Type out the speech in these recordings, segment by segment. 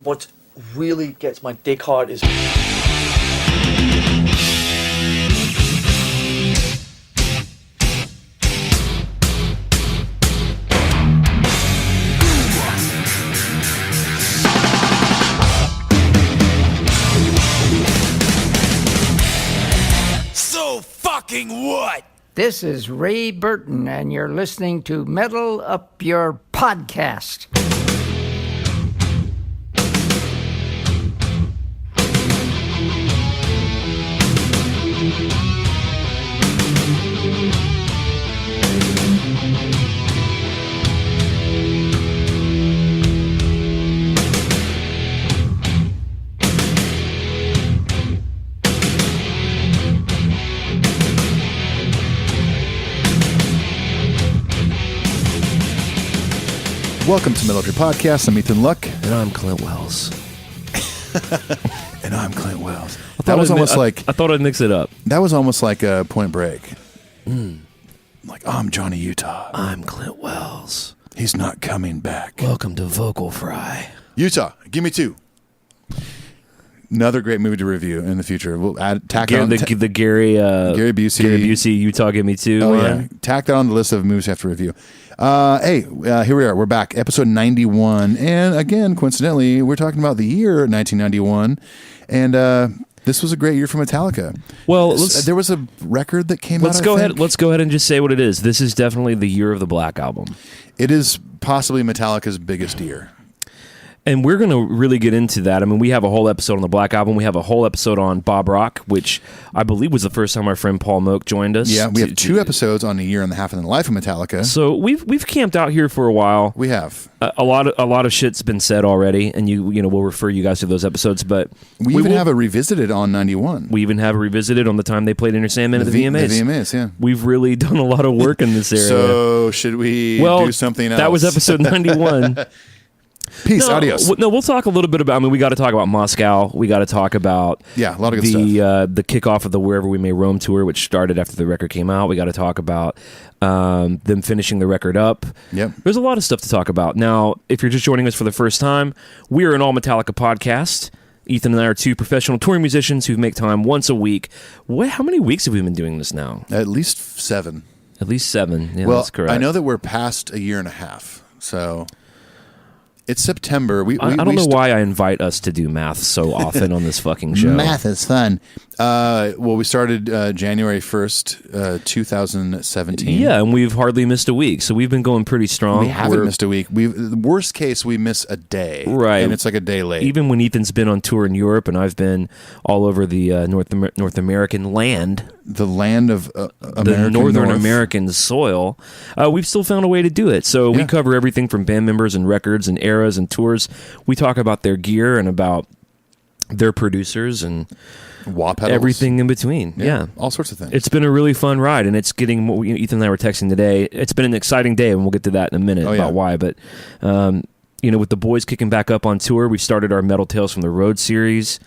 What really gets my dick hard is... So fucking what? This is Ray Burton, and you're listening to Metal Up Your Podcast. Welcome to Metal Up Your Podcast. I'm Ethan Luck. And I'm Clint Wells. And I'm Clint Wells. I thought I'd mix it up. That was almost like a Point Break. Like, I'm Johnny Utah. I'm Clint Wells. He's not coming back. Welcome to Vocal Fry. Utah, give me two. Another great movie to review in the future. We'll tack on the Gary Busey, Utah, give me two. Oh yeah, tack that on the list of movies we have to review. Here we are. We're back, episode 91, and again, coincidentally, we're talking about the year 1991, and this was a great year for Metallica. Well, there was a record that came out. Let's go ahead and just say what it is. This is definitely the year of the Black Album. It is possibly Metallica's biggest year. And we're going to really get into that. I mean, we have a whole episode on the Black Album. We have a whole episode on Bob Rock, which I believe was the first time our friend Paul Moak joined us. Yeah, we have two episodes on a year and a half in the life of Metallica. So we've camped out here for a while. We have a lot of shit's been said already, and we'll refer you guys to those episodes. But we even have a revisited on 91. We even have a revisited on the time they played Enter Sandman at the VMAs. The VMAs, yeah. We've really done a lot of work in this area. So should we do something else? That was episode 91. Peace, adios. We'll talk a little bit about. I mean, we got to talk about Moscow. We got to talk about a lot of good stuff. The kickoff of the Wherever We May Roam tour, which started after the record came out. We got to talk about them finishing the record up. Yep. There's a lot of stuff to talk about. Now, if you're just joining us for the first time, we are an all Metallica podcast. Ethan and I are two professional touring musicians who make time once a week. How many weeks have we been doing this now? At least 7. At least 7. Yeah, well, that's correct. I know that we're past a year and a half, so. It's September. I don't know why I invite us to do math so often on this fucking show. Math is fun. We started January 1st, 2017. Yeah, and we've hardly missed a week, so we've been going pretty strong. We haven't missed a week. Worst case, we miss a day. Right. And it's like a day late. Even when Ethan's been on tour in Europe and I've been all over the North American land. The land of American the Northern North. American soil, we've still found a way to do it. So we cover everything from band members and records and eras and tours. We talk about their gear and about their producers and wah pedals. Everything in between. Yeah. All sorts of things. It's been a really fun ride, and it's getting more. Ethan and I were texting today. It's been an exciting day, and we'll get to that in a minute about why. But with the boys kicking back up on tour, we started our Metal Tales from the Road series.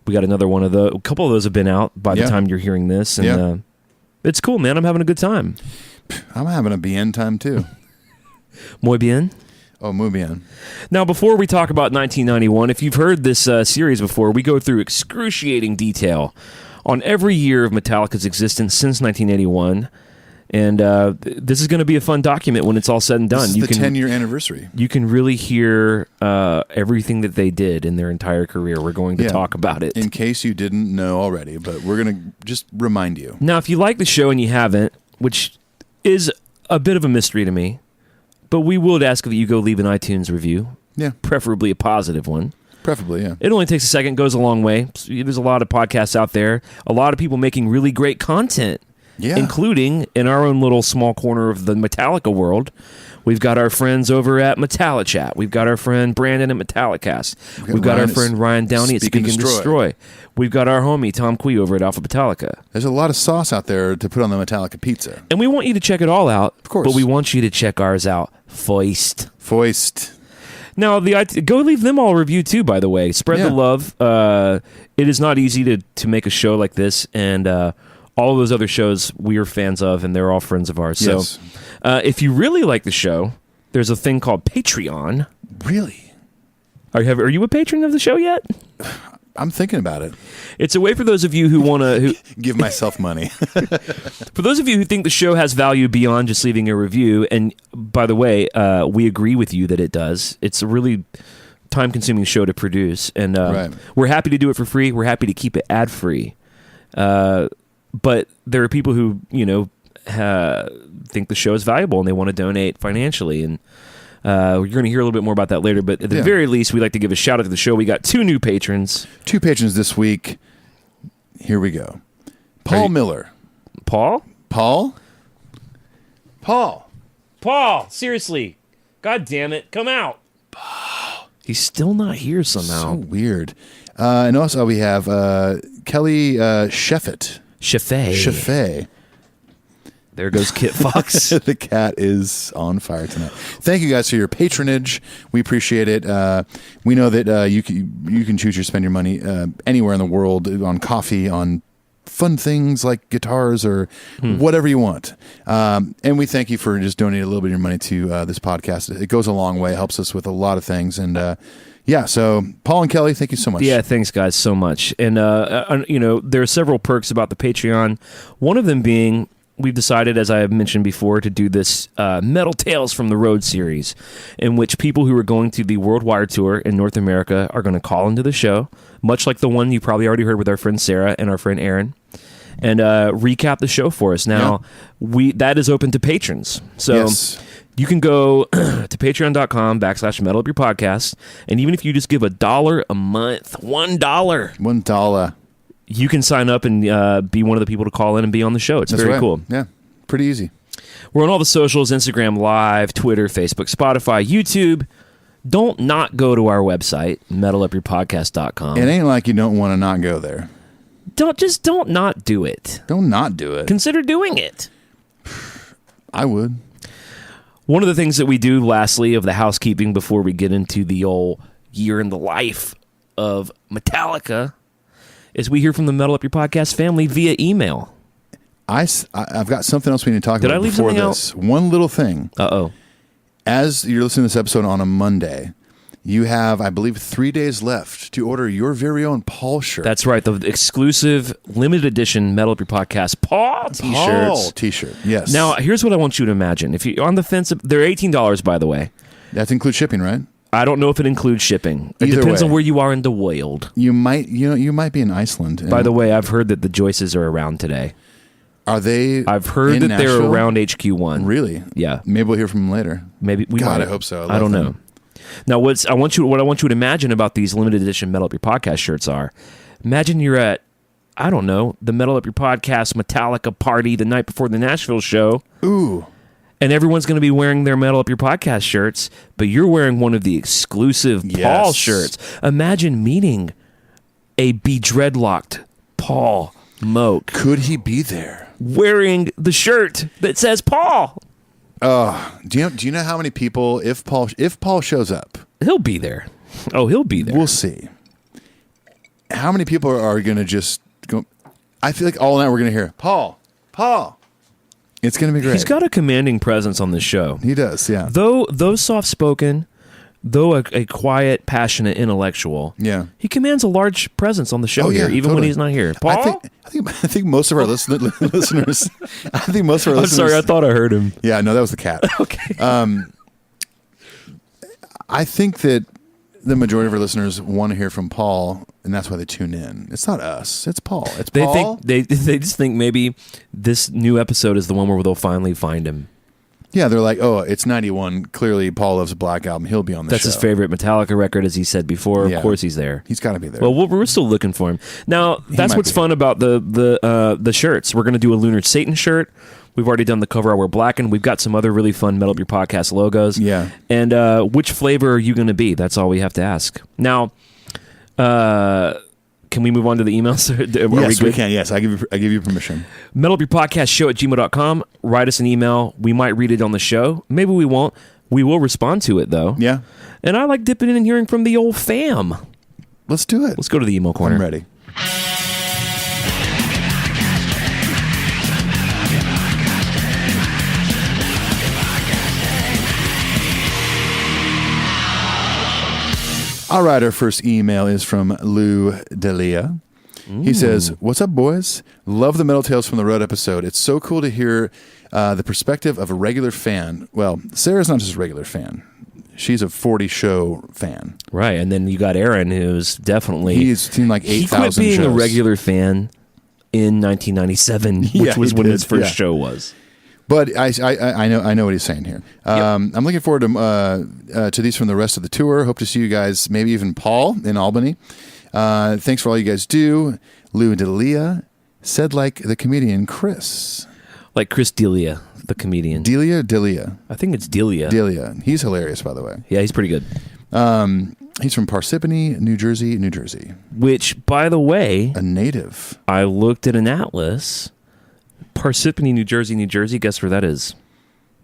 We got another one of those. A couple of those have been out by the time you're hearing this, and it's cool, man. I'm having a good time. I'm having a bien time too. Muy bien. Oh, muy bien. Now, before we talk about 1991, if you've heard this series before, we go through excruciating detail on every year of Metallica's existence since 1981. And this is going to be a fun document when it's all said and done. This is the 10-year anniversary. You can really hear everything that they did in their entire career. We're going to talk about it. In case you didn't know already, but we're going to just remind you. Now, if you like the show and you haven't, which is a bit of a mystery to me, but we would ask that you go leave an iTunes review. Yeah. Preferably a positive one. Preferably, yeah. It only takes a second, goes a long way. There's a lot of podcasts out there, a lot of people making really great content. Yeah. Including in our own little small corner of the Metallica world. We've got our friends over at Metallichat. We've got our friend Brandon at Metallicast. We've got our friend Ryan Downey at Speak and Destroy. We've got our homie Tom Quee over at Alpha Metallica. There's a lot of sauce out there to put on the Metallica pizza. And we want you to check it all out. Of course. But we want you to check ours out first. Now, go leave them all a review too, by the way. Spread the love. It is not easy to make a show like this, and all of those other shows we are fans of, and they're all friends of ours. Yes. So if you really like the show, there's a thing called Patreon. Really? Are you a patron of the show yet? I'm thinking about it. It's a way for those of you who want to give myself money. For those of you who think the show has value beyond just leaving a review, and by the way, we agree with you that it does. It's a really time-consuming show to produce, and we're happy to do it for free. We're happy to keep it ad-free. But there are people who, think the show is valuable and they want to donate financially, and you're going to hear a little bit more about that later, but at the very least, we'd like to give a shout out to the show. We got 2 new patrons. 2 patrons this week. Here we go. Paul Miller. Paul? Paul? Seriously. God damn it. Come out. Paul. He's still not here somehow. So weird. And also we have Kelly Sheffet. Sheffet. There goes Kit Fox. The cat is on fire tonight. Thank you guys for your patronage. We appreciate it. We know that you can choose to spend your money anywhere in the world on coffee, on fun things like guitars or whatever you want. And we thank you for just donating a little bit of your money to this podcast. It goes a long way. It helps us with a lot of things. And so Paul and Kelly, thank you so much. Yeah, thanks guys so much. And there are several perks about the Patreon. One of them being, we've decided, as I have mentioned before, to do this Metal Tales from the Road series, in which people who are going to the Worldwide Tour in North America are going to call into the show, much like the one you probably already heard with our friend Sarah and our friend Aaron, and recap the show for us. Now, that is open to patrons. So you can go to patreon.com/metalupyourpodcast, and even if you just give $1 a month, $1, you can sign up and be one of the people to call in and be on the show. It's very cool. Yeah, pretty easy. We're on all the socials, Instagram Live, Twitter, Facebook, Spotify, YouTube. Don't not go to our website, metalupyourpodcast.com. It ain't like you don't want to not go there. Don't not do it. Don't not do it. Consider doing it. I would. One of the things that we do, lastly, of the housekeeping before we get into the old year in the life of Metallica, is we hear from the Metal Up Your Podcast family via email. I've got something else we need to talk about I leave before something this. One little thing. Uh-oh. As you're listening to this episode on a Monday, you have, I believe, 3 days left to order your very own Paul shirt. That's right. The exclusive, limited edition Metal Up Your Podcast Paul t-shirts. Paul t-shirt, yes. Now, here's what I want you to imagine. If you're on the fence, they're $18, by the way. That includes shipping, right? I don't know if it includes shipping. It Either depends way. on where you are in the world. You might be in Iceland. By the way, I've heard that the Joyces are around today. Are they? I've heard that Nashville? they're around HQ1. Really? Yeah. Maybe we'll hear from them later. Maybe we God, might. I hope so. I don't know. Now, what I want you to imagine about these limited edition Metal Up Your Podcast shirts are, imagine you're at, I don't know, the Metal Up Your Podcast Metallica party the night before the Nashville show. Ooh. And everyone's going to be wearing their Metal Up Your Podcast shirts, but you're wearing one of the exclusive Paul shirts. Imagine meeting a bedreadlocked Paul Moak. Could he be there? Wearing the shirt that says Paul. Do you know how many people, if Paul shows up? He'll be there. Oh, he'll be there. We'll see. How many people are going to just go? I feel like all night we're going to hear, Paul. It's going to be great. He's got a commanding presence on this show. He does, yeah. Though soft-spoken, though a quiet, passionate intellectual, he commands a large presence on the show here, even when he's not here. Paul? I think most of our listeners. I think most of our listeners. I'm sorry, I thought I heard him. Yeah, no, that was the cat. Okay. I think that the majority of our listeners want to hear from Paul, and that's why they tune in. It's not us. It's Paul. It's Paul. They just think maybe this new episode is the one where they'll finally find him. Yeah, they're like, oh, it's 91. Clearly, Paul loves a Black Album. He'll be on the show. That's his favorite Metallica record, as he said before. Yeah. Of course he's there. He's got to be there. Well, we're still looking for him. Now, that's what's fun about the shirts. We're going to do a Lunar Satan shirt. We've already done the cover art. We're blackened. We've got some other really fun Metal Up Your Podcast logos. Yeah. And which flavor are you going to be? That's all we have to ask. Now, can we move on to the emails? Yes, we can. Yes, I give you permission. metalupyourpodcastshow@gmail.com. Write us an email. We might read it on the show. Maybe we won't. We will respond to it, though. Yeah. And I like dipping in and hearing from the old fam. Let's do it. Let's go to the email corner. I'm ready. All right, our first email is from Lou Delia. He says, "What's up, boys? Love the Metal Tales from the Road episode. It's so cool to hear the perspective of a regular fan. Well, Sarah's not just a regular fan. She's a 40 show fan. Right, and then you got Aaron, who's definitely... He's seen like 8,000 shows. He quit being a regular fan in 1997, which was when his first show was. But I know what he's saying here. I'm looking forward to these from the rest of the tour. Hope to see you guys, maybe even Paul in Albany. Thanks for all you guys do. Lou Delia said like the comedian Chris. Like Chris D'Elia, the comedian. Delia. I think it's Delia. Delia. He's hilarious, by the way. Yeah, he's pretty good. He's from Parsippany, New Jersey. Which, by the way... A native. I looked at an atlas. Parsippany, New Jersey. Guess where that is?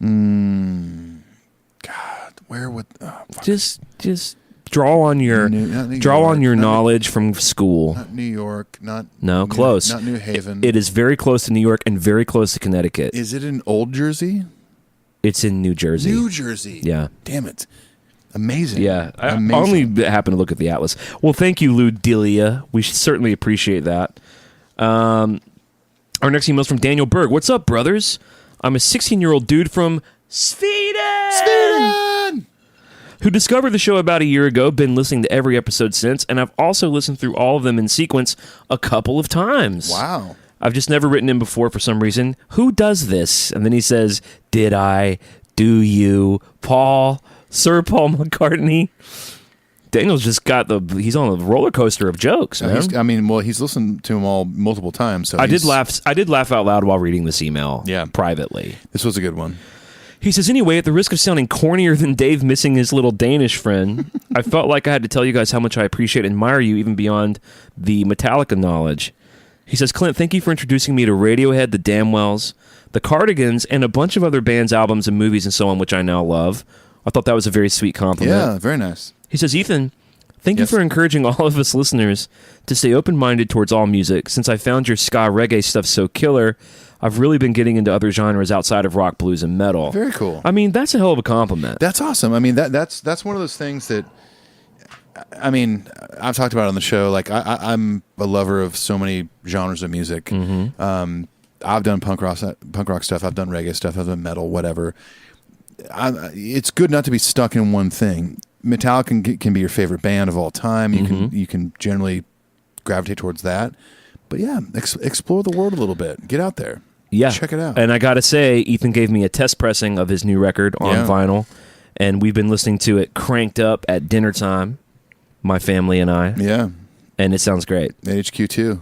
God, where would... Oh, just draw on your knowledge from school. Not New York. Close. Not New Haven. It is very close to New York and very close to Connecticut. Is it in Old Jersey? It's in New Jersey. New Jersey. Yeah. Damn it. Amazing. Yeah. Amazing. I only happened to look at the atlas. Well, thank you, Lou Delia. We certainly appreciate that. Our next email is from Daniel Berg. What's up, brothers? I'm a 16-year-old dude from Sweden! Who discovered the show about a year ago, been listening to every episode since, and I've also listened through all of them in sequence a couple of times. Wow. I've just never written in before for some reason. Who does this? And then he says, did I? Do you? Sir Paul McCartney? Daniel's just got he's on a roller coaster of jokes, man. He's listened to them all multiple times. So I did laugh out loud while reading this email. Yeah. Privately. This was a good one. He says, anyway, at the risk of sounding cornier than Dave missing his little Danish friend, I felt like I had to tell you guys how much I appreciate and admire you even beyond the Metallica knowledge. He says, Clint, thank you for introducing me to Radiohead, the Damnwells, the Cardigans, and a bunch of other bands, albums, and movies and so on, which I now love. I thought that was a very sweet compliment. Yeah, very nice. He says, Ethan, thank you for encouraging all of us listeners to stay open-minded towards all music. Since I found your ska reggae stuff so killer, I've really been getting into other genres outside of rock, blues, and metal. Very cool. I mean, that's a hell of a compliment. That's awesome. I mean, that's one of those things that, I mean, I've talked about it on the show. Like, I'm a lover of so many genres of music. Mm-hmm. I've done punk rock stuff. I've done reggae stuff. I've done metal, whatever. It's good not to be stuck in one thing. Metallica can be your favorite band of all time. You can generally gravitate towards that. But yeah, explore the world a little bit. Get out there. Yeah. Check it out. And I got to say, Ethan gave me a test pressing of his new record on vinyl. And we've been listening to it cranked up at dinner time, my family and I. Yeah. And it sounds great. At HQ2.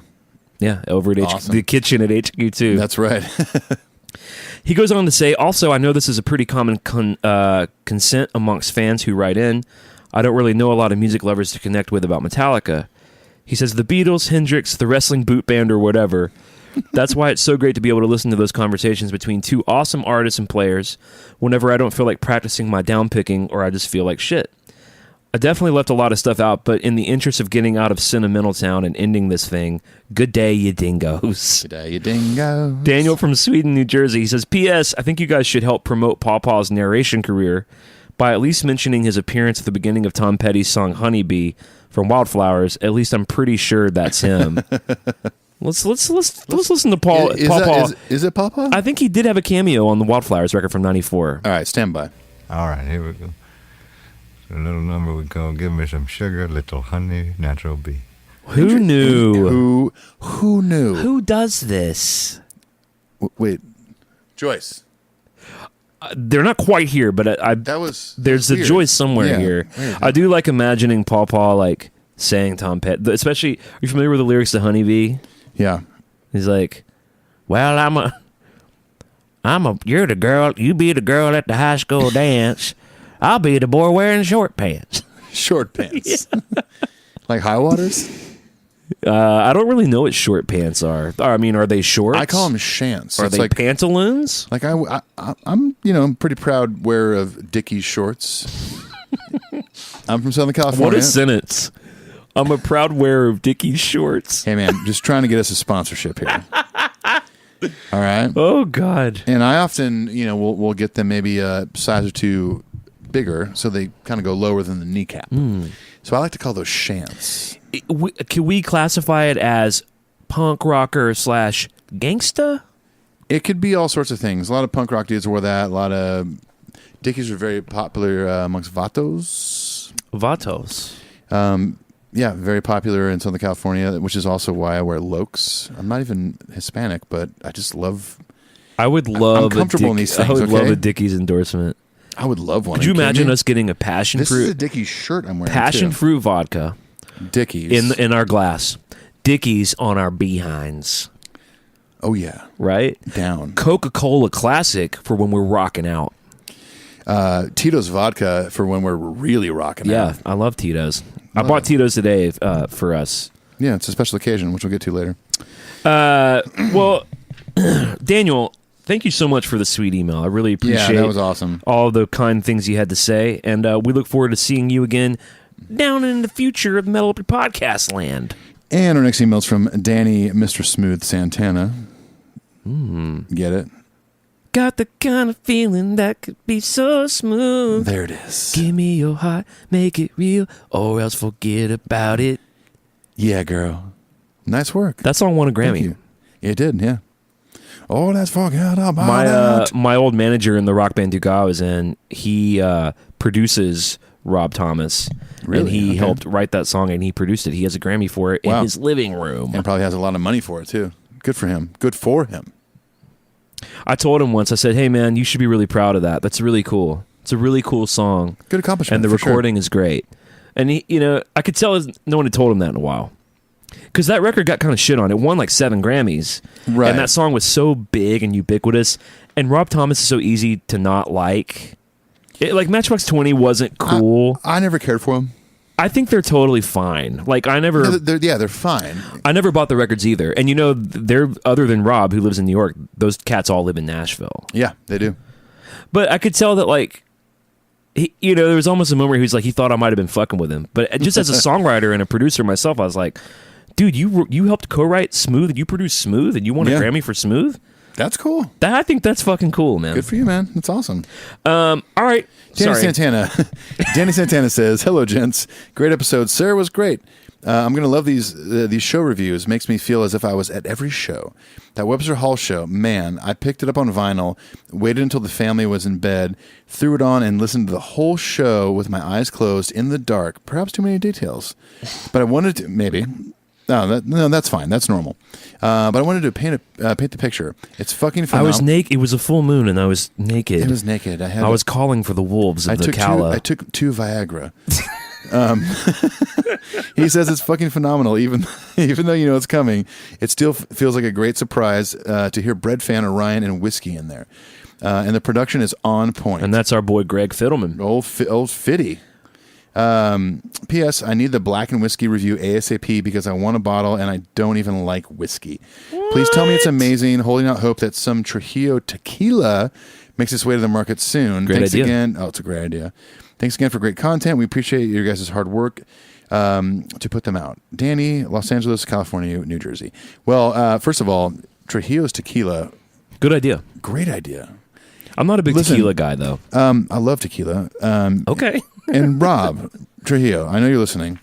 Yeah, over at the kitchen at HQ2. That's right. He goes on to say, also, I know this is a pretty common consent amongst fans who write in. I don't really know a lot of music lovers to connect with about Metallica. He says the Beatles, Hendrix, the wrestling boot band, or whatever. That's why it's so great to be able to listen to those conversations between two awesome artists and players whenever I don't feel like practicing my downpicking or I just feel like shit. I definitely left a lot of stuff out, but in the interest of getting out of Sentimental Town and ending this thing, good day, you dingoes. Good day, you dingoes. Daniel from Sweden, New Jersey. He says, P.S. I think you guys should help promote Paw Paw's narration career by at least mentioning his appearance at the beginning of Tom Petty's song Honeybee from Wildflowers. At least I'm pretty sure that's him. Let's listen to Paul. Is it Paw Paw? I think he did have a cameo on the Wildflowers record from '94. All right, stand by. All right, here we go. A little number we call "Give Me Some Sugar, Little Honey, Natural Bee." Who knew? Who knew? Who does this? Wait, Joyce. They're not quite here, but there's a Joyce somewhere here. I do like imagining Paw Paw like saying Tom Petty, especially. Are you familiar with the lyrics to Honeybee? Yeah, he's like, "Well, you're the girl. You be the girl at the high school dance. I'll be the boy wearing short pants." Short pants. Like high waters? I don't really know what short pants are. I mean, are they shorts? I call them shants. Are they like pantaloons? Like I'm pretty proud wearer of Dickies shorts. I'm from Southern California. What a sentence. I'm a proud wearer of Dickies shorts. Hey man, just trying to get us a sponsorship here. All right. Oh God. And I often, we'll get them maybe a size or two bigger, so they kind of go lower than the kneecap. So I like to call those shants. Can we classify it as punk rocker / gangsta? It could be all sorts of things. A lot of punk rock dudes wore that. A lot of Dickies were very popular amongst vatos. Yeah, very popular in Southern California, which is also why I wear Lokes. I'm not even Hispanic, but I just love. I would love. I'm comfortable in these things. I would okay? love a Dickies endorsement. I would love one. Could you imagine us getting a passion this fruit? This is a Dickies shirt I'm wearing. Passion too. fruit vodka. Dickies in our glass. Dickies on our behinds. Oh yeah, right down. Coca-Cola Classic for when we're rocking out. Tito's vodka for when we're really rocking out. Yeah, I love Tito's. I bought Tito's today for us. Yeah, it's a special occasion, which we'll get to later. Well, Daniel, thank you so much for the sweet email. I really appreciate that was awesome. All the kind things you had to say, and we look forward to seeing you again down in the future of Metal Up Your Podcast land. And our next email's from Danny Mr. Smooth Santana. Get it? Got the kind of feeling that could be so smooth. There it is. Give me your heart, make it real, or else forget about it. Yeah, girl. Nice work. That song won a Grammy. Thank you. It did, yeah. Oh, let's forget about it. My old manager in the rock band Dugas I was in, he produces Rob Thomas. Really? And he Okay. helped write that song, and he produced it. He has a Grammy for it in his living room. And probably has a lot of money for it, too. Good for him. Good for him. I told him once, I said, hey, man, you should be really proud of that. That's really cool. It's a really cool song. Good accomplishment. And the for recording is great. And, he, I could tell no one had told him that in a while. Because that record got kind of shit on. It won like 7 Grammys. Right. And that song was so big and ubiquitous. And Rob Thomas is so easy to not like. Like Matchbox 20 wasn't cool. I never cared for him. I think they're totally fine. Like I never, they're fine. I never bought the records either. And they're other than Rob, who lives in New York. Those cats all live in Nashville. Yeah, they do. But I could tell that like, there was almost a moment where he was like, he thought I might have been fucking with him. But just as a songwriter and a producer myself, I was like, dude, you helped co-write Smooth, and you produced Smooth, and you won a Grammy for Smooth. That's cool. I think that's fucking cool, man. Good for you, man. That's awesome. All right. Danny Sorry. Santana. Danny Santana says, hello, gents. Great episode. Sarah was great. I'm going to love these show reviews. Makes me feel as if I was at every show. That Webster Hall show, man, I picked it up on vinyl, waited until the family was in bed, threw it on, and listened to the whole show with my eyes closed in the dark. Perhaps too many details. But I wanted to, maybe. No, that's fine. That's normal. But I wanted to paint the picture. It's fucking phenomenal. I was naked. It was a full moon, and I was naked. It was naked. I was calling for the wolves of the Kala. I took 2 Viagra. He says it's fucking phenomenal. Even though you know it's coming, it still feels like a great surprise to hear Bread Fan, Orion, and Whiskey in there. And the production is on point. And that's our boy Greg Fiddleman. Old Fitty. P.S. I need the Black and Whiskey review ASAP because I want a bottle and I don't even like whiskey. What? Please tell me it's amazing. Holding out hope that some Trujillo tequila makes its way to the market soon. Thanks again. Oh, it's a great idea. Thanks again for great content. We appreciate your guys' hard work to put them out. Danny, Los Angeles, California, New Jersey. Well, first of all, Trujillo's tequila. Good idea. Great idea. I'm not a big tequila guy, though. I love tequila. Okay. And Rob Trujillo, I know you're listening.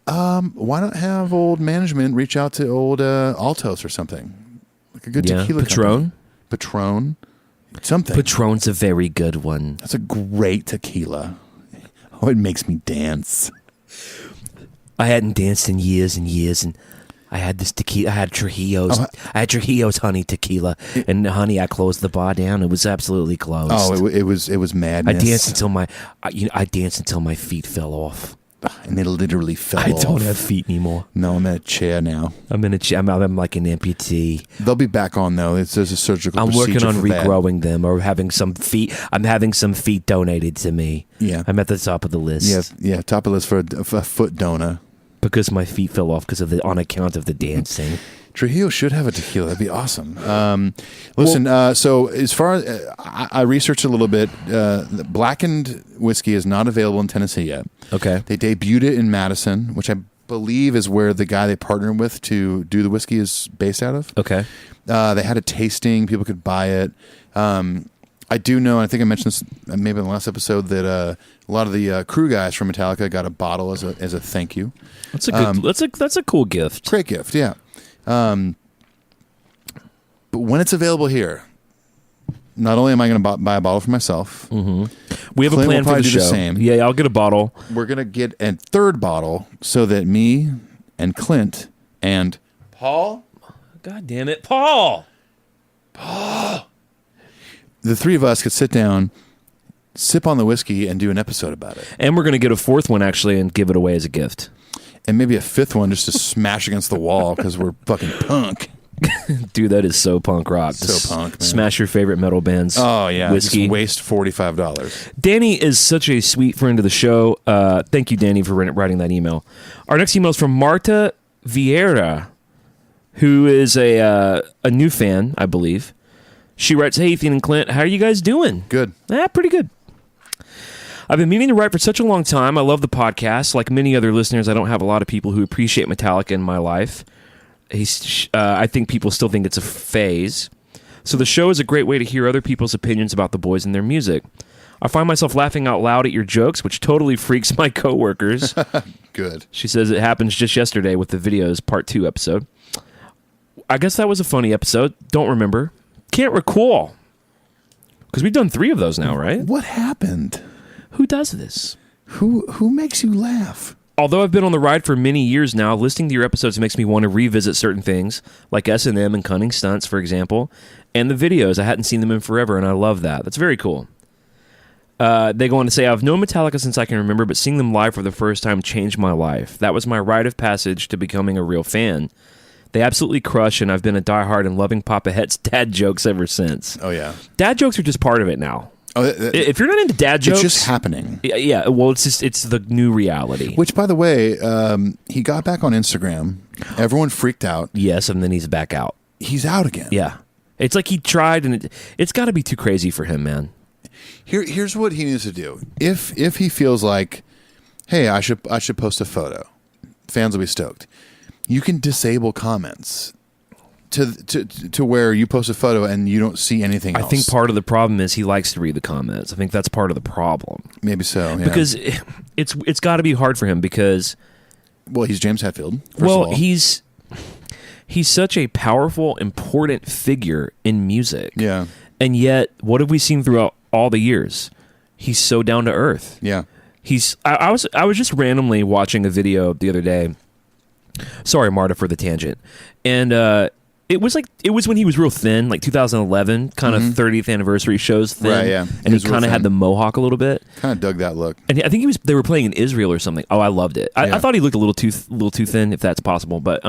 Why not have old management reach out to old Altos or something? Like a good tequila Patron? Patron? Something. Patron's a very good one. That's a great tequila. Oh, it makes me dance. I hadn't danced in years and years, and I had this tequila. I had Trujillo's honey tequila, and honey, I closed the bar down. It was absolutely closed. Oh, it was madness. I danced until my feet fell off. And they literally fell off. I don't have feet anymore. No, I'm in a chair now. I'm in a chair. I'm like an amputee. They'll be back on though. There's a surgical. I'm working on regrowing that. them or having some feet. I'm having some feet donated to me. Yeah, I'm at the top of the list. Yeah, top of the list for a foot donor. Because my feet fell off on account of the dancing. Trujillo should have a tequila. That'd be awesome. Listen, so as far as I researched a little bit, blackened whiskey is not available in Tennessee yet. Okay. They debuted it in Madison, which I believe is where the guy they partnered with to do the whiskey is based out of. Okay. They had a tasting. People could buy it. I do know, and I think I mentioned this maybe in the last episode, that a lot of the crew guys from Metallica got a bottle as a thank you. That's a good. That's a cool gift. Great gift, yeah. But when it's available here, not only am I going to buy a bottle for myself, we have Clint a plan will for probably the do show. the same. Yeah, I'll get a bottle. We're going to get a third bottle so that me and Clint and Paul, God damn it, Paul! the three of us could sit down, sip on the whiskey, and do an episode about it. And we're going to get a fourth one actually and give it away as a gift. And maybe a fifth one just to smash against the wall because we're fucking punk. Dude, that is so punk rock. So punk, man. Smash your favorite metal band's whiskey. Just waste $45. Danny is such a sweet friend of the show. Thank you, Danny, for writing that email. Our next email is from Marta Vieira, who is a new fan, I believe. She writes, "Hey, Ethan and Clint, how are you guys doing?" Good. Pretty good. I've been meaning to write for such a long time. I love the podcast. Like many other listeners, I don't have a lot of people who appreciate Metallica in my life. I think people still think it's a phase. So the show is a great way to hear other people's opinions about the boys and their music. I find myself laughing out loud at your jokes, which totally freaks my coworkers. Good. She says it happens just yesterday with the videos part 2 episode. I guess that was a funny episode. Don't remember. Can't recall. Because we've done 3 of those now, right? What happened? Who does this? Who makes you laugh? Although I've been on the ride for many years now, listening to your episodes makes me want to revisit certain things, like S&M and Cunning Stunts, for example, and the videos. I hadn't seen them in forever, and I love that. That's very cool. They go on to say, I've known Metallica since I can remember, but seeing them live for the first time changed my life. That was my rite of passage to becoming a real fan. They absolutely crush, and I've been a diehard and loving Papa Het's dad jokes ever since. Oh, yeah. Dad jokes are just part of it now. Oh, if you're not into dad jokes... It's just happening. Yeah, well, it's the new reality. Which, by the way, he got back on Instagram. Everyone freaked out. Yes, and then he's back out. He's out again. Yeah. It's like he tried, and it's got to be too crazy for him, man. Here's what he needs to do. If he feels like, hey, I should post a photo, fans will be stoked. You can disable comments to where you post a photo and you don't see anything else. I think part of the problem is he likes to read the comments. I think that's part of the problem. Maybe so, yeah. Because it's got to be hard for him because... Well, he's James Hetfield, first of all. He's such a powerful, important figure in music. Yeah. And yet, what have we seen throughout all the years? He's so down to earth. Yeah. I was just randomly watching a video the other day. Sorry, Marta, for the tangent. And it was when he was real thin, like 2011, kind of 30th anniversary shows thin. Right, yeah. And he kind of had the mohawk a little bit. Kind of dug that look. And I think they were playing in Israel or something. Oh, I loved it. I thought he looked a little too thin, if that's possible. But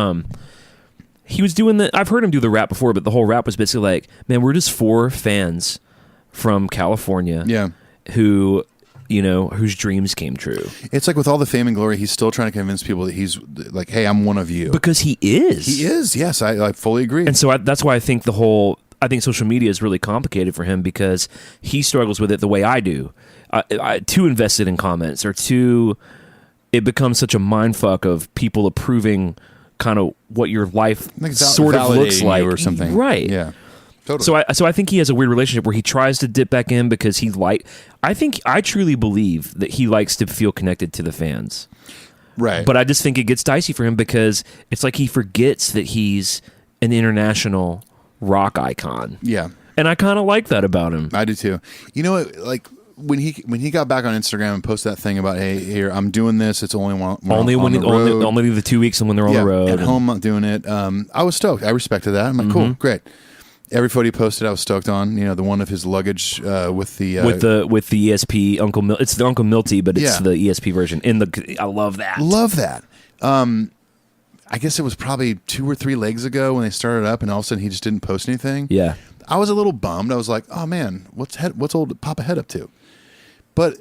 he was doing I've heard him do the rap before, but the whole rap was basically like, man, we're just 4 fans from California. Yeah. Whose dreams came true. It's like with all the fame and glory, he's still trying to convince people that he's like, hey, I'm one of you. Because he is. He is, yes. I fully agree. And so that's why I think social media is really complicated for him because he struggles with it the way I do. Too invested in comments or it becomes such a mindfuck of people approving kind of what your life like sort of looks like. Or something. Right. Yeah. Totally. So I think he has a weird relationship where he tries to dip back in because I truly believe that he likes to feel connected to the fans. Right. But I just think it gets dicey for him because it's like he forgets that he's an international rock icon. Yeah. And I kind of like that about him. I do too. You know what, like when he got back on Instagram and posted that thing about, hey, here, I'm doing this. It's only only the 2 weeks and when they're on the road. At home, I'm doing it. I was stoked. I respected that. I'm like, cool, great. Every photo he posted, I was stoked on. The one of his luggage with the ESP Uncle Mil. It's the Uncle Milty, but it's the ESP version. I love that. Love that. I guess it was probably 2 or 3 legs ago when they started up, and all of a sudden he just didn't post anything. Yeah, I was a little bummed. I was like, oh man, what's old Papa Head up to? But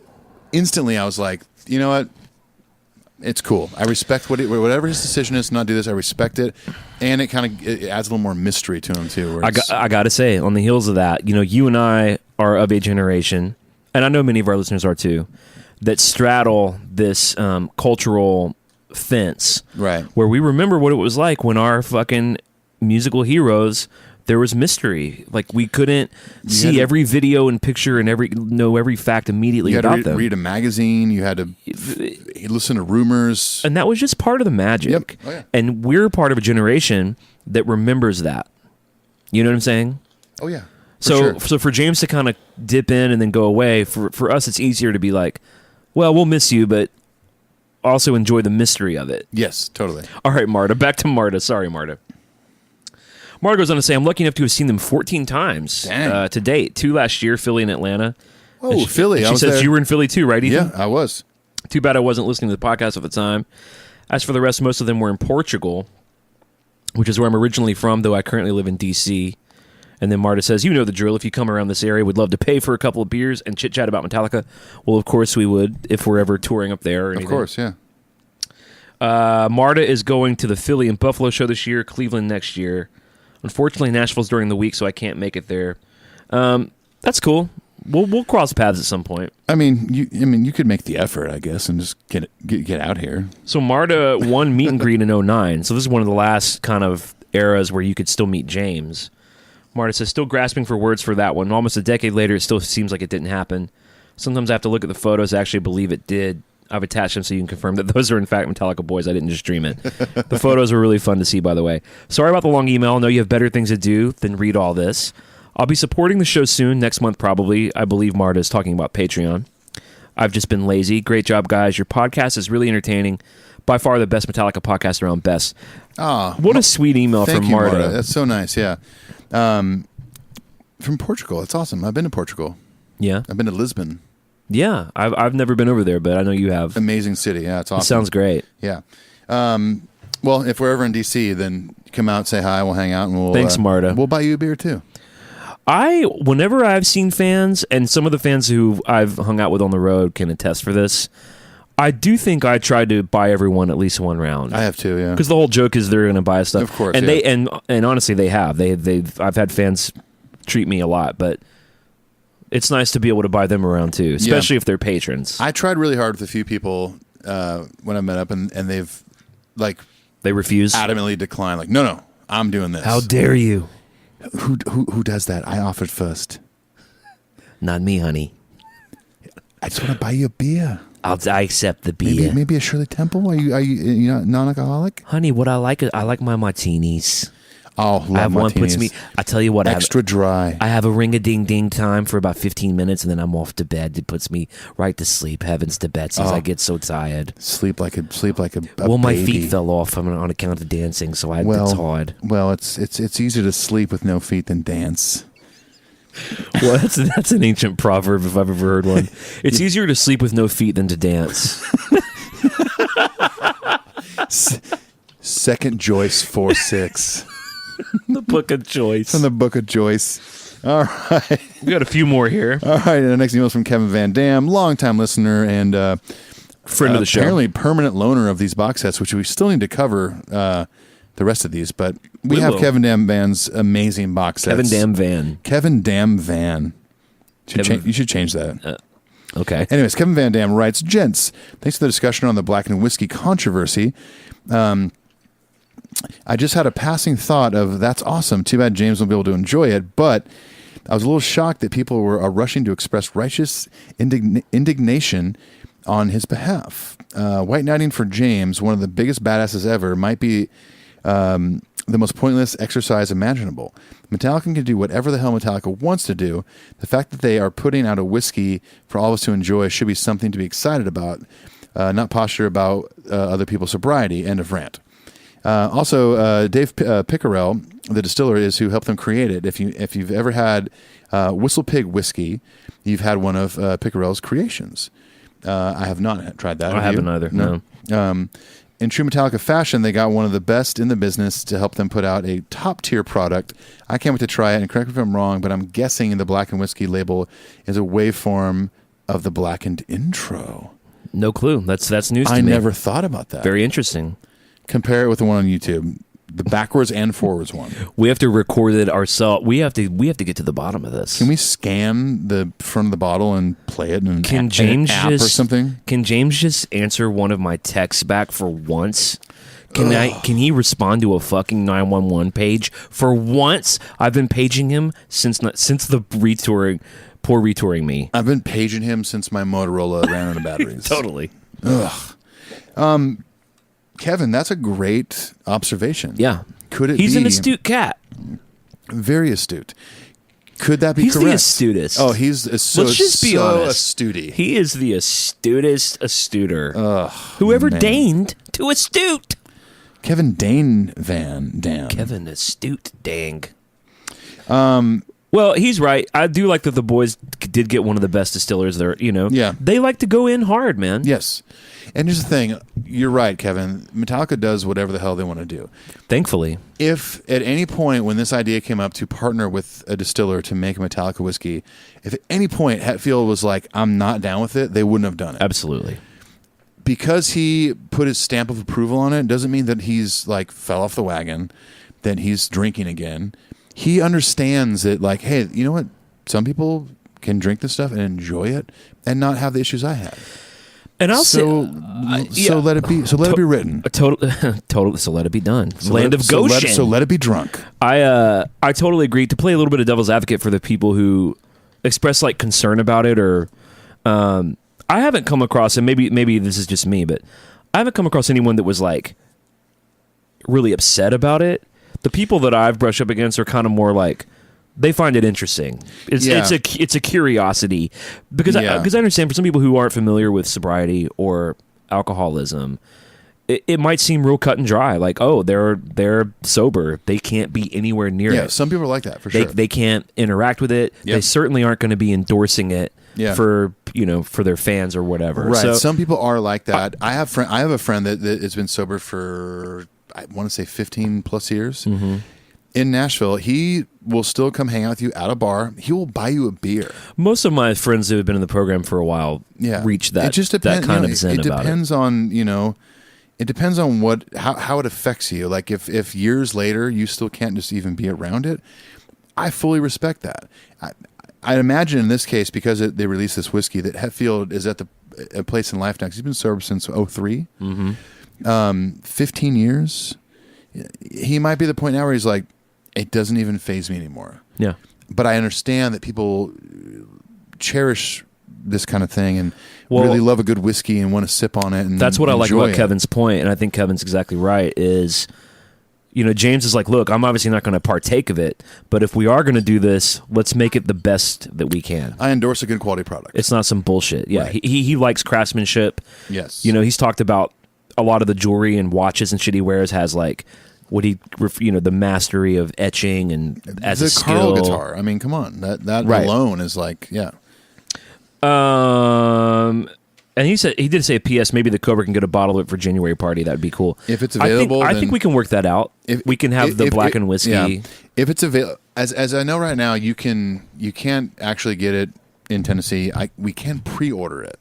instantly, I was like, you know what? It's cool. I respect whatever his decision is to not do this. I respect it, and it adds a little more mystery to him too. I got to say, on the heels of that, you and I are of a generation, and I know many of our listeners are too, that straddle this cultural fence, right? Where we remember what it was like when our fucking musical heroes there was mystery. Like we couldn't see every video and picture and know every fact immediately you had about to them. read a magazine. You had to listen to rumors. And that was just part of the magic. Yep. Oh, yeah. And we're part of a generation that remembers that. You know what I'm saying? Oh, yeah. So Sure. for James to kind of dip in and then go away, for us, it's easier to be like, well, we'll miss you, but also enjoy the mystery of it. Yes, totally. All right, Marta. Back to Marta. Sorry, Marta. Marta goes on to say, I'm lucky enough to have seen them 14 times to date. 2 last year, Philly and Atlanta. Oh, Philly. She says you were in Philly too, right, Ethan? Yeah, I was. Too bad I wasn't listening to the podcast at the time. As for the rest, most of them were in Portugal, which is where I'm originally from, though I currently live in D.C. And then Marta says, you know the drill. If you come around this area, would love to pay for a couple of beers and chit-chat about Metallica. Well, of course we would if we're ever touring up there or anything. Of course, yeah. Marta is going to the Philly and Buffalo show this year, Cleveland next year. Unfortunately, Nashville's during the week, so I can't make it there. That's cool. We'll cross paths at some point. I mean, you could make the effort, I guess, and just get out here. So Marta won meet and greet in 2009. So this is one of the last kind of eras where you could still meet James. Marta says, still grasping for words for that one. Almost a decade later, it still seems like it didn't happen. Sometimes I have to look at the photos to actually believe it did. I've attached them so you can confirm that those are in fact Metallica boys. I didn't just dream it. The photos were really fun to see, by the way. Sorry about the long email. I know you have better things to do than read all this. I'll be supporting the show soon, next month probably. I believe Marta is talking about Patreon. I've just been lazy. Great job, guys. Your podcast is really entertaining. By far the best Metallica podcast around. Best. What a sweet email Thank from you, Marta. That's so nice, yeah. From Portugal. That's awesome. I've been to Portugal. Yeah? I've been to Lisbon. Yeah. I've never been over there, but I know you have. Amazing city. Yeah, it's awesome. It sounds great. Yeah. Well, if we're ever in D.C., then come out, say hi, we'll hang out, and we'll... Thanks, Marta. We'll buy you a beer, too. Whenever I've seen fans, and some of the fans who I've hung out with on the road can attest for this, I do think I tried to buy everyone at least one round. I have too, yeah. Because the whole joke is they're going to buy us stuff. Of course, and yeah. they and honestly they have. I've had fans treat me a lot, but it's nice to be able to buy them around too, especially if they're patrons. I tried really hard with a few people when I met up, and they've they refuse, adamantly declined. Like, no, I'm doing this. How dare you? Who does that? I offered first. Not me, honey. I just want to buy you a beer. I accept the beer. Maybe a Shirley Temple. Are you not non-alcoholic? Honey, what I like my martinis. Oh, love I have martinis. one puts me. I tell you what, extra dry. I have a ring-a-ding-ding time for about 15 minutes, and then I'm off to bed. It puts me right to sleep. Heavens to Betsy's. I get so tired. Sleep like a well, my baby. feet fell off on account of dancing, so it's hard. Well, it's easier to sleep with no feet than dance. Well, that's an ancient proverb if I've ever heard one. It's easier to sleep with no feet than to dance. Second Joyce 4-6. The Book of Joyce. From the Book of Joyce. All right. We got a few more here. All right. And the next email is from Kevin Van Dam, longtime listener and friend of the show. Apparently permanent loaner of these box sets, which we still need to cover the rest of these. But we have Kevin Dam Van's amazing box sets. Kevin Dam Van. You should change that. Okay. Anyways, Kevin Van Dam writes, Gents, thanks for the discussion on the Black and Whiskey controversy. I just had a passing thought of that's awesome. Too bad James won't be able to enjoy it. But I was a little shocked that people were rushing to express righteous indignation on his behalf. White knighting for James, one of the biggest badasses ever, might be the most pointless exercise imaginable. Metallica can do whatever the hell Metallica wants to do. The fact that they are putting out a whiskey for all of us to enjoy should be something to be excited about, not posture about other people's sobriety. End of rant. Also, Dave Pickerel, the distiller, is who helped them create it. If you've ever had Whistle Pig whiskey, you've had one of Pickerel's creations. I have not tried that. I haven't either. No. In true Metallica fashion, they got one of the best in the business to help them put out a top-tier product. I can't wait to try it, and correct me if I'm wrong, but I'm guessing the Black and Whiskey label is a waveform of the Blackened intro. No clue. That's news to me. I never thought about that. Very interesting. Compare it with the one on YouTube. The backwards and forwards one. We have to record it ourselves. We have to get to the bottom of this. Can we scan the front of the bottle and play it in an app or something? Can James just answer one of my texts back for once? Can he respond to a fucking 911 page? For once, I've been paging him since the retouring, poor retouring me. I've been paging him since my Motorola ran out of batteries. Totally. Ugh. Kevin, that's a great observation. Yeah. Could it He's be an astute cat. very astute? Could that be He's correct? the astutest. Oh, he's so, Let's just be so honest. astute. He is the astutest astuter. Whoever man. deigned to astute. Kevin Dane Van Dam. Kevin Astute Dang. Well, he's right. I do like that the boys did get one of the best distillers there. Yeah. They like to go in hard, man. Yes. And here's the thing. You're right, Kevin. Metallica does whatever the hell they want to do. Thankfully. If at any point when this idea came up to partner with a distiller to make a Metallica whiskey, if at any point Hetfield was like, I'm not down with it, they wouldn't have done it. Absolutely. Because he put his stamp of approval on it doesn't mean that he's like fell off the wagon, that he's drinking again. He understands that, like, hey, you know what? Some people can drink this stuff and enjoy it and not have the issues I had. And I'll So let it be. So let it be written. Total. So let it be done. So Land let- of so Goshen. so let it be drunk. I totally agree. To play a little bit of devil's advocate for the people who express like concern about it, or I haven't come across, and maybe this is just me, but I haven't come across anyone that was like really upset about it. The people that I've brushed up against are kind of more like they find it interesting. It's a curiosity because I understand for some people who aren't familiar with sobriety or alcoholism, it might seem real cut and dry. Like, oh, they're sober. They can't be anywhere near it. Yeah, some people are like that for sure. They can't interact with it. Yep. They certainly aren't going to be endorsing it for their fans or whatever. Right. So, some people are like that. I have a friend that has been sober for, I want to say 15 plus years. Mm-hmm. In Nashville, he will still come hang out with you at a bar. He will buy you a beer. most of my friends who have been in the program for a while reach that. It just depends. That kind of zen it about depends on It depends on how it affects you. Like if years later you still can't just even be around it, I fully respect that. I imagine in this case, because they released this whiskey, that Hetfield is at a place in life now. 'Cause he's been sober since 2003. Mm-hmm. 15 years. He might be the point now where he's like, it doesn't even faze me anymore. Yeah. But I understand that people cherish this kind of thing and Well, really love a good whiskey and want to sip on it. And that's what I like enjoy about it. Kevin's point, and I think Kevin's exactly right, is, James is like, look, I'm obviously not going to partake of it, but if we are going to do this, let's make it the best that we can. I endorse a good quality product. It's not some bullshit. Yeah, Right. he likes craftsmanship. Yes. He's talked about a lot of the jewelry and watches and shit he wears has like what the mastery of etching and as the a Carl skill. guitar. I mean, come on, that Right. alone is like, yeah. And he did say a PS. Maybe the Cobra can get a bottle of it for January party. That'd be cool. If it's available, I then- think we can work that out. We can have the blackened whiskey. Yeah. If it's available, as I know right now, you can't actually get it in Tennessee. We can pre-order it.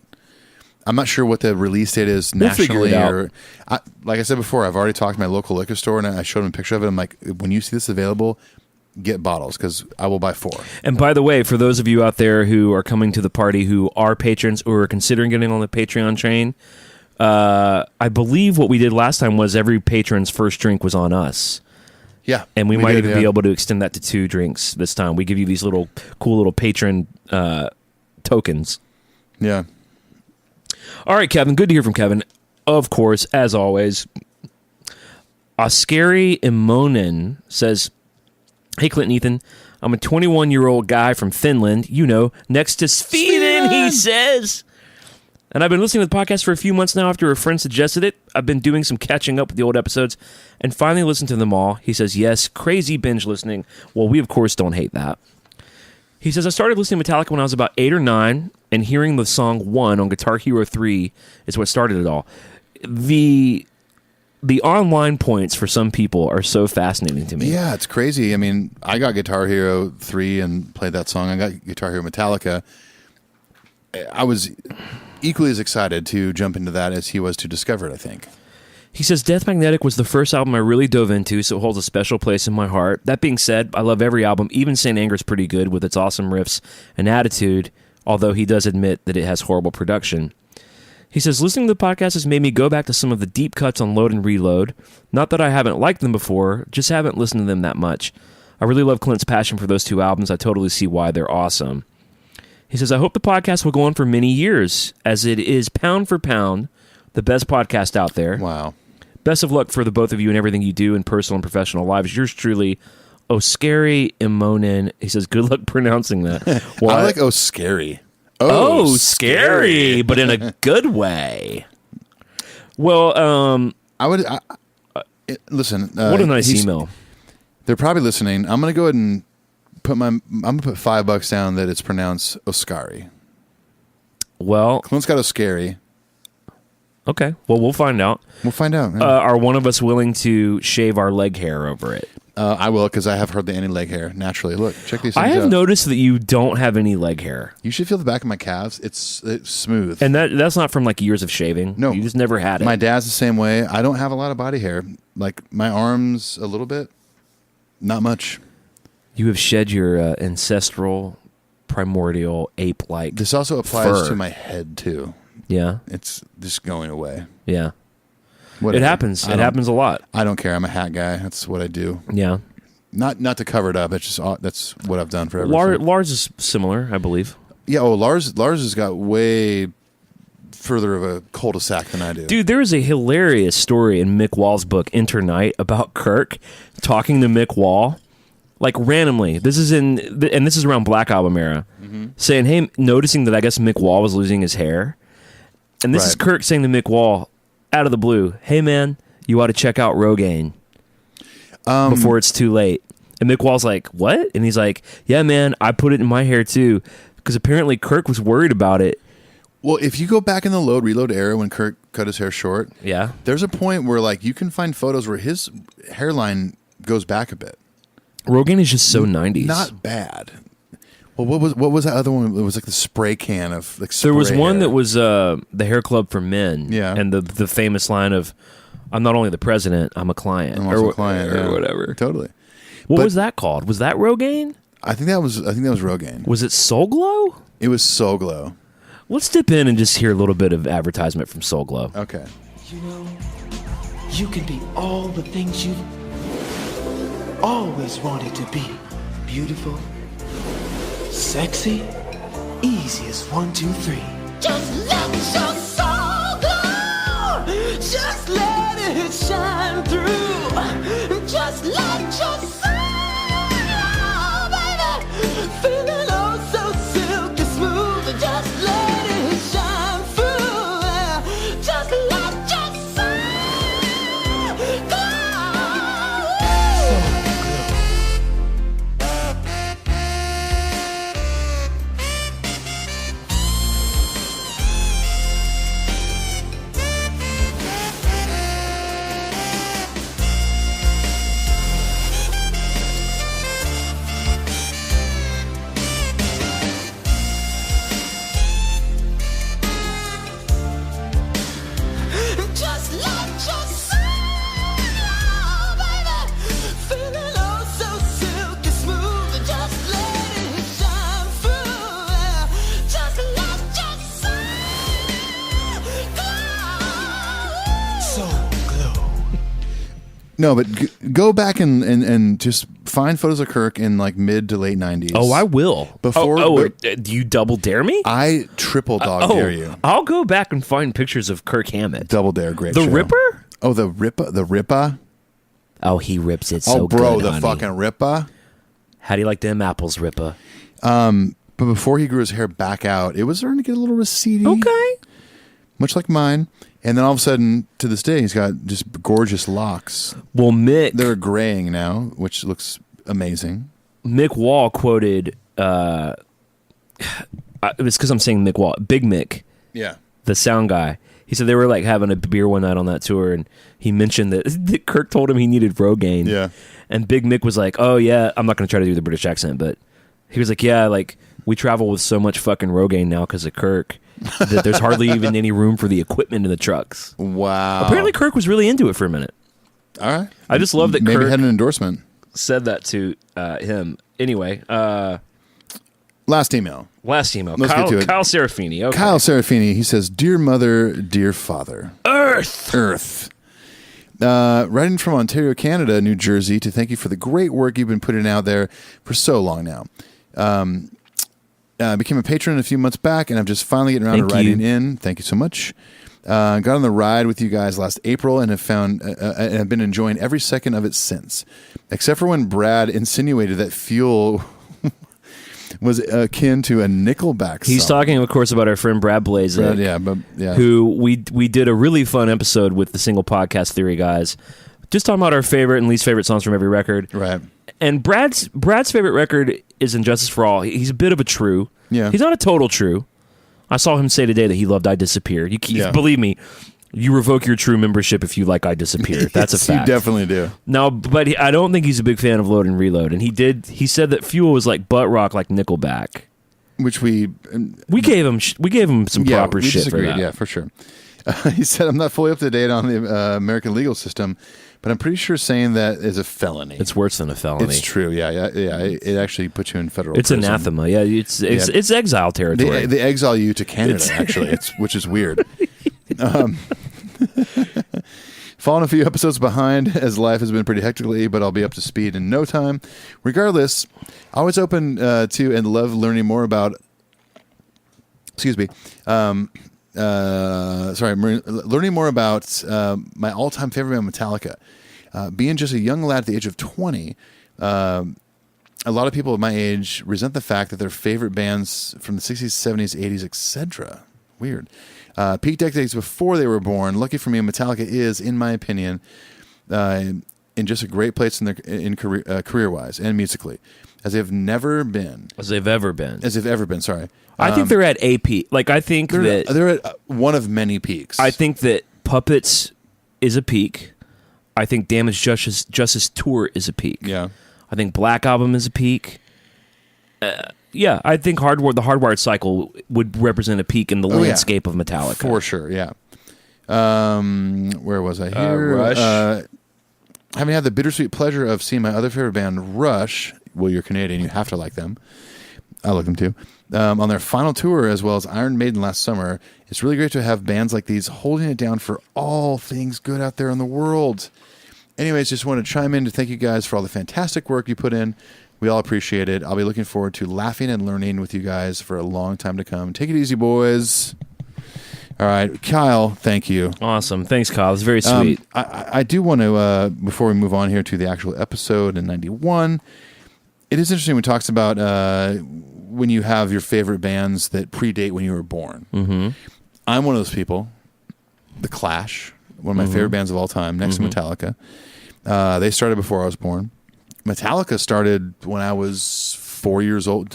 I'm not sure what the release date is We'll figure it nationally. out. Like I said before, I've already talked to my local liquor store and I showed them a picture of it. I'm like, when you see this available, get bottles because I will buy 4. And by the way, for those of you out there who are coming to the party who are patrons or are considering getting on the Patreon train, I believe what we did last time was every patron's first drink was on us. Yeah, And we might did, even be able to extend that to 2 drinks this time. We give you these cool little patron tokens. Yeah. All right, Kevin. Good to hear from Kevin. Of course, as always. Oskari Immonen says, hey, Clint and Ethan. I'm a 21-year-old guy from Finland, next to Sweden, he says. And I've been listening to the podcast for a few months now after a friend suggested it. I've been doing some catching up with the old episodes and finally listened to them all. He says, yes, crazy binge listening. Well, we, of course, don't hate that. He says, I started listening to Metallica when I was about 8 or 9, and hearing the song 1 on Guitar Hero 3 is what started it all. The online points for some people are so fascinating to me. Yeah, it's crazy. I mean, I got Guitar Hero 3 and played that song. I got Guitar Hero Metallica. I was equally as excited to jump into that as he was to discover it, I think. He says, Death Magnetic was the first album I really dove into, so it holds a special place in my heart. That being said, I love every album. Even St. Anger's pretty good with its awesome riffs and attitude, although he does admit that it has horrible production. He says, listening to the podcast has made me go back to some of the deep cuts on Load and Reload. Not that I haven't liked them before, just haven't listened to them that much. I really love Clint's passion for those two albums. I totally see why they're awesome. He says, I hope the podcast will go on for many years, as it is pound for pound the best podcast out there. Wow. Best of luck for the both of you and everything you do in personal and professional lives. Yours truly, Oscary Imonen. He says, good luck pronouncing that. Well, I like scary. Oh, scary, but in a good way. Well, I would listen. What a nice email. They're probably listening. I'm going to go ahead and I'm going to put $5 down that it's pronounced Oscary. Well, Clint's got Oscary. Okay. Well, we'll find out. We'll find out. Yeah. Are one of us willing to shave our leg hair over it? I will, because I have hardly any leg hair naturally. Look, check these things out. I have noticed that you don't have any leg hair. You should feel the back of my calves. It's smooth. And that's not from like years of shaving? No. You just never had it? My dad's the same way. I don't have a lot of body hair. Like my arms a little bit. Not much. You have shed your ancestral, primordial, ape-like This also applies fur. to my head, too. Yeah? It's just going away. Yeah. Whatever. It happens. It happens a lot. I don't care. I'm a hat guy. That's what I do. Yeah. Not to cover it up. It's just that's what I've done forever. Lars is similar, I believe. Yeah. Oh, Lars has got way further of a cul-de-sac than I do. Dude, there is a hilarious story in Mick Wall's book Internight about Kirk talking to Mick Wall, like randomly. This is around Black Album era, saying, "Hey," noticing that I guess Mick Wall was losing his hair, and this is Kirk saying to Mick Wall, out of the blue, "Hey man, you ought to check out Rogaine before it's too late." And Mick Wall's like, "What?" And he's like, "Yeah, man, I put it in my hair too," because apparently Kirk was worried about it. Well, if you go back in the Load Reload era when Kirk cut his hair short, yeah, there's a point where like you can find photos where his hairline goes back a bit. Rogaine is just so 90s. Not bad. Well, what was that other one? It was like the spray can of like. There was one hair. that was the Hair Club for Men. Yeah, and the famous line of, "I'm not only the president, I'm a client." I'm also a client, or whatever. Totally. What was that called? Was that Rogaine? I think that was Rogaine. Was it Soul Glow? It was Soul Glow. Let's dip in and just hear a little bit of advertisement from Soul Glow. Okay. You know, you can be all the things you've always wanted to be. Beautiful, sexy, easy as 1, 2, 3. Just let your soul glow. Just let it shine through. Just let your soul glow, baby. Feeling oh so silky smooth. Just let it shine through. Just let your soul glow. Just let your soul glow, baby. Feeling oh so silky smooth. Just let it shine through. Just let your soul glow. Soul glow. No, but go back and just find photos of Kirk in like mid to late 90s. Oh, I will. Before do you double dare me? I triple dog dare you. I'll go back and find pictures of Kirk Hammett. Double dare, great The show. Ripper? Oh, the Ripper? Oh, he rips it so Oh, bro, good, the honey. fucking Ripper. How do you like them apples, Ripper? But before he grew his hair back out, it was starting to get a little receding. Okay. Much like mine. And then all of a sudden, to this day, he's got just gorgeous locks. Well, Mick... They're graying now, which looks amazing. Mick Wall quoted... it's because I'm saying Mick Wall. Big Mick, Yeah. the sound guy. He said they were like having a beer one night on that tour, and he mentioned that Kirk told him he needed Rogaine. Yeah. And Big Mick was like, "Oh yeah, I'm not going to try to do the British accent, but he was like, yeah, like we travel with so much fucking Rogaine now because of Kirk that there's hardly even any room for the equipment in the trucks." Wow. Apparently, Kirk was really into it for a minute. All right. I just love that Maybe Kirk had an endorsement. said that to him. Anyway, Last email. Let's get to it. Kyle Serafini. Okay. Kyle Serafini. He says, "Dear mother, dear father, Earth. Writing from Ontario, Canada, New Jersey, to thank you for the great work you've been putting out there for so long now. Became a patron a few months back, and I'm just finally getting around to writing in. Thank you so much. Got on the ride with you guys last April and have been enjoying every second of it since, except for when Brad insinuated that Fuel was akin to a Nickelback song. He's talking, of course, about our friend Brad Blazek, who we did a really fun episode with the Single Podcast Theory guys, just talking about our favorite and least favorite songs from every record. Right. And Brad's favorite record is Injustice for All. He's a bit of a true. Yeah. He's not a total true. I saw him say today that he loved I Disappeared. Believe me, you revoke your true membership if you like I Disappeared. That's a fact. You definitely do. No, but I don't think he's a big fan of Load and Reload. And he said that Fuel was like butt rock like Nickelback. Which we gave him some proper shit disagreed, for that. Yeah, for sure. He said, "I'm not fully up to date on the American legal system, but I'm pretty sure saying that is a felony. It's worse than a felony. It's true. Yeah. It actually puts you in federal. It's prison. anathema. Yeah, it's exile territory. They exile you to Canada. Actually, which is weird. Fallen a few episodes behind as life has been pretty hectic lately, but I'll be up to speed in no time. Regardless, always open to and love learning more about. Excuse me. Learning more about my all-time favorite band, Metallica. Being just a young lad at the age of 20, a lot of people of my age resent the fact that their favorite bands from the 60s, 70s, 80s, etc. Weird. Peak decades before they were born. Lucky for me, Metallica is, in my opinion, in just a great place in career-wise and musically, as they've ever been. Sorry. I think they're at a peak. Like I think they're at one of many peaks. I think that Puppets is a peak. I think Damaged Justice Tour is a peak. Yeah. I think Black Album is a peak. Yeah, I think the Hardwired Cycle would represent a peak in the landscape of Metallica. For sure, yeah. Where was I here? Rush. Having had the bittersweet pleasure of seeing my other favorite band, Rush, well, you're Canadian, you have to like them. I like them too. On their final tour, as well as Iron Maiden last summer, it's really great to have bands like these holding it down for all things good out there in the world. Anyways, just want to chime in to thank you guys for all the fantastic work you put in. We all appreciate it. I'll be looking forward to laughing and learning with you guys for a long time to come. Take it easy, boys. All right, Kyle, thank you. Awesome. Thanks, Kyle. It's very sweet. I do want to, before we move on here to the actual episode in 91, it is interesting when it talks about when you have your favorite bands that predate when you were born. Mm-hmm. I'm one of those people. The Clash, one of my favorite bands of all time, next to Metallica. They started before I was born. Metallica started when I was 3 years old.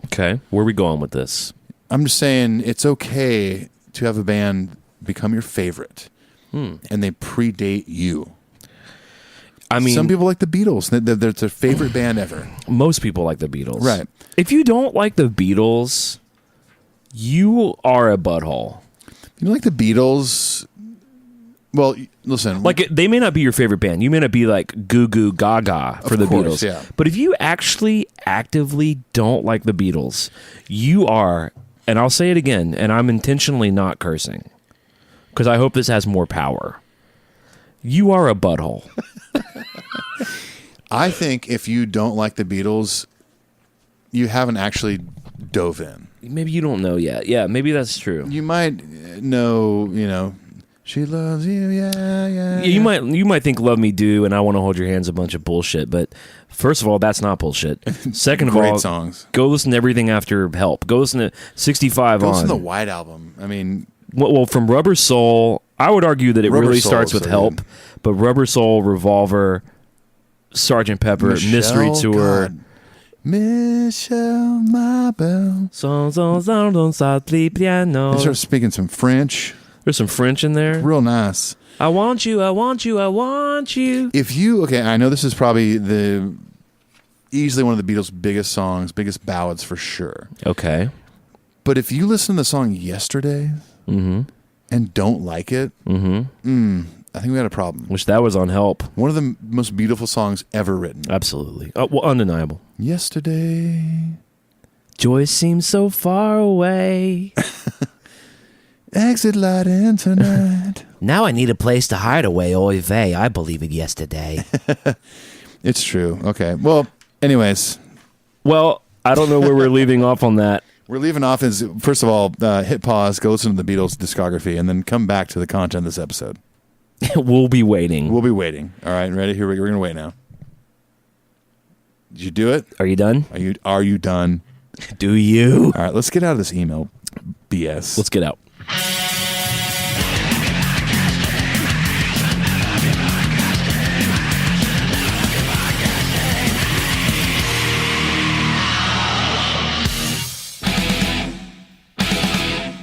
Okay. Where are we going with this? I'm just saying it's okay to have a band become your favorite, and they predate you. I mean, some people like the Beatles. They're their favorite band ever. Most people like the Beatles. Right. If you don't like the Beatles, you are a butthole. You like the Beatles? Well, listen. Like, they may not be your favorite band. You may not be like goo goo gaga for the Beatles. Yeah. But if you actually actively don't like the Beatles, you are, and I'll say it again, and I'm intentionally not cursing, because I hope this has more power. You are a butthole. I think if you don't like the Beatles, you haven't actually dove in. Maybe you don't know yet. Yeah, maybe that's true. You might know, she loves you, yeah. You might think Love Me Do and I Want to Hold Your Hand's a bunch of bullshit, but first of all, that's not bullshit. Second of all, Great songs. Go listen to everything after Help. Go listen to 65 Go on. listen to the White Album. I mean... Well, from Rubber Soul, I would argue that it Rubber really Soul starts with so Help, good. but Rubber Soul, Revolver, Sgt. Pepper, Mystery Tour. God. Michelle Mabel. Piano. They start speaking some French. There's some French in there. Real nice. I want you, I want you, I want you. I know this is probably easily one of the Beatles' biggest songs, biggest ballads for sure. Okay. But if you listen to the song Yesterday and don't like it, I think we got a problem. Which that was on Help. One of the most beautiful songs ever written. Absolutely. Well, undeniable. Yesterday. Joy seems so far away. Exit light in tonight. Now I need a place to hide away. Oy vey, I believe it yesterday. It's true. Okay. Well, anyways. Well, I don't know where we're leaving off on that. We're leaving off as, first of all, hit pause, go listen to the Beatles discography, and then come back to the content of this episode. We'll be waiting. We'll be waiting. All right, ready? Here we're going to wait now. Did you do it? Are you done? Are you done? Do you? All right, let's get out of this email BS. Let's get out.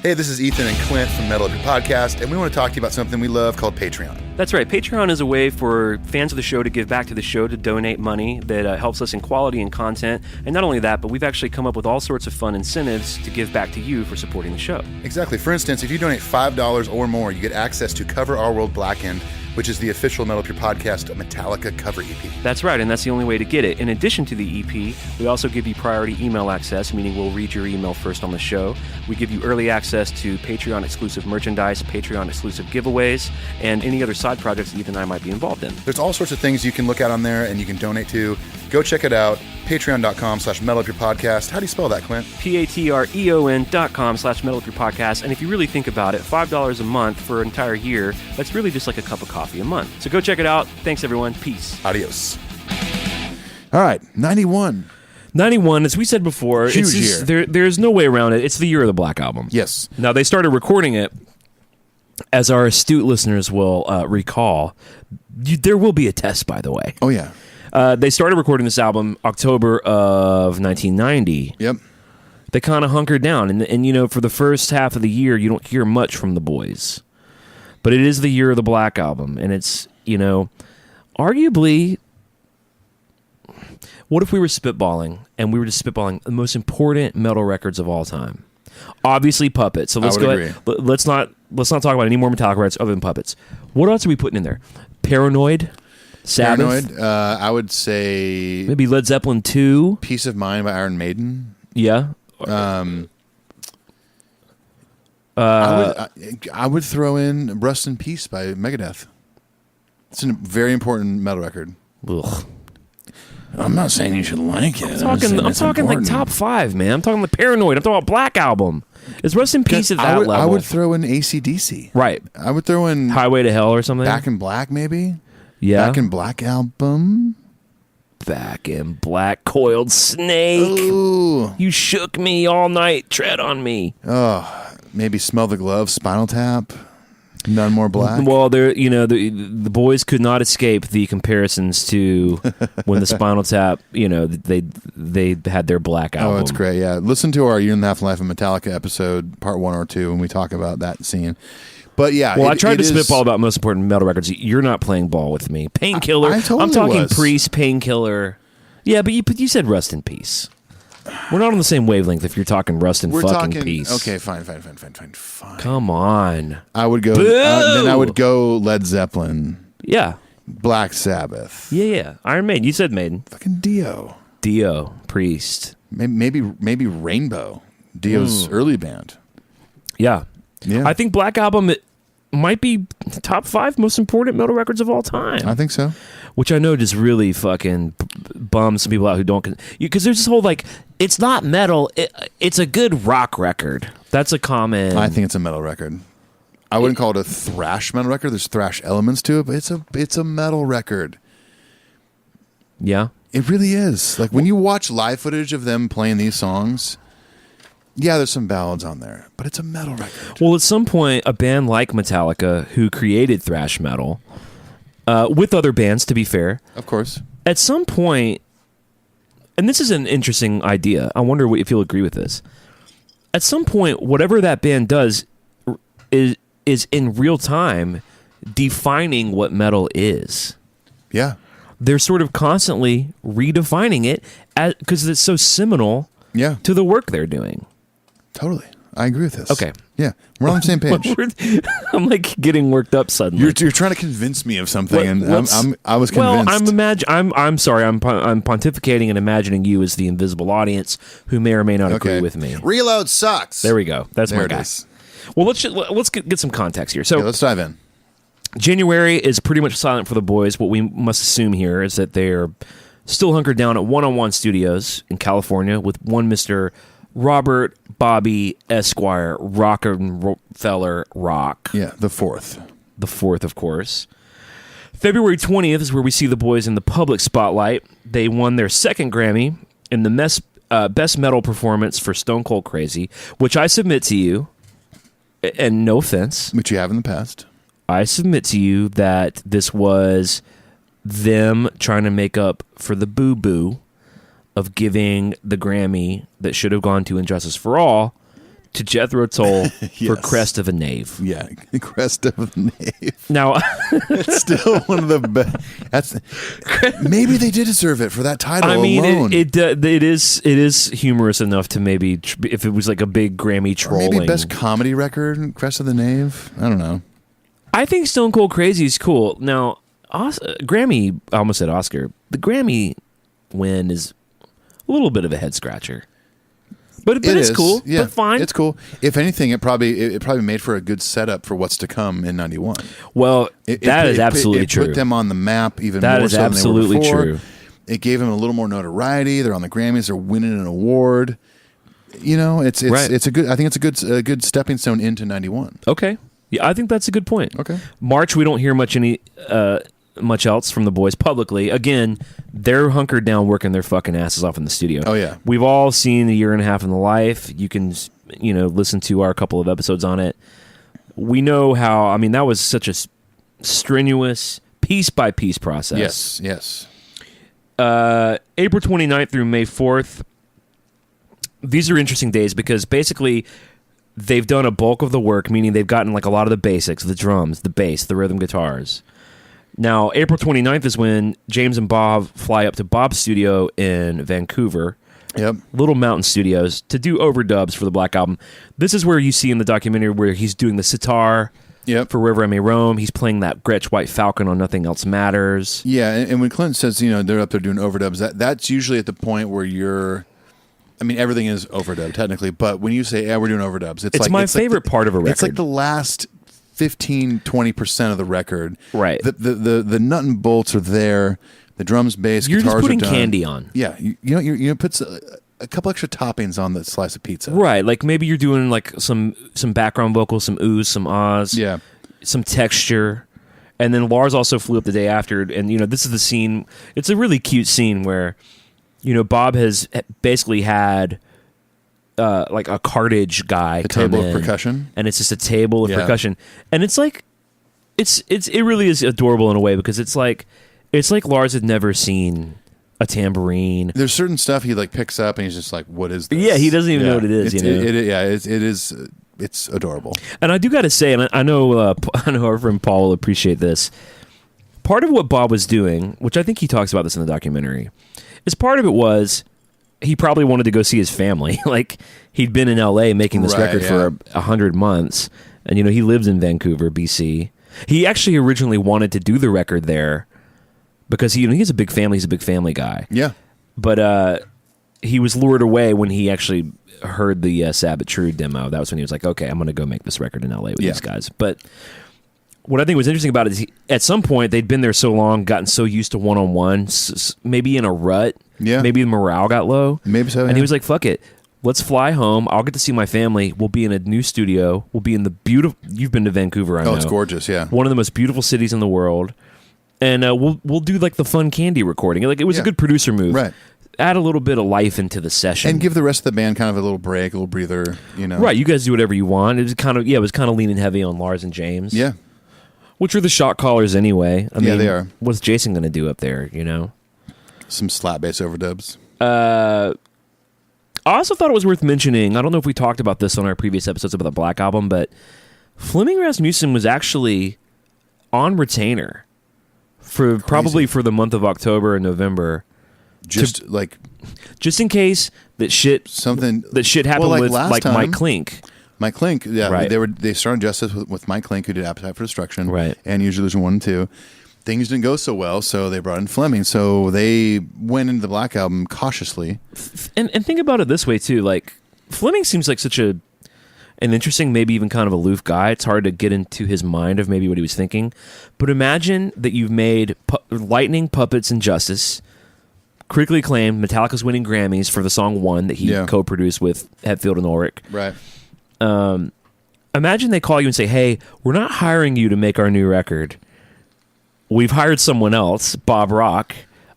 Hey, this is Ethan and Clint from Metal Up Your Podcast, and we want to talk to you about something we love called Patreon. That's right. Patreon is a way for fans of the show to give back to the show, to donate money that helps us in quality and content. And not only that, but we've actually come up with all sorts of fun incentives to give back to you for supporting the show. Exactly. For instance, if you donate $5 or more, you get access to Cover Our World Blackened, which is the official Metal Up Your Podcast Metallica cover EP. That's right, and that's the only way to get it. In addition to the EP, we also give you priority email access, meaning we'll read your email first on the show. We give you early access to Patreon-exclusive merchandise, Patreon-exclusive giveaways, and any other side projects that Ethan and I might be involved in. There's all sorts of things you can look at on there and you can donate to. Go check it out. Patreon.com/metalupyourpodcast. How do you spell that, Clint? patreon.com/metalupyourpodcast. And if you really think about it, $5 a month for an entire year, that's really just like a cup of coffee a month. So go check it out. Thanks, everyone. Peace. Adios. All right, 91. 91, as we said before, Huge it's year. there's no way around it. It's the year of the Black Album. Yes. Now, they started recording it, as our astute listeners will recall. There will be a test, by the way. Oh, yeah. They started recording this album October of 1990. Yep. They kind of hunkered down. And, you know, for the first half of the year, you don't hear much from the boys. But it is the year of the Black Album. And it's, you know, arguably, what if we were spitballing and we were just spitballing the most important metal records of all time? Obviously, Puppets. So let's go ahead. Let's not talk about any more Metallica records other than Puppets. What else are we putting in there? Paranoid? Sabbath? Paranoid. I would say Maybe Led Zeppelin 2? Peace of Mind by Iron Maiden. Yeah. I would throw in Rust in Peace by Megadeth. It's a very important metal record. Ugh. I'm not saying you should like it. I'm talking like top 5, man. I'm talking like Paranoid. I'm talking about Black Album. Is Rust in Peace at that level? I would throw in AC/DC. Right. I would throw in Highway to Hell or something. Back in Black, maybe. Yeah. Back in Black album. Back in Black, Coiled Snake. Ooh. You shook me all night. Tread on me. Oh, maybe Smell the Glove, Spinal Tap. None More Black. Well, there, you know, the boys could not escape the comparisons to when the Spinal Tap, you know, they had their Black album. Oh, it's great. Yeah, listen to our Year and a Half Life of Metallica episode, part 1 or 2, when we talk about that scene. But yeah, well, I tried to spitball about most important metal records. You're not playing ball with me. Painkiller. I totally I'm talking was. Priest, Painkiller. Yeah, but you said Rust in Peace. We're not on the same wavelength if you're talking Rust and fucking Peace. Okay, fine. Come on. I would go. Boo! Then I would go Led Zeppelin, Yeah. Black Sabbath, Yeah. Iron Maiden. You said Maiden. fucking Dio, Priest. maybe Rainbow, Dio's early band. Yeah. Yeah, I think Black Album might be top 5 most important metal records of all time. I think so. Which I know just really fucking bums some people out who don't... Because there's this whole, like, it's not metal, it's a good rock record. That's a common... I think it's a metal record. I wouldn't call it a thrash metal record. There's thrash elements to it, but it's a metal record. Yeah? It really is. Like, when you watch live footage of them playing these songs... Yeah, there's some ballads on there, but it's a metal record. Well, at some point, a band like Metallica, who created thrash metal, with other bands, to be fair, Of course. at some point, and this is an interesting idea, I wonder if you'll agree with this. At some point, whatever that band does is in real time defining what metal is. Yeah. They're sort of constantly redefining it because it's so seminal Yeah. to the work they're doing. Totally. I agree with this. Okay. Yeah, we're on the same page. I'm like getting worked up suddenly. You're trying to convince me of something, and I was convinced. Well, I'm sorry. I'm pontificating and imagining you as the invisible audience who may or may not agree with me. Reload sucks. There we go. That's there my it guy. is. Well, let's get some context here. So let's dive in. January is pretty much silent for the boys. What we must assume here is that they're still hunkered down at One-on-One Studios in California with one Mr. Robert Bobby Esquire Rockefeller Rock. Yeah, the fourth. The fourth, of course. February 20th is where we see the boys in the public spotlight. They won their second Grammy in the Best Metal Performance for Stone Cold Crazy, which I submit to you, and no offense, which you have in the past, I submit to you that this was them trying to make up for the boo-boo of giving the Grammy that should have gone to Injustice for All to Jethro Tull for Crest of a Knave. Yeah, Crest of a Knave. Now, it's still one of the best. Maybe they did deserve it for that title. I mean, alone. it is humorous enough to maybe if it was like a big Grammy trolling. Or maybe best comedy record, Crest of the Knave. I don't know. I think Stone Cold Crazy is cool. Now, Grammy, I almost said Oscar. The Grammy win is a little bit of a head scratcher. But it's cool. Yeah, but fine. It's cool. If anything, it probably made for a good setup for what's to come in '91. Well, that is absolutely true. It put them on the map even that more is so absolutely than they were before. true. It gave them a little more notoriety. They're on the Grammys. They're winning an award. You know, it's a good. I think it's a good stepping stone into '91. Okay. Yeah, I think that's a good point. Okay. March, we don't hear much else from the boys publicly. Again, they're hunkered down working their fucking asses off in the studio. Oh, yeah. We've all seen A Year and a Half in the Life. You can, listen to our couple of episodes on it. We know how, I mean, that was such a strenuous piece-by-piece process. Yes. April 29th through May 4th. These are interesting days because basically they've done a bulk of the work, meaning they've gotten like a lot of the basics, the drums, the bass, the rhythm guitars. Now, April 29th is when James and Bob fly up to Bob's studio in Vancouver, Little Mountain Studios, to do overdubs for the Black Album. This is where you see in the documentary where he's doing the sitar for Wherever I May Roam. He's playing that Gretsch White Falcon on Nothing Else Matters. Yeah, and when Clint says, they're up there doing overdubs, that's usually at the point where you're... I mean, everything is overdubbed, technically, but when you say, we're doing overdubs, it's my favorite part of a record. It's like the last 15-20% of the record. Right. The nut and bolts are there. The drums, bass, You're guitars just putting are done. candy on. Yeah. You put a couple extra toppings on the slice of pizza. Right. Like maybe you're doing like some background vocals, some oohs, some ahs. Yeah. Some texture. And then Lars also flew up the day after. And, this is the scene. It's a really cute scene where, Bob has basically had... like a cartage guy come table in, of percussion, and it's just a table of percussion, and it's like it really is adorable in a way because it's like Lars had never seen a tambourine. There's certain stuff he like picks up and he's just like, what is this? Yeah, he doesn't even know what it is. It's adorable. And I do got to say, and I know our friend Paul will appreciate this. Part of what Bob was doing, which I think he talks about this in the documentary, is part of it was. He probably wanted to go see his family. Like he'd been in LA making this record for 100 months. And, he lived in Vancouver, BC. He actually originally wanted to do the record there because he has a big family. He's a big family guy. Yeah. But he was lured away when he actually heard the Sabbath True demo. That was when he was like, okay, I'm going to go make this record in LA with these guys. But what I think was interesting about it is at some point they'd been there so long, gotten so used to one-on-one, maybe in a rut. Yeah. Maybe the morale got low. Maybe so. And he was like, fuck it. Let's fly home. I'll get to see my family. We'll be in a new studio. We'll be in the beautiful... You've been to Vancouver, I know. Oh, it's gorgeous, yeah. One of the most beautiful cities in the world. And we'll do like the fun candy recording. Like it was a good producer move. Right. Add a little bit of life into the session. And give the rest of the band kind of a little break, a little breather, Right. You guys do whatever you want. It was kind of leaning heavy on Lars and James. Yeah. Which are the shot callers anyway. I mean, they are. What's Jason going to do up there, Some slap bass overdubs. I also thought it was worth mentioning, I don't know if we talked about this on our previous episodes about the Black Album, but Flemming Rasmussen was actually on retainer for probably for the month of October and November. Just in case that shit happened with like time, Mike Klink. Mike Klink, yeah, Right. they started Justice with Mike Klink, who did Appetite for Destruction, Right. and Use Your Illusion 1 and 2. Things didn't go so well, so they brought in Fleming. So they went into the Black Album cautiously. And think about it this way too. Like Fleming seems like such an interesting, maybe even kind of aloof guy. It's hard to get into his mind of maybe what he was thinking. But imagine that you've made Lightning, Puppets, and Justice. Critically acclaimed. Metallica's winning Grammys for the song One that he co-produced with Hetfield and Ulrich. Right. Imagine they call you and say, "Hey, we're not hiring you to make our new record. We've hired someone else, Bob Rock,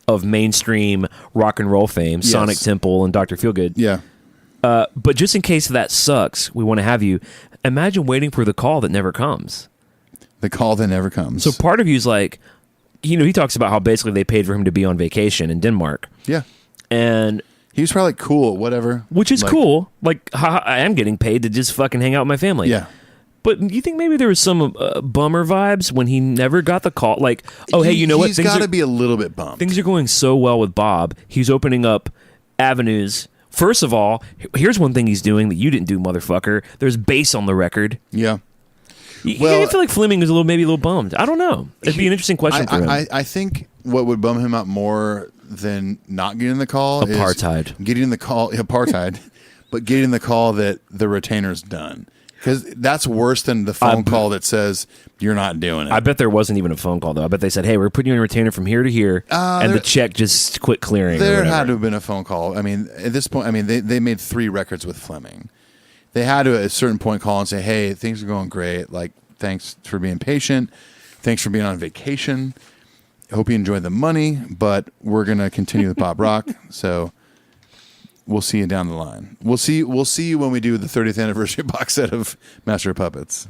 of mainstream rock and roll fame, Yes. Sonic Temple and Dr. Feelgood. Yeah. But just in case that sucks, we want to have you." Imagine waiting for the call that never comes. The call that never comes. So part of you's like, he talks about how basically they paid for him to be on vacation in Denmark. Yeah. And He was probably like, cool, whatever. which is Like, cool. Like, I am getting paid to just fucking hang out with my family. Yeah. But you think maybe there was some bummer vibes when he never got the call? Like, oh, hey, you know what? He's got to be a little bit bummed. Things are going so well with Bob. He's opening up avenues. First of all, here's one thing he's doing that you didn't do, motherfucker. There's bass on the record. Yeah. Well, I feel like Fleming is maybe a little bummed. I don't know. It'd be an interesting question for him. I think what would bum him out more than not getting the call Apartheid. is getting the call, apartheid, but getting the call that the retainer's done. Because that's worse than the phone call that says you're not doing it. I bet there wasn't even a phone call, though. I bet they said, hey, we're putting you in a retainer from here to here, and the check just quit clearing. There had to have been a phone call. I mean, at this point, they made 3 records with Fleming. They had to, at a certain point, call and say, hey, things are going great. Like, thanks for being patient. Thanks for being on vacation. Hope you enjoyed the money, but we're going to continue with Bob Rock. So we'll see you down the line. We'll see you when we do the 30th anniversary box set of Master of Puppets.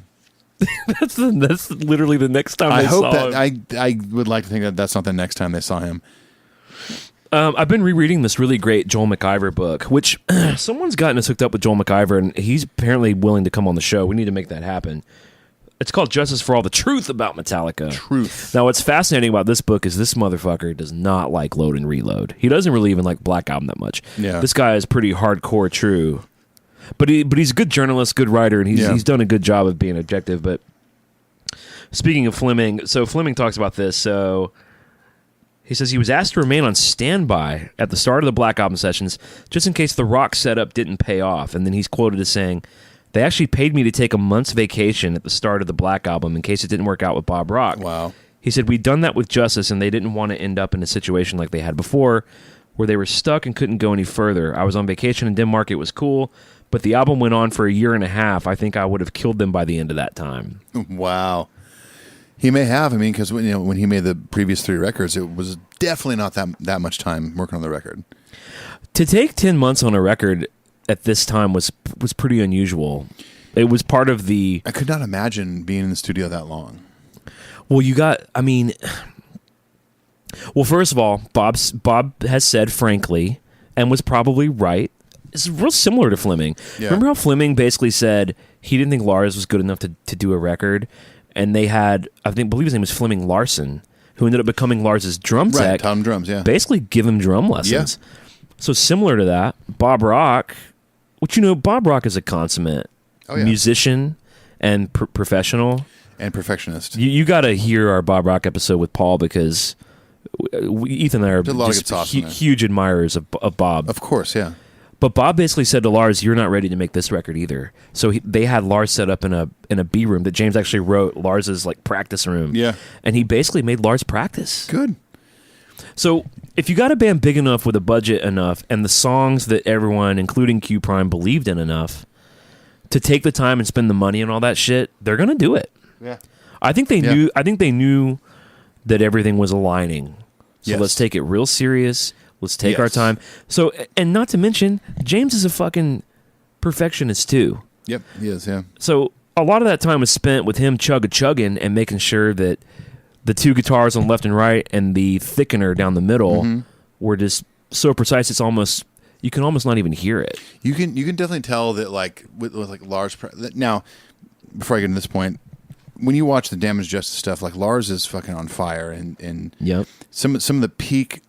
That's literally the next time I they hope saw that him. I would like to think that that's not the next time they saw him. I've been rereading this really great Joel McIver book, which someone's gotten us hooked up with Joel McIver, and he's apparently willing to come on the show. We need to make that happen. It's called Justice for All: The Truth About Metallica. Truth. Now, what's fascinating about this book is this motherfucker does not like Load and Reload. He doesn't really even like Black Album that much. Yeah. This guy is pretty hardcore true. But he's a good journalist, good writer, and he's done a good job of being objective. But speaking of Fleming, so Fleming talks about this. So he says he was asked to remain on standby at the start of the Black Album sessions just in case the rock setup didn't pay off. And then he's quoted as saying, "They actually paid me to take a month's vacation at the start of the Black Album in case it didn't work out with Bob Rock." Wow. He said, "We'd done that with Justice, and they didn't want to end up in a situation like they had before, where they were stuck and couldn't go any further. I was on vacation in Denmark. It was cool, but the album went on for a year and a half. I think I would have killed them by the end of that time." Wow. He may have. I mean, because when he made the previous 3 records, it was definitely not that much time working on the record. To take 10 months on a record at this time was pretty unusual. It was part of the... I could not imagine being in the studio that long. Well, well, first of all, Bob has said, frankly, and was probably right, it's real similar to Fleming. Yeah. Remember how Fleming basically said he didn't think Lars was good enough to do a record? And they had, believe his name was Fleming Larson, who ended up becoming Lars's drum tech. Right, Tom drums, yeah. Basically give him drum lessons. Yeah. So similar to that, Bob Rock, which Bob Rock is a consummate musician and professional. And perfectionist. You got to hear our Bob Rock episode with Paul because Ethan and I are There's a lot of just good sauce in there. huge admirers of Bob. Of course, yeah. But Bob basically said to Lars, "You're not ready to make this record either." So they had Lars set up in a B room that James actually wrote Lars's practice room. Yeah. And he basically made Lars practice. Good. So if you got a band big enough with a budget enough and the songs that everyone, including Q Prime, believed in enough to take the time and spend the money and all that shit, they're gonna do it. Yeah. I think they knew that everything was aligning. So Yes. let's take it real serious. Let's take our time. So, and not to mention, James is a fucking perfectionist too. Yep, he is, yeah. So a lot of that time was spent with him chugging and making sure that the 2 guitars on left and right and the thickener down the middle were just so precise. It's almost, you can almost not even hear it. You can definitely tell that with Lars. Now, before I get to this point, when you watch the Damaged Justice stuff, Lars is fucking on fire and Yep. some of the peak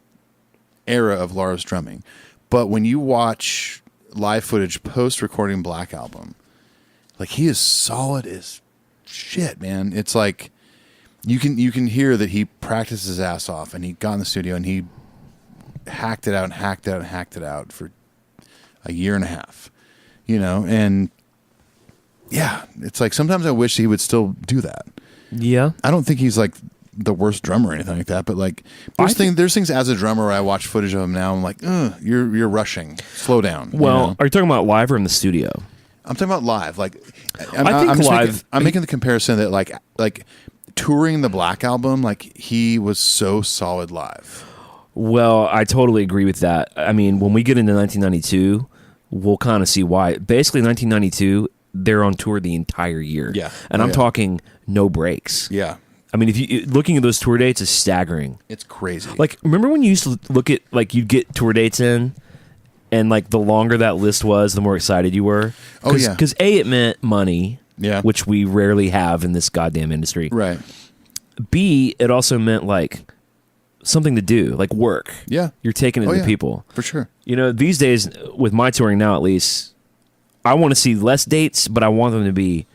era of Lars drumming. But when you watch live footage post recording Black Album, Like he is solid as shit, man. It's like you can hear that he practiced his ass off, and he got in the studio and he hacked it out for a year and a half, and yeah, it's like sometimes I wish he would still do that. Yeah. I don't think he's like the worst drummer or anything like that, but like there's things as a drummer where I watch footage of him now, I'm like, you're rushing. Slow down. Well, are you talking about live or in the studio? I'm talking about live. Like I'm making the comparison that like touring the Black Album, like he was so solid live. Well, I totally agree with that. I mean, when we get into 1992, we'll kind of see why. Basically, 1992, they're on tour the entire year. Yeah. And I'm talking no breaks. Yeah. I mean, if you looking at those tour dates is staggering. It's crazy. Like, remember when you used to look at, like, you'd get tour dates in, and, like, the longer that list was, the more excited you were? Oh, yeah. Because, A, it meant money, yeah, which we rarely have in this goddamn industry. Right. B, it also meant, like, something to do, like work. Yeah. You're taking it to people. For sure. These days, with my touring now at least, I want to see less dates, but I want them to be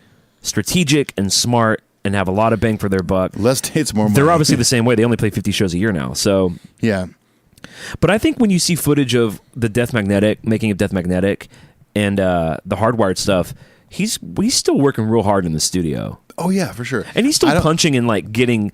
strategic and smart and have a lot of bang for their buck. Less dates, more money. They're obviously the same way. They only play 50 shows a year now. So yeah. But I think when you see footage of the making of Death Magnetic, and the Hardwired stuff, he's still working real hard in the studio. Oh yeah, for sure. And he's still punching and like getting.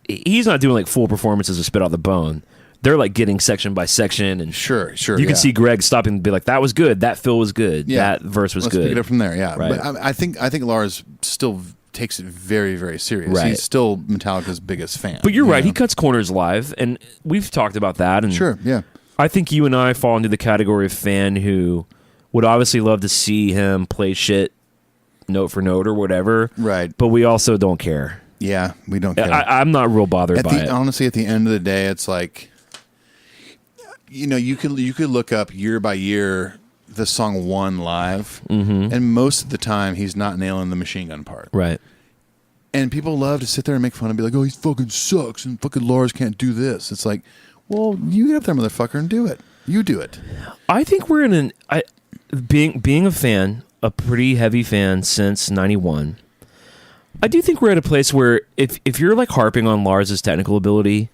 He's not doing like full performances of Spit Out the Bone. They're like getting section by section, and sure. You can see Greg stopping and be like, "That was good. That fill was good. Yeah. That verse was Let's good." Pick it up from there. Yeah, right. But I think Lars still takes it very, very serious. Right. He's still Metallica's biggest fan. But you're right. He cuts corners live, and we've talked about that. And sure, yeah. I think you and I fall into the category of fan who would obviously love to see him play shit note for note or whatever. Right. But we also don't care. Yeah, we don't care. I'm not real bothered by it. Honestly, at the end of the day, it's like, you could look up year by year the song One live, and most of the time he's not nailing the machine gun part. Right. And people love to sit there and make fun and be like, "Oh, he fucking sucks," and fucking Lars can't do this. It's like, well, you get up there, motherfucker, and do it. You do it. I think we're in being a fan, a pretty heavy fan since '91. I do think we're at a place where if you're like harping on Lars's technical ability,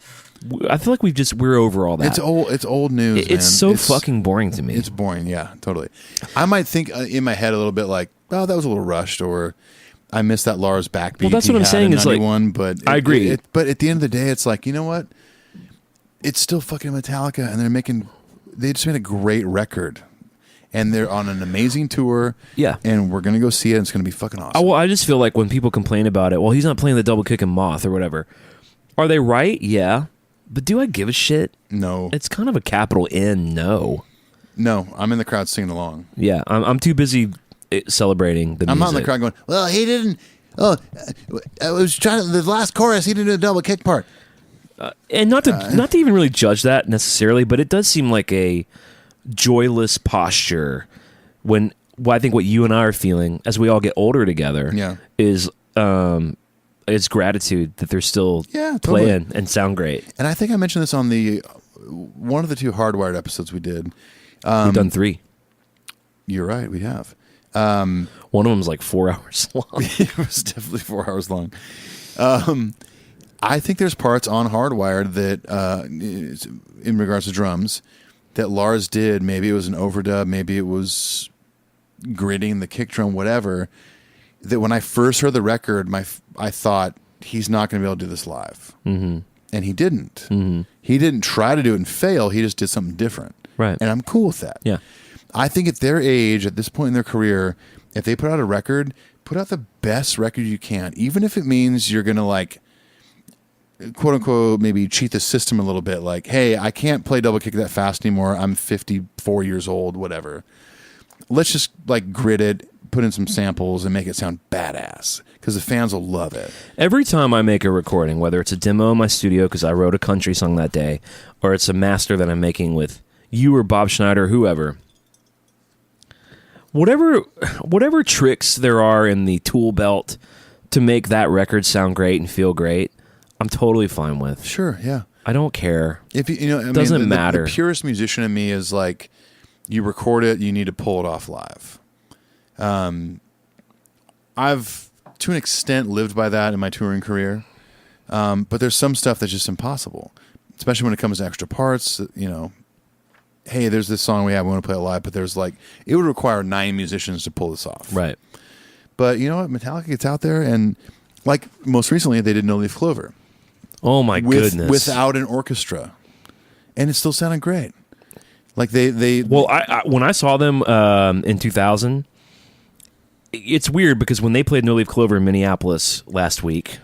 I feel like we're over all that. It's old news. It's so fucking boring to me. It's boring. Yeah, totally. I might think in my head a little bit like, oh, that was a little rushed, or I missed that Lars backbeat. Well, that's what I'm saying. Is like, but I agree. But at the end of the day, it's like, you know what? It's still fucking Metallica, and they just made a great record. And they're on an amazing tour. Yeah. And we're going to go see it, and it's going to be fucking awesome. Well, I just feel like when people complain about it, well, he's not playing the double kick and Moth or whatever. Are they right? Yeah. But do I give a shit? No. It's kind of a capital N no. No, I'm in the crowd singing along. Yeah, I'm too busy celebrating the music. I'm not in the crowd going, well, he didn't. Oh, I was trying the last chorus. He didn't do the double kick part. And not to even really judge that necessarily, but it does seem like a joyless posture when I think what you and I are feeling as we all get older together is gratitude that they're still playing and sound great. And I think I mentioned this on one of the 2 Hardwired episodes we did. We've done 3. You're right, we have. One of them was like 4 hours long. It was definitely 4 hours long. I think there's parts on Hardwired that, in regards to drums, that Lars did. Maybe it was an overdub, maybe it was gritting the kick drum, whatever. That when I first heard the record, I thought he's not going to be able to do this live, and he didn't. He didn't try to do it and fail. He just did something different, right? And I'm cool with that. Yeah, I think at their age, at this point in their career, if they put out a record, put out the best record you can, even if it means you're going to like, quote unquote, maybe cheat the system a little bit. Like, hey, I can't play double kick that fast anymore. I'm 54 years old, whatever. Let's just like grit it, put in some samples, and make it sound badass because the fans will love it. Every time I make a recording, whether it's a demo in my studio because I wrote a country song that day, or it's a master that I'm making with you or Bob Schneider, whoever, whatever tricks there are in the tool belt to make that record sound great and feel great, I'm totally fine with. Sure, yeah. I don't care. If it doesn't matter. The purest musician in me is like, you record it, you need to pull it off live. I've to an extent lived by that in my touring career, but there's some stuff that's just impossible, especially when it comes to extra parts. You know, hey, there's this song we want to play it live, but there's like it would require 9 musicians to pull this off. Right. But you know what? Metallica gets out there, and like most recently, they did No Leaf Clover. Oh my goodness! Without an orchestra, and it still sounded great. Like they Well, I when I saw them in 2000, it's weird because when they played No Leaf Clover in Minneapolis last week,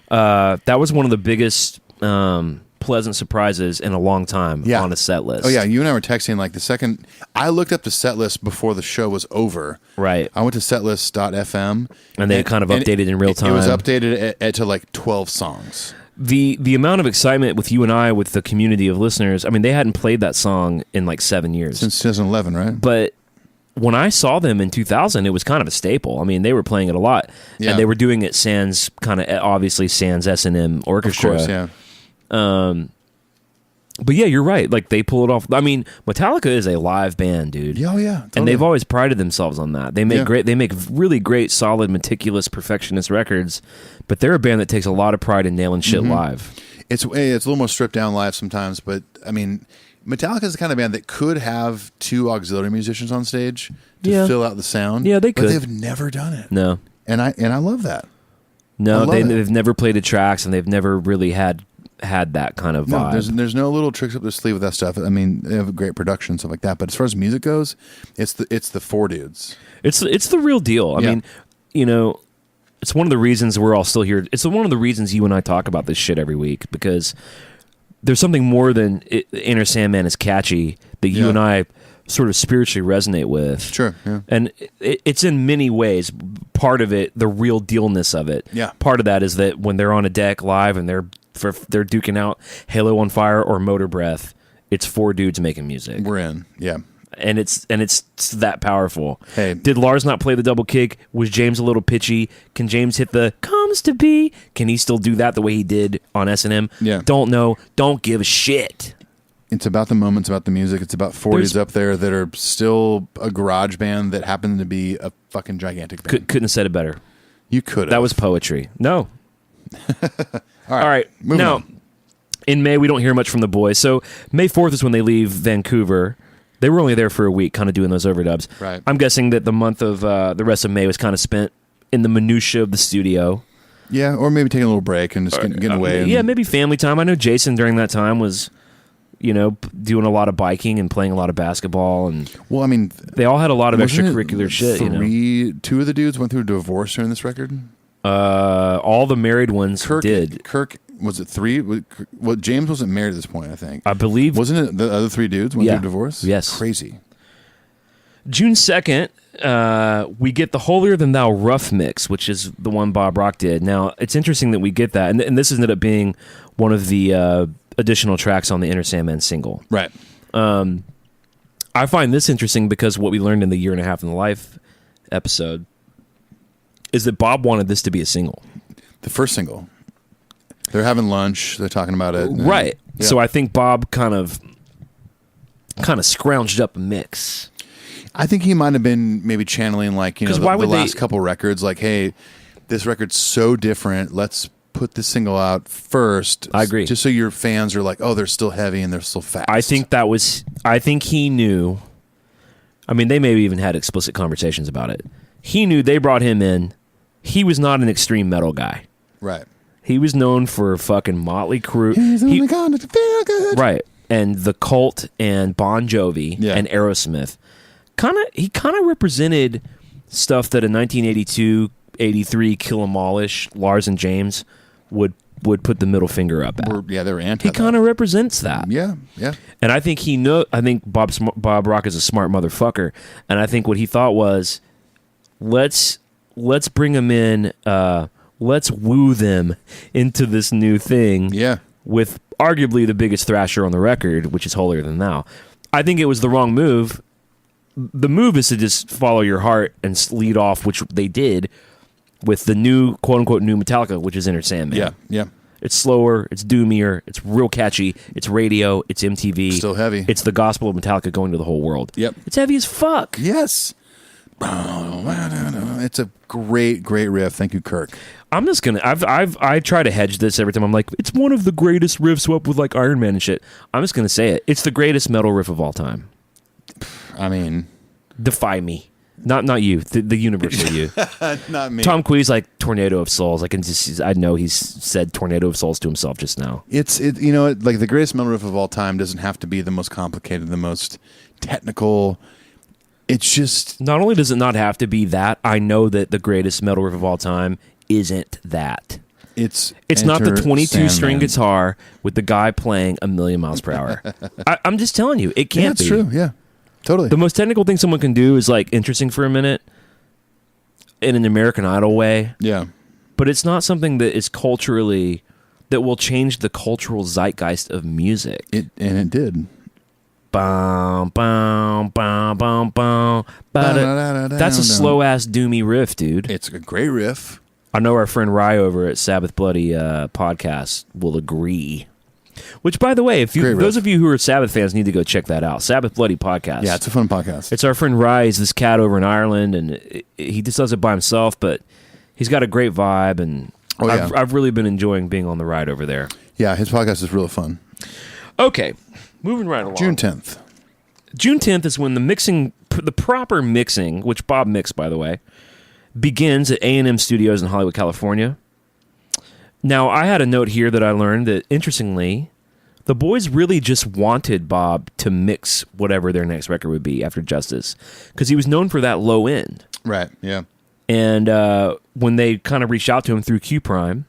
that was one of the biggest pleasant surprises in a long time on a set list. Oh yeah, you and I were texting like the second I looked up the set list before the show was over. Right. I went to setlist.fm and they kind of updated in real time. It was updated to like 12 songs. The amount of excitement with you and I, with the community of listeners, I mean, they hadn't played that song in like 7 years. Since 2011, right? But when I saw them in 2000, it was kind of a staple. I mean, they were playing it a lot. Yeah. And they were doing it sans, kind of obviously sans S&M orchestra. Of course, yeah. But yeah, you're right. Like, they pull it off. I mean, Metallica is a live band, dude. Oh yeah, totally. And they've always prided themselves on that. They make great. They make really great, solid, meticulous, perfectionist records. But they're a band that takes a lot of pride in nailing shit live. It's a little more stripped down live sometimes, but I mean, Metallica is the kind of band that could have 2 auxiliary musicians on stage to fill out the sound. Yeah, they could. But they've never done it. No, and I love that. No, they've never played the tracks, and they've never really had that kind of vibe. No, there's no little tricks up their sleeve with that stuff. I mean, they have great production and stuff like that. But as far as music goes, it's the 4 dudes. It's the real deal. I mean, you know, it's one of the reasons we're all still here. It's one of the reasons you and I talk about this shit every week, because there's something more than Inner Sandman is catchy that you and I sort of spiritually resonate with. Sure, yeah. And it's in many ways. Part of it, the real dealness of it. Yeah. Part of that is that when they're on a deck live and they're duking out Halo on Fire or Motor Breath, it's 4 dudes making music. We're in, yeah. And it's that powerful. Hey. Did Lars not play the double kick? Was James a little pitchy? Can James hit the comes to be? Can he still do that the way he did on S&M? Yeah. Don't know. Don't give a shit. It's about the moments, about the music. It's about 40s up there that are still a garage band that happen to be a fucking gigantic band. Couldn't have said it better. You could have. That was poetry. No. All right. Now, in May, we don't hear much from the boys. So May 4th is when they leave Vancouver. They were only there for a week, kind of doing those overdubs. Right. I'm guessing that the month of the rest of May was kind of spent in the minutia of the studio. Yeah, or maybe taking a little break and just getting away. Yeah, maybe family time. I know Jason during that time was, you know, doing a lot of biking and playing a lot of basketball, and well, I mean, they all had a lot of wasn't extracurricular it shit. You know, 2 of the dudes went through a divorce during this record. All the married ones did. Kirk, was it 3? Well, James wasn't married at this point, I think. I believe. Wasn't it the other 3 dudes went through a divorce? Yes. Crazy. June 2nd, we get the Holier Than Thou Rough Mix, which is the one Bob Rock did. Now, it's interesting that we get that, and this ended up being one of the additional tracks on the Inner Sandman single. Right. I find this interesting because what we learned in the 1.5 Years in the Life episode is that Bob wanted this to be a single. The first single. They're having lunch. They're talking about it. Right. Yeah. So I think Bob kind of scrounged up a mix. I think he might have been maybe channeling like, you know, the last couple records, like, hey, this record's so different. Let's put this single out first. I agree. Just so your fans are like, oh, they're still heavy and they're still fast. I think he knew. I mean, they maybe even had explicit conversations about it. He knew they brought him in. He was not an extreme metal guy. Right. He was known for fucking Motley Crue. He's only gonna feel good. Right. And the Cult and Bon Jovi and Aerosmith. He kind of represented stuff that a 1982, 83 Kill 'Em All-ish Lars and James would put the middle finger up at. They were anti. He kind of represents that. Yeah. And I think I think Bob Rock is a smart motherfucker. And I think what he thought was, let's bring them in, let's woo them into this new thing. Yeah. With arguably the biggest thrasher on the record, which is Holier Than Thou. I think it was the wrong move. The move is to just follow your heart and lead off, which they did with the new, quote-unquote, new Metallica, which is Inner Sandman. Yeah. It's slower, it's doomier, it's real catchy, it's radio, it's MTV. Still heavy. It's the gospel of Metallica going to the whole world. Yep. It's heavy as fuck. Yes. It's a great riff. Thank you, Kirk. I'm just gonna. I try to hedge this every time. I'm like, it's one of the greatest riffs up with like Iron Man and shit. I'm just gonna say it. It's the greatest metal riff of all time. I mean, defy me. Not you. The universal you. not me. Tom Quee's like Tornado of Souls. I know he's said Tornado of Souls to himself just now. It's like the greatest metal riff of all time doesn't have to be the most complicated, the most technical. It's just not only does it not have to be that. I know that the greatest metal riff of all time isn't that. It's not the 22 string Sandman. guitar with the guy playing 1,000,000 miles per hour. I'm just telling you, it can't be. That's true. Yeah, totally. The most technical thing someone can do is like interesting for a minute in an American Idol way. Yeah, but it's not something that is culturally that will change the cultural zeitgeist of music. It did. Bum, bum, bum, bum, bum. That's a slow ass doomy riff, dude. It's a great riff. I know our friend Rye over at Sabbath Bloody podcast will agree. Which, by the way, if you, those of you who are Sabbath fans need to go check that out. Sabbath Bloody podcast. Yeah, it's a fun podcast. It's our friend Rye. He's this cat over in Ireland, and he just does it by himself, but he's got a great vibe, and I've really been enjoying being on the ride over there. Yeah, his podcast is really fun. Okay, moving right along. June 10th. June 10th is when the proper mixing, which Bob mixed, by the way, begins at A&M Studios in Hollywood, California. Now, I had a note here that I learned that, interestingly, the boys really just wanted Bob to mix whatever their next record would be after Justice, because he was known for that low end. Right, yeah. And when they kind of reached out to him through Q Prime,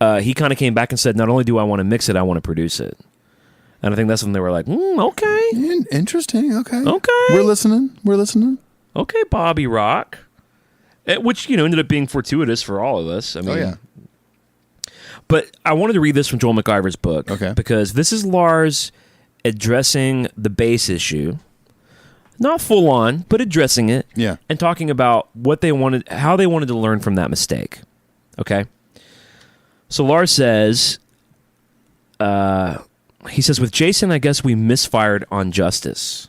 he kind of came back and said, not only do I want to mix it, I want to produce it. And I think that's when they were like, okay. Interesting, okay. Okay. We're listening. Okay, Bobby Rock. Which, ended up being fortuitous for all of us. I mean, yeah. But I wanted to read this from Joel McIver's book. Okay. Because this is Lars addressing the bass issue. Not full on, but addressing it. Yeah. And talking about how they wanted to learn from that mistake. Okay? So Lars says, with Jason, I guess we misfired on Justice.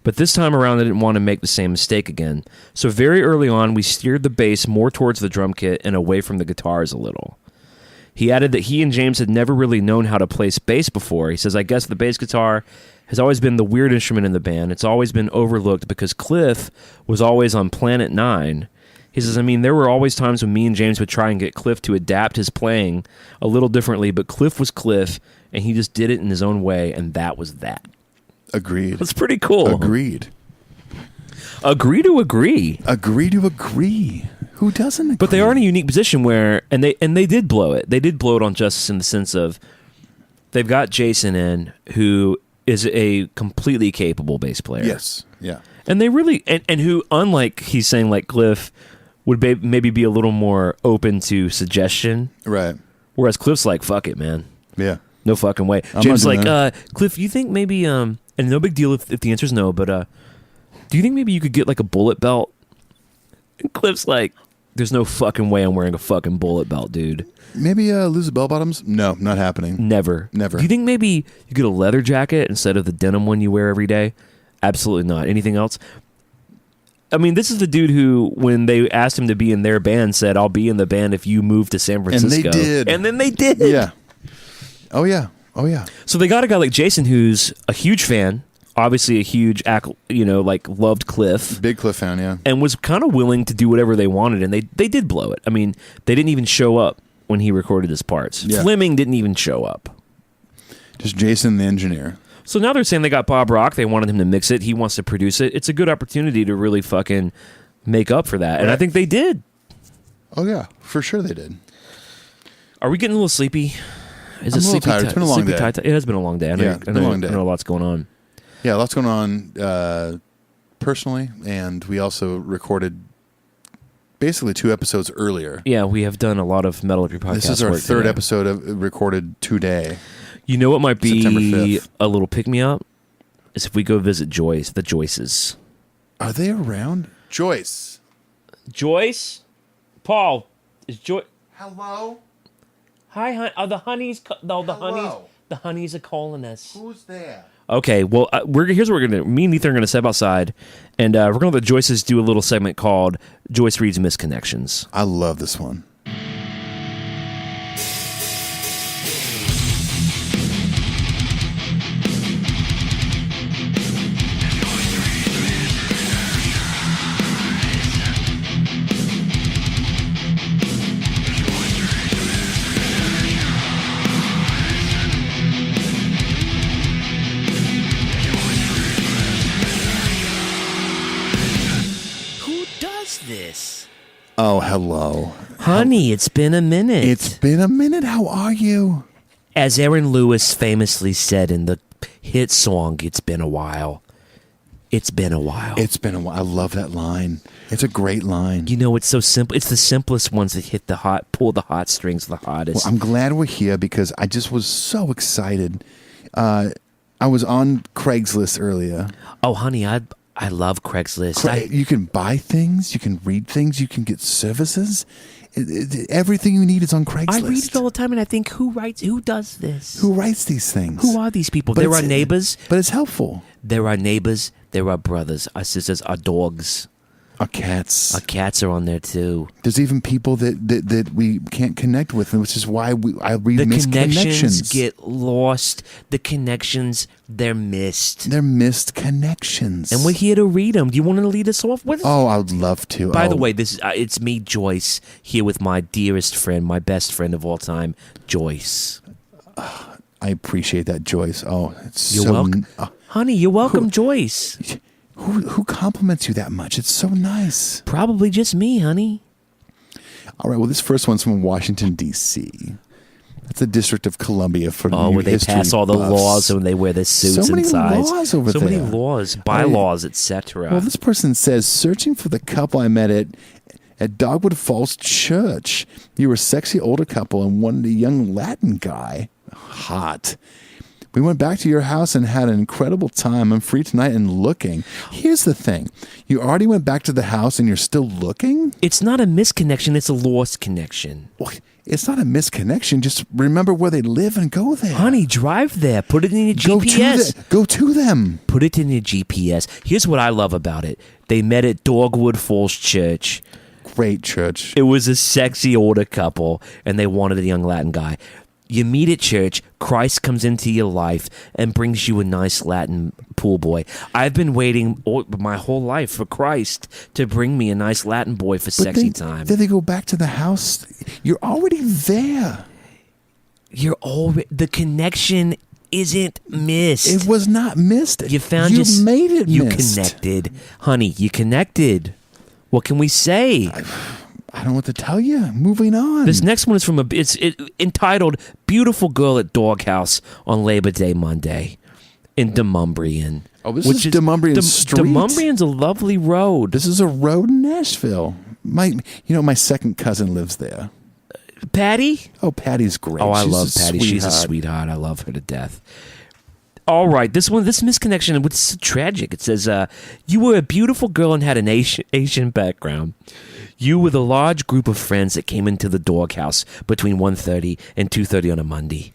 But this time around, I didn't want to make the same mistake again. So very early on, we steered the bass more towards the drum kit and away from the guitars a little. He added that he and James had never really known how to place bass before. He says, I guess the bass guitar has always been the weird instrument in the band. It's always been overlooked because Cliff was always on Planet 9. He says, there were always times when me and James would try and get Cliff to adapt his playing a little differently, but Cliff was Cliff, and he just did it in his own way, and that was that. Agreed. That's pretty cool. Agreed. Agree to agree. Agree to agree. Who doesn't agree? But they are in a unique position where, and they did blow it. They did blow it on Justice in the sense of they've got Jason in, who is a completely capable bass player. Yes. Yeah. And they really, and who, unlike he's saying like Cliff, would maybe be a little more open to suggestion. Right. Whereas Cliff's like, fuck it, man. Yeah. No fucking way. James like, Cliff, you think maybe, and no big deal if the answer's no, but do you think maybe you could get like a bullet belt? And Cliff's like, there's no fucking way I'm wearing a fucking bullet belt, dude. Maybe lose the bell bottoms? No, not happening. Never. Never. Do you think maybe you get a leather jacket instead of the denim one you wear every day? Absolutely not. Anything else? This is the dude who, when they asked him to be in their band, said, I'll be in the band if you move to San Francisco. And they did. And then they did. Yeah. Oh, yeah. Oh, yeah. So they got a guy like Jason who's a huge fan, obviously a huge, loved Cliff. Big Cliff fan, yeah. And was kind of willing to do whatever they wanted, and they did blow it. They didn't even show up when he recorded his parts. Yeah. Fleming didn't even show up. Just Jason the engineer. So now they're saying they got Bob Rock. They wanted him to mix it. He wants to produce it. It's a good opportunity to really fucking make up for that. And I think they did. Oh, yeah. For sure they did. Are we getting a little sleepy? I'm a little tired. It's been a long day. It has been a long day. I know a lot's going on. Yeah, lots going on personally. And we also recorded basically 2 episodes earlier. Yeah, we have done a lot of Metal Up Your Podcast. This is our work 3rd today. episode recorded today. You know what might be September 5th. a little pick-me-up? Is if we go visit Joyce, the Joyces. Are they around? Joyce. Joyce? Paul, is Joyce... Hello? Hi, hon. The honeys... No, the Hello. honeys... The honeys are calling us. Who's there? Okay, well, here's what we're gonna do. Me and Ethan are gonna step outside, and we're gonna let the Joyces do a little segment called Joyce Reads Misconnections. I love this one. Who does this? Oh, hello. Honey, it's been a minute. It's been a minute. How are you? As Aaron Lewis famously said in the hit song, "It's been a while." It's been a while. It's been a while. I love that line. It's a great line. You know, it's so simple. It's the simplest ones that pull the hot strings the hottest. Well, I'm glad we're here because I just was so excited. I was on Craigslist earlier. Oh, honey, I love Craigslist. You can buy things, you can read things, you can get services. Everything you need is on Craigslist. I read it all the time, and I think, who does this? Who writes these things? Who are these people? They're our neighbors. But it's helpful. They're our neighbors. They're our brothers, our sisters, our dogs. Our cats. Our cats are on there too. There's even people that we can't connect with, which is why I read the misconnections. Connections get lost. The connections, they're missed. They're missed connections. And we're here to read them. Do you want to lead us off with? Oh, I would love to. By the way, this is it's me, Joyce, here with my dearest friend, my best friend of all time, Joyce. I appreciate that, Joyce. Oh, it's You're so welcome. Honey, you're welcome, Joyce. Who compliments you that much? It's so nice. Probably just me, honey. All right. Well, this first one's from Washington, D.C. That's the District of Columbia for where they history pass all the buffs. laws and they wear their suits so many and ties. laws over so there. many laws, bylaws, etc. Well, this person says, searching for the couple I met at Dogwood Falls Church. You were a sexy older couple and wanted a young Latin guy. Hot. We went back to your house and had an incredible time. I'm free tonight and looking. Here's the thing. You already went back to the house and you're still looking? It's not a misconnection. It's a lost connection. Well, it's not a misconnection. Just remember where they live and go there. Honey, drive there. Put it in your GPS. Go to them. Put it in your GPS. Here's what I love about it. They met at Dogwood Falls Church. Great church. It was a sexy older couple, and they wanted a young Latin guy. You meet at church, Christ comes into your life and brings you a nice Latin pool boy. I've been waiting my whole life for Christ to bring me a nice Latin boy for sexy time. Then they go back to the house. You're already there. The connection isn't missed. It was not missed. You found you made it You missed. connected. Honey, you connected. What can we say? I don't know what to tell you. Moving on. This next one is from it's entitled "Beautiful Girl at Doghouse on Labor Day Monday" in Demumbrian. Oh, this is Demumbrian Street. Demumbrian's a lovely road. This is a road in Nashville. My second cousin lives there. Patty? Oh, Patty's great. Oh, I She's love a Patty. She's a sweetheart. I love her to death. All right, this misconnection, it's so tragic. It says, you were a beautiful girl and had an Asian background. You were the large group of friends that came into the doghouse between 1:30 and 2:30 on a Monday.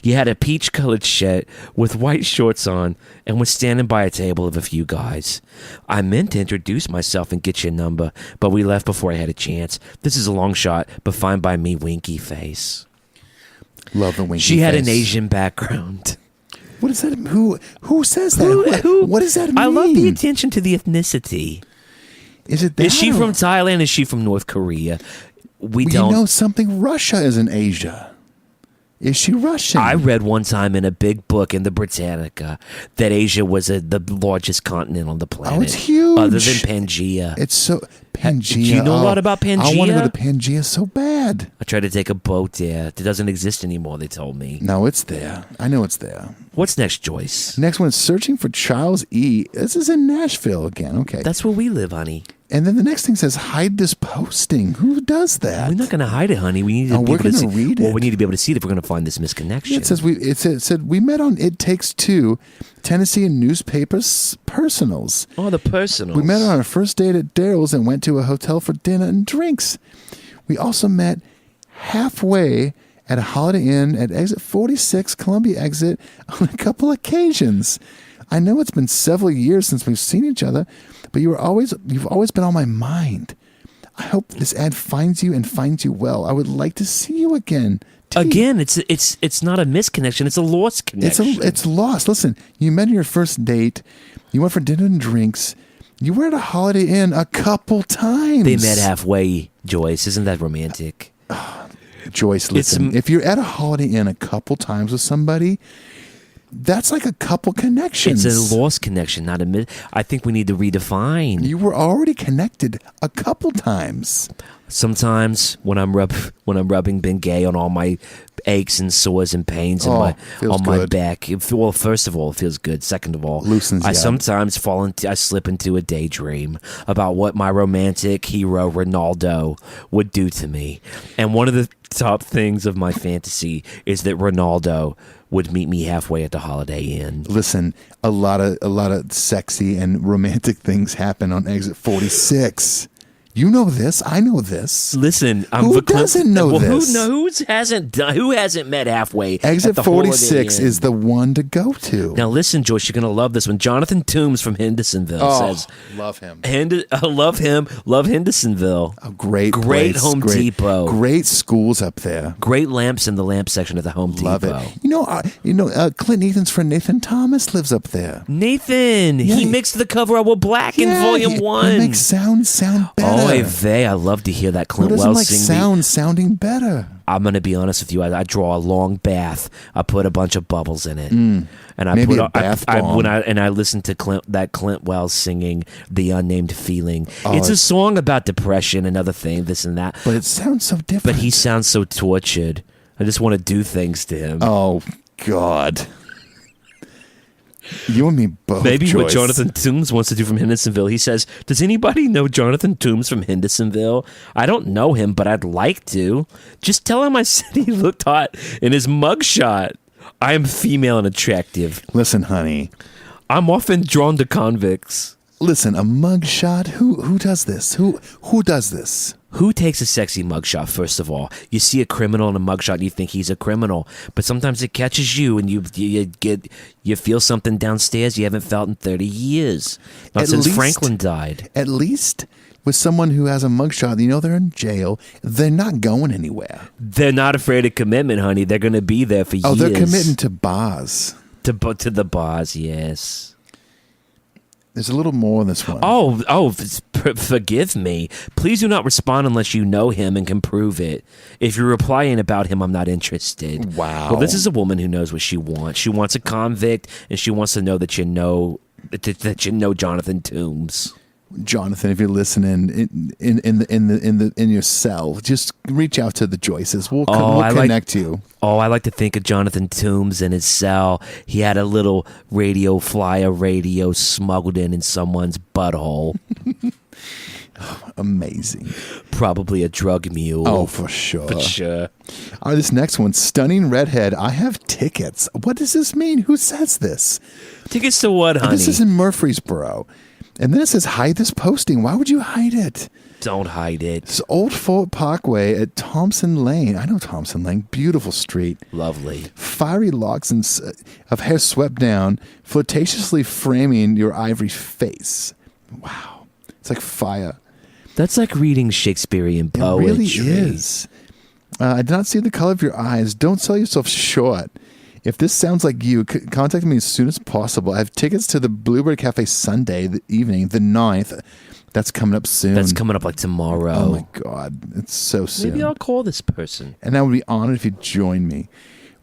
You had a peach-colored shirt with white shorts on and was standing by a table of a few guys. I meant to introduce myself and get your number, but we left before I had a chance. This is a long shot, but fine by me, winky face. Love the winky face. She had an Asian background. What is that? Who says that? What does that mean? I love the attention to the ethnicity. Is it that? Is she from Thailand? Is she from North Korea? We well, don't. You know something? Russia is in Asia. Is she Russian? I read one time in a big book in the Britannica that Asia was the largest continent on the planet. Oh, it's huge. Other than Pangaea. It's so Pangaea. Do you know a lot about Pangaea? I want to go to Pangaea so bad. I tried to take a boat there. It doesn't exist anymore, they told me. No, it's there. I know it's there. What's next, Joyce? Next one is searching for Charles E. This is in Nashville again. Okay. That's where we live, honey. And then the next thing says, hide this posting. Who does that? We're not going to hide it, honey. We need to be able to read it. Well, we need to be able to see it if we're going to find this misconnection. Yeah, it said we met on It Takes Two, Tennessee and newspapers personals. Oh, the personals. We met on our first date at Daryl's and went to a hotel for dinner and drinks. We also met halfway at a Holiday Inn at exit 46, Columbia exit, on a couple occasions. I know it's been several years since we've seen each other, but you've always been on my mind. I hope this ad finds you and finds you well. I would like to see you again. T. Again, it's not a misconnection. It's a lost connection. It's lost. Listen, you met on your first date. You went for dinner and drinks. You were at a Holiday Inn a couple times. They met halfway, Joyce. Isn't that romantic? Joyce, listen. If you're at a Holiday Inn a couple times with somebody, that's like a couple connections. It's a lost connection, not a I think we need to redefine. You were already connected a couple times. Sometimes when I'm rubbing Bengay on all my aches and sores and pains and my back, well, first of all, it feels good. Second of all, loosens. I sometimes I slip into a daydream about what my romantic hero Ronaldo would do to me, and one of the top things of my fantasy is that Ronaldo would meet me halfway at the Holiday Inn. Listen, a lot of sexy and romantic things happen on exit 46. You know this. I know this. Listen, who doesn't know this? Who hasn't met halfway? Exit at the 46 is the one to go to. Now listen, Joyce, you're gonna love this one. Jonathan Toombs from Hendersonville says, "Love him. Love him. Love Hendersonville. A great place, Home Depot. Great schools up there. Great lamps in the lamp section at the Home Love Depot. It. Clint Nathan's friend Nathan Thomas lives up there. Nathan, he mixed the cover up with Black in Volume 1. He makes sound better. Oy vey, I love to hear that Clint Who doesn't Wells like sing. sounding better? I'm gonna be honest with you. I draw a long bath. I put a bunch of bubbles in it, and I maybe put a bath bomb. I listen to Clint Wells singing "The Unnamed Feeling." It's a song about depression and other things, this and that. But it sounds so different. But he sounds so tortured. I just want to do things to him. Oh God. You and me both. Maybe Joyce. what Jonathan Toombs wants to do from Hendersonville. He says, "Does anybody know Jonathan Toombs from Hendersonville? I don't know him, but I'd like to. Just tell him I said he looked hot in his mugshot. I am female and attractive. Listen, honey. I'm often drawn to convicts." Listen, a mugshot? Who does this? Who does this? Who takes a sexy mugshot, first of all? You see a criminal in a mugshot and you think he's a criminal, but sometimes it catches you and you feel something downstairs you haven't felt in 30 years. Not since Franklin died. At least with someone who has a mugshot, they're in jail, they're not going anywhere. They're not afraid of commitment, honey. They're going to be there for years. Oh, they're committing to bars. To the bars, yes. There's a little more in this one. Forgive me. Please do not respond unless you know him and can prove it. If you're replying about him, I'm not interested. Wow. Well, this is a woman who knows what she wants. She wants a convict, and she wants to know that you know Jonathan Toombs. Jonathan, if you're listening in your cell, just reach out to the Joyces. We'll connect you. Oh, I like to think of Jonathan Toombs in his cell. He had a little radio smuggled in someone's butthole. Amazing. Probably a drug mule. Oh, for sure. For sure. All right, this next one, stunning redhead. I have tickets. What does this mean? Who says this? Tickets to what, honey? This is in Murfreesboro. And then it says, hide this posting. Why would you hide it? Don't hide it. It's Old Fort Parkway at Thompson Lane. I know Thompson Lane. Beautiful street. Lovely. Fiery locks of hair swept down, flirtatiously framing your ivory face. Wow. It's like fire. That's like reading Shakespearean poetry. It really is. I did not see the color of your eyes. Don't sell yourself short. If this sounds like you, contact me as soon as possible. I have tickets to the Bluebird Cafe Sunday evening, the 9th. That's coming up soon. That's coming up like tomorrow. Oh, my God. It's so soon. Maybe I'll call this person. And I would be honored if you join me.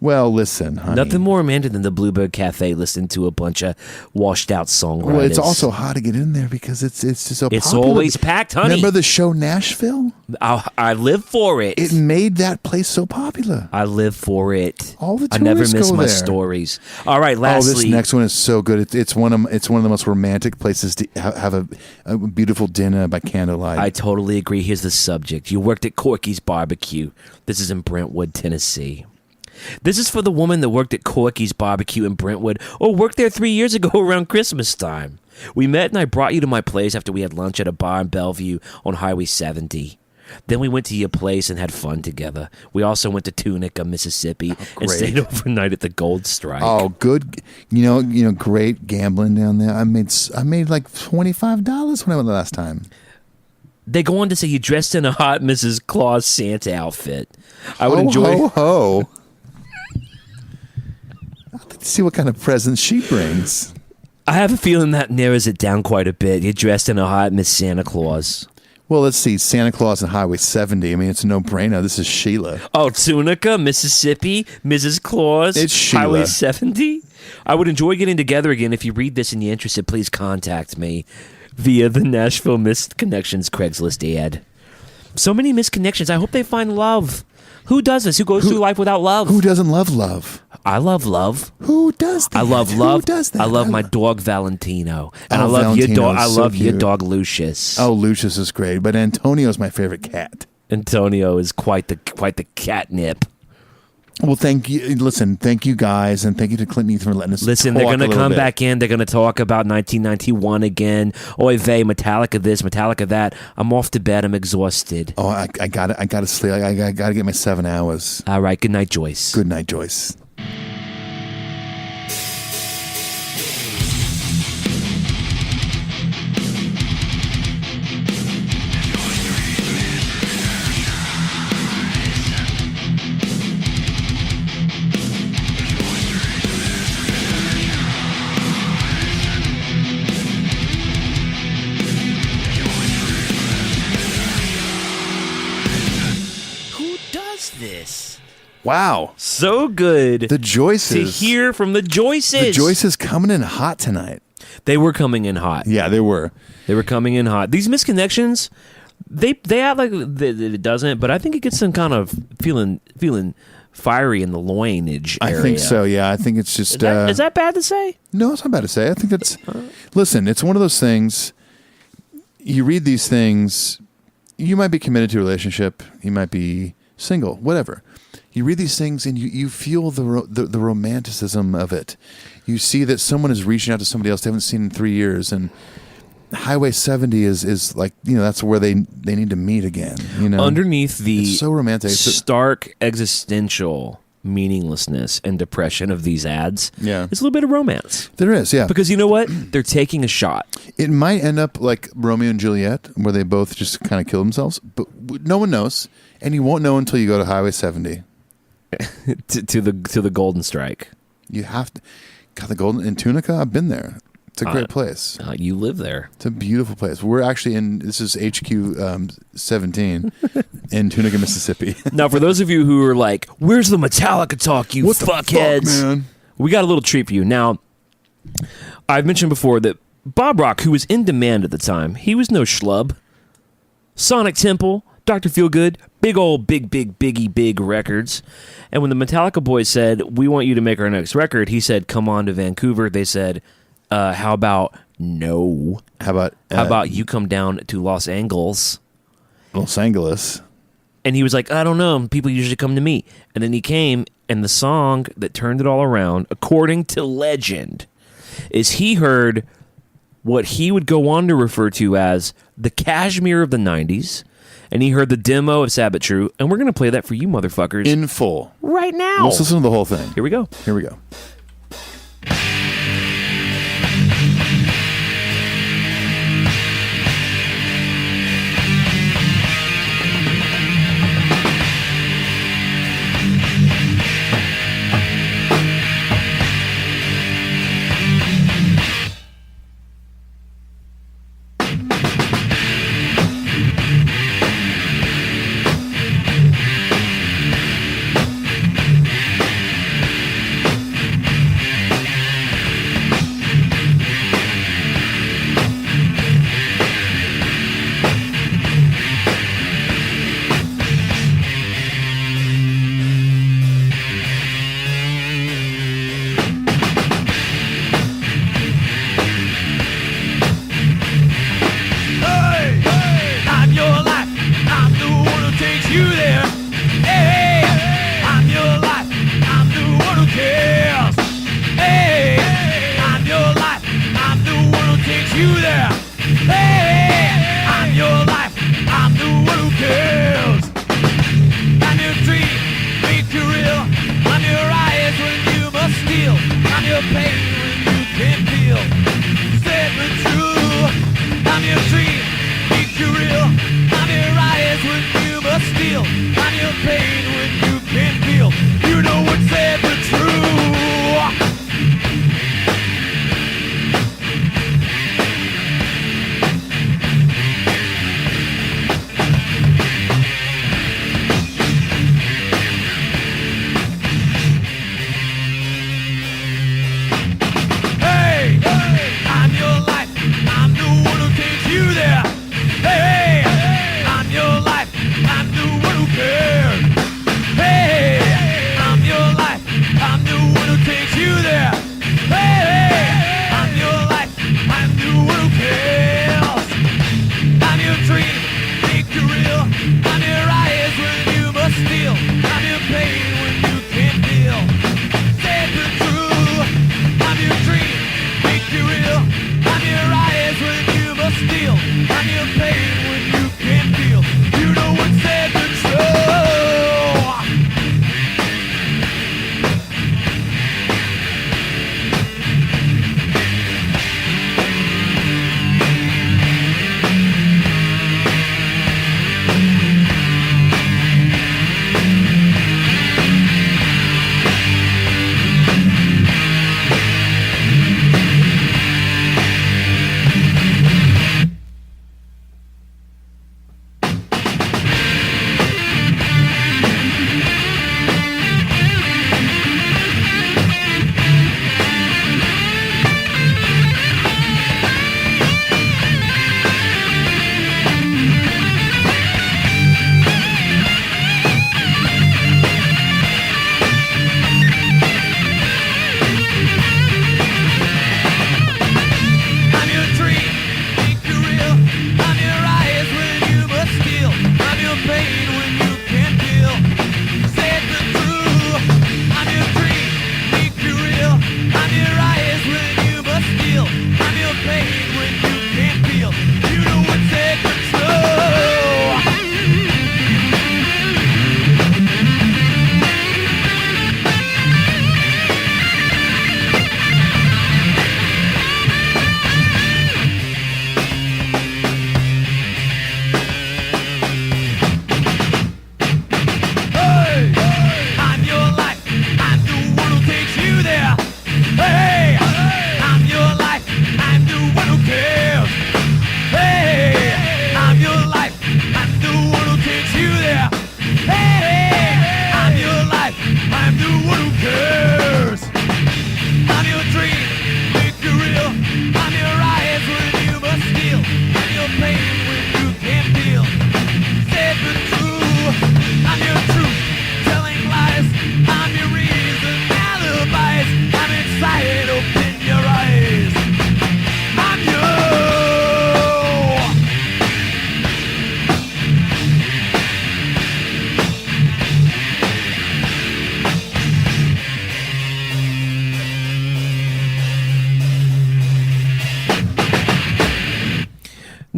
Well, listen, honey. Nothing more romantic than the Bluebird Cafe listening to a bunch of washed-out songwriters. Well, it's also hard to get in there because it's just so It's popular. always packed, honey. Remember the show Nashville? I live for it. It made that place so popular. I live for it. All the I never tourists miss go my there. stories. All right, lastly. Oh, this next one is so good. It's one of the most romantic places to have a beautiful dinner by candlelight. I totally agree. Here's the subject. You worked at Corky's Barbecue. This is in Brentwood, Tennessee. This is for the woman that worked at Corky's Barbecue in Brentwood or worked there 3 years ago around Christmas time. We met and I brought you to my place after we had lunch at a bar in Bellevue on Highway 70. Then we went to your place and had fun together. We also went to Tunica, Mississippi, and stayed overnight at the Gold Strike. Oh, good. You know, great gambling down there. I made like $25 when I went the last time. They go on to say you dressed in a hot Mrs. Claus Santa outfit. I would enjoy. Ho, ho. I'd like to see what kind of presents she brings. I have a feeling that narrows it down quite a bit. You're dressed in a hot Miss Santa Claus. Well, let's see. Santa Claus and Highway 70. I mean, it's a no-brainer. This is Sheila. Oh, Tunica, Mississippi, Mrs. Claus, It's Sheila. Highway 70. I would enjoy getting together again. If you read this and you're interested, please contact me via the Nashville Missed Connections Craigslist ad. So many missed connections. I hope they find love. Who does this? Who goes through life without love? Who doesn't love love? I love love. Who does that? I love Who love. does that? I love my dog Valentino, and Oh, I love your Valentino dog. is I so love your cute. dog Lucius. Oh, Lucius is great, but Antonio's my favorite cat. Antonio is quite the catnip. Well, thank you. Listen, thank you guys, and thank you to Clint Eastwood for letting us. Listen, talk they're going a to little come bit. back in. They're going to talk about 1991 again. Oy vey, Metallica this, Metallica that. I'm off to bed. I'm exhausted. Oh, I got to sleep. I got to get my 7 hours. All right. Good night, Joyce. Good night, Joyce. Who does this? Wow, So good the Joyces. to hear from the Joyces. The Joyces coming in hot tonight. They were coming in hot. Yeah, they were. They were coming in hot. These misconnections, they act like it doesn't, but I think it gets some kind of feeling fiery in the loinage area. I think so. Yeah, I think it's just. Is that bad to say? No, it's not bad to say. I think that's. Listen, it's one of those things. You read these things. You might be committed to a relationship. You might be single. Whatever. You read these things and you feel the romanticism of it. You see that someone is reaching out to somebody else they haven't seen in 3 years, and Highway 70 is like, that's where they need to meet again. Underneath the It's so romantic. stark existential meaninglessness and depression of these ads, Yeah. there's a little bit of romance. There is, yeah. Because you know what? They're taking a shot. It might end up like Romeo and Juliet, where they both just kind of kill themselves, but no one knows, and you won't know until you go to Highway 70. to the Golden Strike. You have to. God, the Golden in Tunica. I've been there. It's a great place. You live there. It's a beautiful place. We're actually in. This is HQ 17 in Tunica, Mississippi. Now, for those of you who are like, "Where's the Metallica talk, you What the fuck, fuckheads?" man? We got a little treat for you. Now, I've mentioned before that Bob Rock, who was in demand at the time, he was no schlub. Sonic Temple, Dr. Feelgood, big records. And when the Metallica boys said, "We want you to make our next record," he said, "Come on to Vancouver." They said, "How about no? How about you come down to Los Angeles?" Los Angeles? And he was like, "I don't know. People usually come to me." And then he came, and the song that turned it all around, according to legend, is he heard what he would go on to refer to as the Kashmir of the 90s, and he heard the demo of Sabbath True, and we're going to play that for you motherfuckers In full. right now. Let's listen to the whole thing. Here we go. Here we go.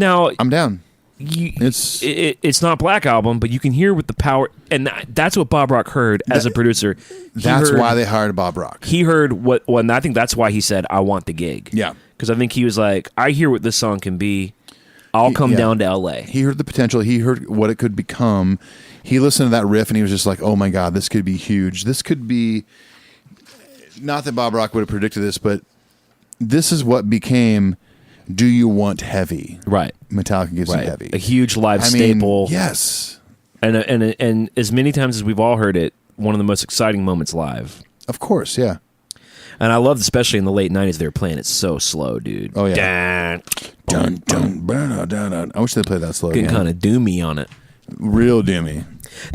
Now, I'm down. It's not Black Album, but you can hear with the power, and that's what Bob Rock heard as a producer. That's why they hired Bob Rock. He heard what, and I think that's why he said, "I want the gig." Yeah, because I think he was like, "I hear what this song can be. I'll come down to L.A." He heard the potential. He heard what it could become. He listened to that riff, and he was just like, "Oh my God, this could be huge. This could be." Not that Bob Rock would have predicted this, but this is what became. Do you want heavy? Right. Metallica gives you heavy. A huge live staple. Yes. And as many times as we've all heard it, one of the most exciting moments live. Of course, yeah. And I loved, especially in the late 90s, they were playing it so slow, dude. Oh, yeah. Dun, dun, dun, dun, dun. I wish they played that slow Getting again. kind of doomy on it. Real doomy.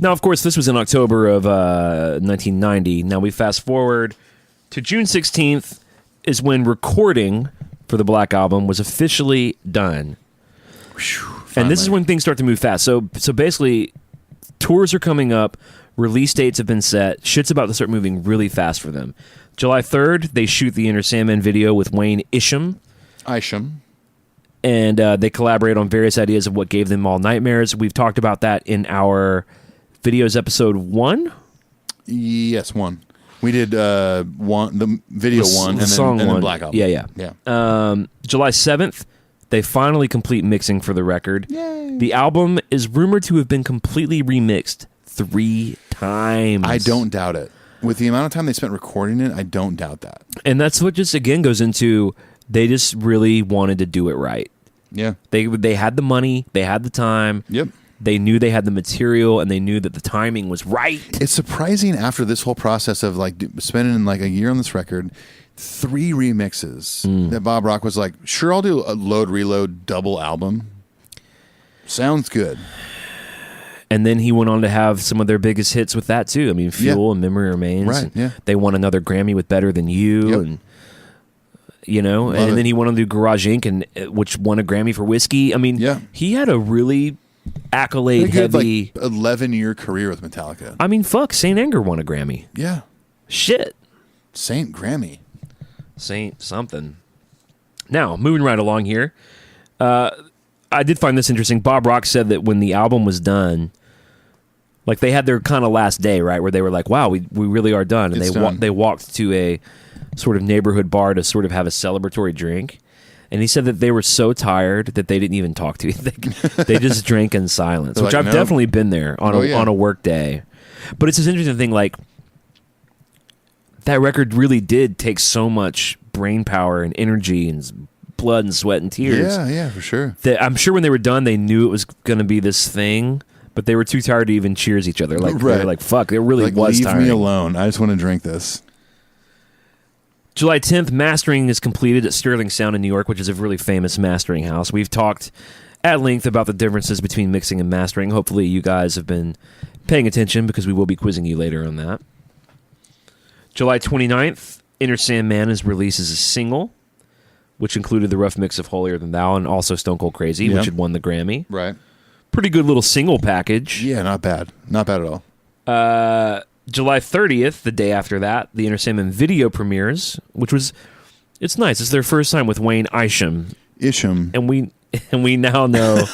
Now, of course, this was in October of 1990. Now we fast forward to June 16th is when recording for the Black Album was officially done. And this is when things start to move fast. So basically, tours are coming up, release dates have been set, shit's about to start moving really fast for them. July 3rd, they shoot the Inner Sandman video with Wayne Isham. And they collaborate on various ideas of what gave them all nightmares. We've talked about that in our videos episode 1. Yes, 1. We did the video one, and then Black Album. Yeah. July 7th, they finally complete mixing for the record. Yay. The album is rumored to have been completely remixed 3 times. I don't doubt it. With the amount of time they spent recording it, I don't doubt that. And that's what just, again, goes into they just really wanted to do it right. Yeah. They had the money, they had the time. Yep. They knew they had the material, and they knew that the timing was right. It's surprising after this whole process of like spending like a year on this record, 3 remixes that Bob Rock was like, sure, I'll do a load reload double album. Sounds good. And then he went on to have some of their biggest hits with that too. I mean, Fuel and Memory Remains. Right. Yeah. They won another Grammy with Better Than You, and then he went on to do Garage Inc., and which won a Grammy for Whiskey. I mean, he had a really accolade heavy, like 11-year career with Metallica. I mean, fuck, Saint Anger won a Grammy. Yeah. Shit. Saint Grammy. Saint something. Now, moving right along here, I did find this interesting. Bob Rock said that when the album was done, like they had their kind of last day, right, where they were like, wow, we really are done. And they walked to a sort of neighborhood bar to sort of have a celebratory drink. And he said that they were so tired that they didn't even talk to you. They just drank in silence, which I've definitely been there on a work day. But it's this interesting thing, like that record really did take so much brain power and energy and blood and sweat and tears. Yeah, for sure. That I'm sure when they were done, they knew it was going to be this thing, but they were too tired to even cheers each other. Like, they were like, fuck, it really was tiring. Leave me alone. I just want to drink this. July 10th, mastering is completed at Sterling Sound in New York, which is a really famous mastering house. We've talked at length about the differences between mixing and mastering. Hopefully you guys have been paying attention because we will be quizzing you later on that. July 29th, Inner Sandman is released as a single, which included the rough mix of Holier Than Thou and also Stone Cold Crazy, which had won the Grammy. Right. Pretty good little single package. Yeah, not bad. Not bad at all. July 30th, the day after that, the Inner Sandman video premieres, which was, it's nice. It's their first time with Wayne Isham. And we now know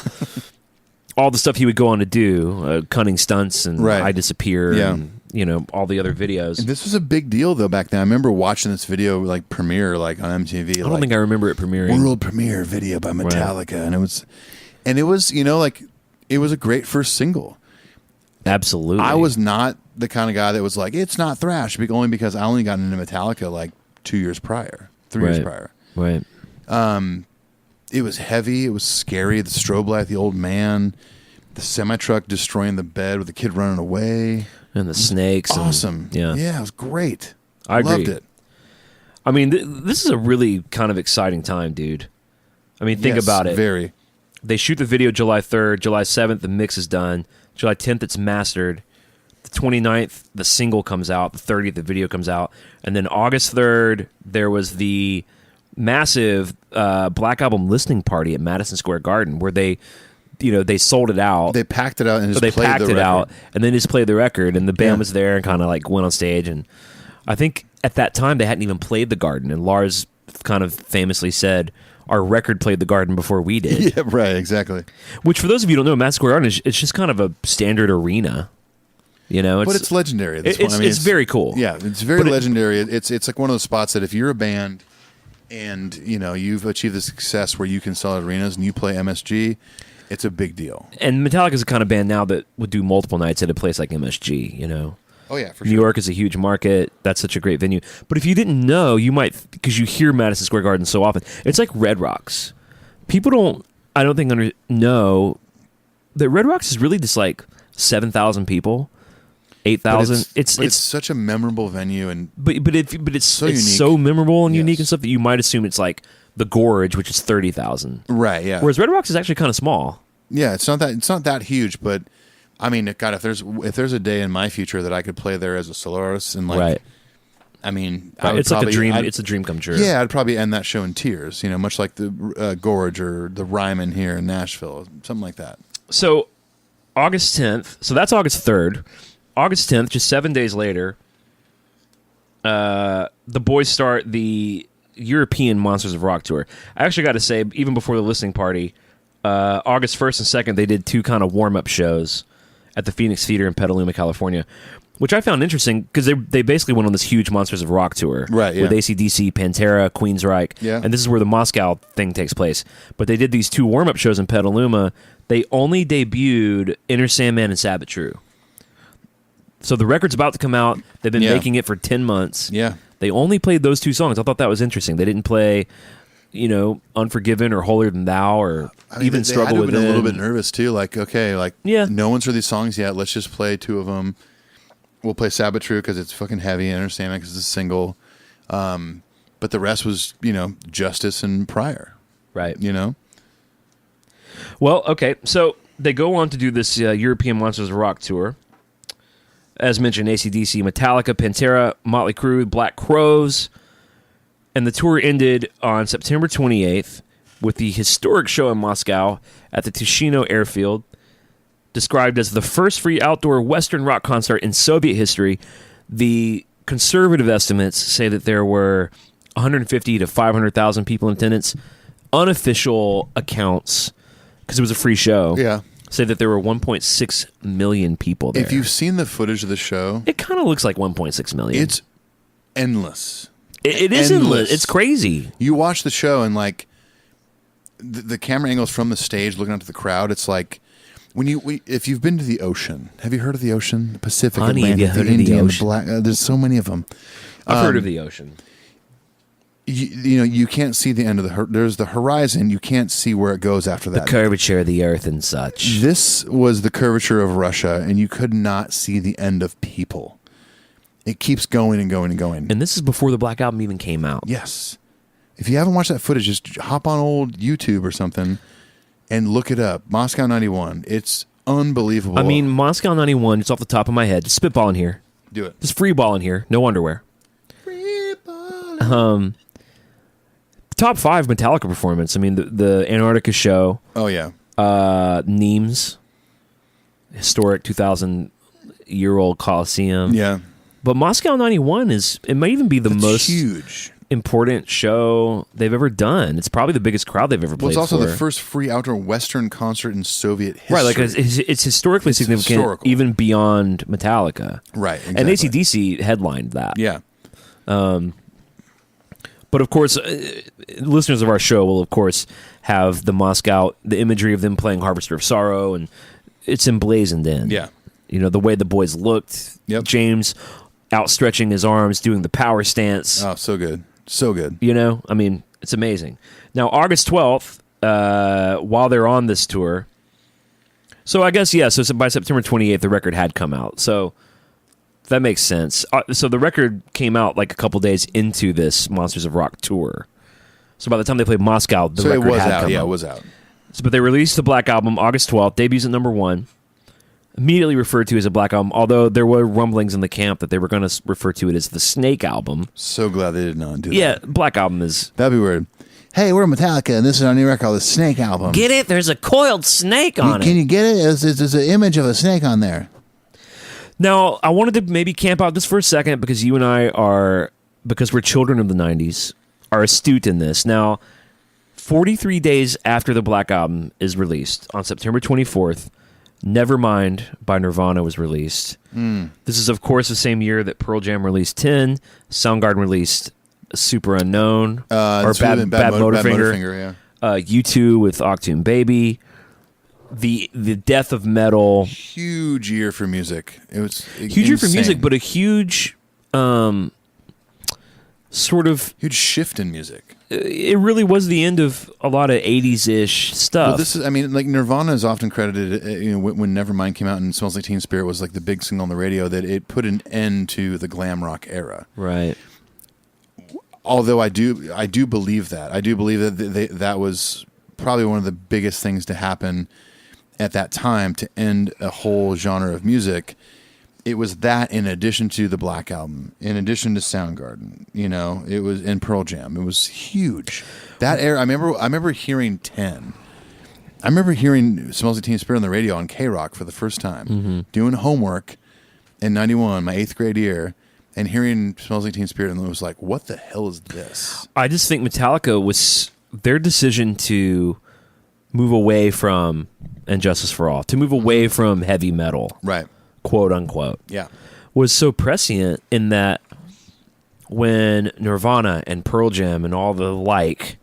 all the stuff he would go on to do, Cunning Stunts and I Disappear and, all the other videos. And this was a big deal, though, back then. I remember watching this video, like, premiere, like, on MTV. I don't think I remember it premiering. World premiere video by Metallica. Right. And it was, it was a great first single. Absolutely. I was not the kind of guy that was like, it's not thrash, only because I only got into Metallica, like, 3 years prior. Right. It was heavy. It was scary. The strobe light, the old man, the semi-truck destroying the bed with the kid running away. And the snakes. Awesome. Yeah, it was great. I agree. Loved it. I mean, this is a really kind of exciting time, dude. I mean, think about it. Very. They shoot the video July 3rd. July 7th, the mix is done. July 10th, it's mastered. The 29th, the single comes out. The 30th, the video comes out. And then August 3rd, there was the massive Black Album listening party at Madison Square Garden where they sold it out. They packed it out and just played the record. Out and then just played the record. And the band was there and kind of like went on stage. And I think at that time they hadn't even played the Garden. And Lars kind of famously said, our record played the Garden before we did. Yeah, right, exactly. Which, for those of you who don't know, Madison Square Garden it's just kind of a standard arena. You know, But it's legendary at this it's, point. it's very cool. Yeah, it's very But legendary. It's like one of those spots that if you're a band and you've achieved the success where you can sell at arenas and you play MSG, it's a big deal. And Metallica's the kind of band now that would do multiple nights at a place like MSG, you know. Oh yeah, for New sure. York is a huge market. That's such a great venue. But if you didn't know, you might, because you hear Madison Square Garden so often. It's like Red Rocks. People I don't think know that Red Rocks is really just like 7,000 people, 8,000. It's such a memorable venue, and but it's so it's unique. so memorable and unique Yes. and stuff that you might assume it's like the Gorge, which is 30,000. right, yeah, Whereas Red Rocks is actually kind of small. yeah. It's not that huge, but I mean, God, if there's a day in my future that I could play there as a soloist and like, Right. I mean, I would It's like a probably- dream. I'd- It's a dream come true. Yeah, I'd probably end that show in tears. Much like the Gorge or the Ryman here in Nashville, something like that. So August 10th. So that's August 3rd. August 10th, just 7 days later, the boys start the European Monsters of Rock tour. I actually got to say, even before the listening party, August 1st and 2nd, they did two kind of warm-up shows at the Phoenix Theater in Petaluma, California, which I found interesting because they basically went on this huge Monsters of Rock tour. Right, yeah. With AC/DC, Pantera, Queensryche. Yeah. And this is where the Moscow thing takes place. But they did these two warm-up shows in Petaluma. They only debuted Enter Sandman and Sabbath True. So the record's about to come out. They've been Yeah. making it for 10 months. Yeah. They only played those two songs. I thought that was interesting. They didn't play, Unforgiven or Holier Than Thou or even they Struggle had to have Within. been a little bit nervous too. Like, okay, like, Yeah. no one's heard these songs yet. Let's just play two of them. We'll play Sabbath True because it's fucking heavy. I understand it because it's a single. But the rest was, Justice and Prior. Right. Well, okay. So they go on to do this European Monsters of Rock tour. As mentioned, AC/DC, Metallica, Pantera, Motley Crue, Black Crowes. And the tour ended on September 28th with the historic show in Moscow at the Tushino Airfield, described as the first free outdoor Western rock concert in Soviet history. The conservative estimates say that there were 150 to 500,000 people in attendance. Unofficial accounts, because it was a free show, Yeah. say that there were 1.6 million people there. If you've seen the footage of the show, It kind of looks like 1.6 million. it's endless. It is endless. It's crazy. You watch the show and like the camera angles from the stage looking out to the crowd. It's like if you've been to the ocean, have you heard of the ocean? The Pacific, Honey, have Atlantic, you heard the of the Indian, ocean? Black. There's so many of them. I've heard of the ocean. You can't see the end of there's the horizon. You can't see where it goes after The that. curvature of the earth and such. This was the curvature of Russia, and you could not see the end of people. It keeps going and going and going. And this is before the Black Album even came out. Yes. If you haven't watched that footage, just hop on old YouTube or something and look it up. Moscow 91. It's unbelievable. I mean, Moscow 91, it's off the top of my head. Just spitballing here. do it. Just freeballing here. No underwear. Top 5 Metallica performance. I mean, the Antarctica show, Oh, yeah. Nimes, historic 2,000-year-old Coliseum. Yeah. But Moscow 91 it might even be the That's most huge. important show they've ever done. It's probably the biggest crowd they've ever Well, played it's also for. the first free outdoor Western concert in Soviet history. Right, like it's historically significant, historical. even beyond Metallica. Right, And exactly. AC/DC headlined that. Yeah. But of course, listeners of our show will, of course, have the imagery of them playing Harvester of Sorrow, and it's emblazoned in. Yeah. The way the boys looked. Yep. James outstretching his arms, doing the power stance. Oh, so good. So good. I mean, it's amazing. Now, August 12th, while they're on this tour, so I guess, yeah, so by September 28th, the record had come out. So that makes sense. So the record came out like a couple days into this Monsters of Rock tour. So by the time they played Moscow, the So it record was had out. come Yeah, out. it was out. So, but they released the Black Album August 12th, debuts at number 1. Immediately referred to as a Black Album, although there were rumblings in the camp that they were going to refer to it as the Snake Album. So glad they did not do that. Yeah, Black Album is... That'd be weird. Hey, we're Metallica, and this is our new record called The Snake Album. Get it? There's a coiled snake on Can it. you get it? There's an image of a snake on there. Now, I wanted to maybe camp out just for a second because you and I because we're children of the 90s, are astute in this. Now, 43 days after the Black Album is released, on September 24th, Nevermind by Nirvana was released. This is, of course, the same year that Pearl Jam released 10, Soundgarden released Super Unknown, or Bad Motorfinger, U2 with Octoon Baby, the death of metal. Huge year for music. It was huge year for music, but a huge sort of huge shift in music. It really was the end of a lot of 80s-ish stuff. Well, this is, I mean, like Nirvana is often credited, when Nevermind came out and Smells Like Teen Spirit was like the big single on the radio, that it put an end to the glam rock era. Right. Although I do believe that. I do believe that that was probably one of the biggest things to happen at that time to end a whole genre of music. It was that, in addition to the Black Album, in addition to Soundgarden, it was in Pearl Jam. It was huge. That era, I remember hearing 10. I remember hearing Smells Like Teen Spirit on the radio on K-Rock for the first time, doing homework in 91, my 8th grade year, and hearing Smells Like Teen Spirit, and it was like, what the hell is this? I just think Metallica was their decision to move away from And Justice for All, to move away from heavy metal. Right. Quote unquote, yeah, was so prescient in that when Nirvana and Pearl Jam and all the like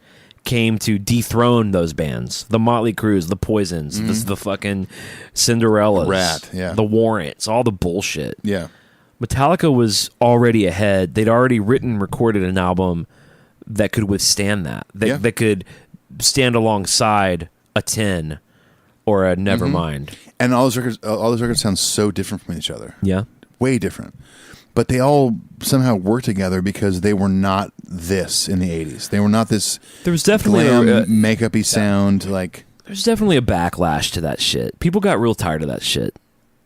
came to dethrone those bands, the Motley Crues, the Poisons, the fucking Cinderellas, Rat, yeah, the Warrants, all the bullshit. Yeah, Metallica was already ahead. They'd already written and recorded an album that could withstand that, that could stand alongside a 10 or a Nevermind. And all those records sound so different from each other. Yeah. Way different. But they all somehow work together because they were not this in the 80s. They were not this There was definitely glam, makeup-y sound. Like, there's definitely a backlash to that shit. People got real tired of that shit.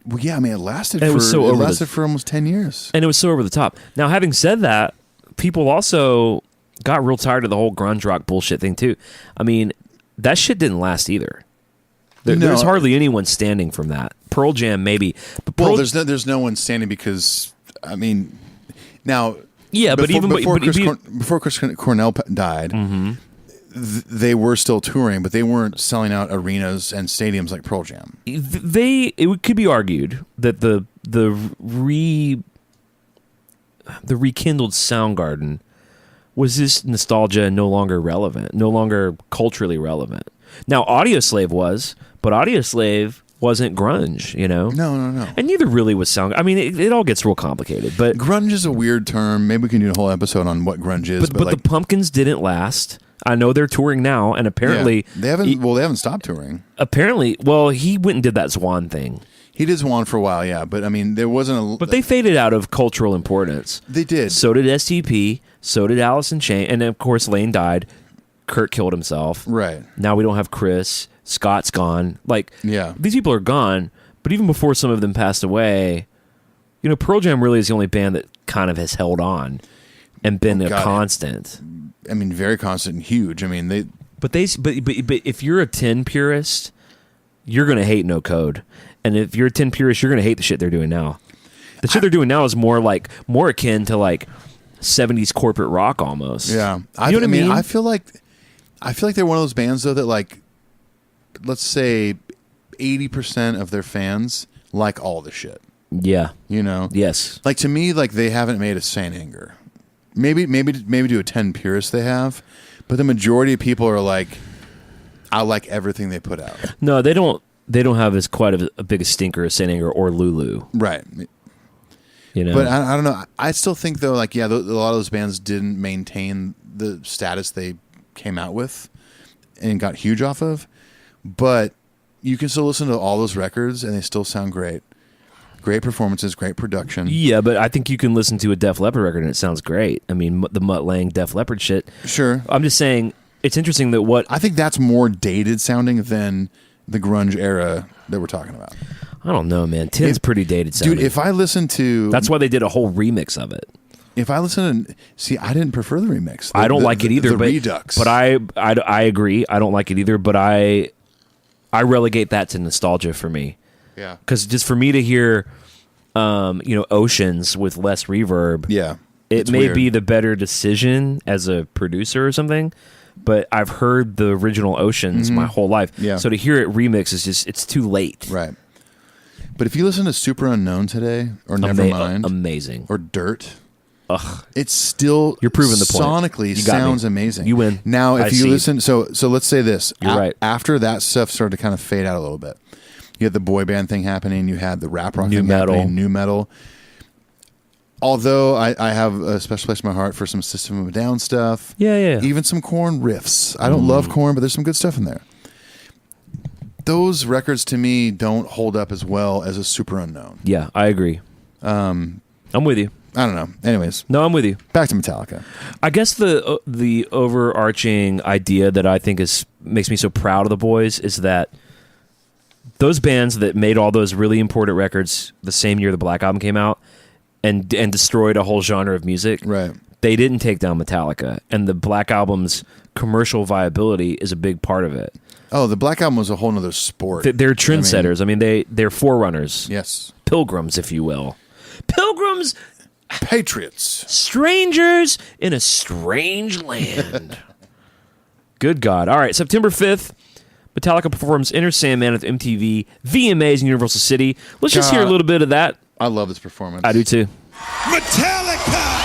Well, yeah, I mean, it lasted for almost 10 years. And it was so over the top. Now, having said that, people also got real tired of the whole grunge rock bullshit thing, too. I mean, that shit didn't last either. There's hardly anyone standing from that. Pearl Jam, maybe. But there's no one standing because, I mean, now... Yeah, before Chris Cornell died, they were still touring, but they weren't selling out arenas and stadiums like Pearl Jam. It could be argued that the rekindled Soundgarden was this nostalgia no longer relevant, no longer culturally relevant. Now, Audioslave was, but Audioslave wasn't grunge, No. And neither really was Soundgarden. I mean, it all gets real complicated. But grunge is a weird term. Maybe we can do a whole episode on what grunge is. But the Pumpkins didn't last. I know they're touring now, and apparently they haven't stopped touring. Apparently, he went and did that Swan thing. He did Swan for a while, yeah. But I mean, there wasn't But they faded out of cultural importance. They did. So did STP. So did Alice in Chains, and of course Lane died. Kurt killed himself. Right. Now we don't have Chris. Scott's gone. These people are gone. But even before some of them passed away, Pearl Jam really is the only band that kind of has held on and been a constant. I mean, very constant and huge. I mean, But if you're a 10 purist, you're gonna hate No Code, and if you're a 10 purist, you're gonna hate the shit they're doing now. The shit they're doing now is more akin to 70s corporate rock almost. Yeah, you know what I mean? I feel like they're one of those bands though that let's say 80% of their fans like all the shit. Yeah. Yes. To me, they haven't made a Saint Anger. Maybe to a 10 purist they have, but the majority of people are I like everything they put out. No, they don't have as quite a big a stinker as Saint Anger or Lulu. Right. But I don't know. I still think though, a lot of those bands didn't maintain the status they came out with and got huge off of. But you can still listen to all those records and they still sound great. Great performances, great production. Yeah, but I think you can listen to a Def Leppard record and it sounds great. I mean, the Mutt Lange Def Leppard shit. Sure. I'm just saying, it's interesting that I think that's more dated sounding than the grunge era that we're talking about. I don't know, man. 10's pretty dated sounding. Dude, if I listen to... That's why they did a whole remix of it. If I listen to... See, I didn't prefer the remix. I don't like it either. The Redux. But I agree. I don't like it either, but I relegate that to nostalgia for me. Yeah. Because just for me to hear, Oceans with less reverb... Yeah. It may be the better decision as a producer or something, but I've heard the original Oceans my whole life. Yeah. So to hear it remix is just, it's too late. Right. But if you listen to Super Unknown today, or Nevermind, amazing. or Dirt, Ugh. it's still You're proving the point. sonically You got me. sounds amazing. You win. Now, if I you see. listen, so let's say this. You're right. After that stuff started to kind of fade out a little bit, you had the boy band thing happening. You had the rap rock New thing metal. happening, new metal. Although I have a special place in my heart for some System of a Down stuff. Yeah. Even some Korn riffs. I don't love Korn, but there's some good stuff in there. Those records to me don't hold up as well as a Super Unknown. Yeah, I agree. I'm with you. I don't know. Anyways, No, I'm with you. back to Metallica. I guess the overarching idea that I think makes me so proud of the boys is that those bands that made all those really important records the same year the Black Album came out and destroyed a whole genre of music, Right. they didn't take down Metallica, and the Black Album's commercial viability is a big part of it. Oh, the Black Album was a whole nother sport. They're trendsetters. I mean, they're forerunners. Yes. Pilgrims, if you will. Pilgrims, Patriots. strangers in a strange land. Good God. All right, September 5th, Metallica performs Enter Sandman at the MTV VMAs in Universal City. Let's just hear a little bit of that. I love this performance. I do too. Metallica!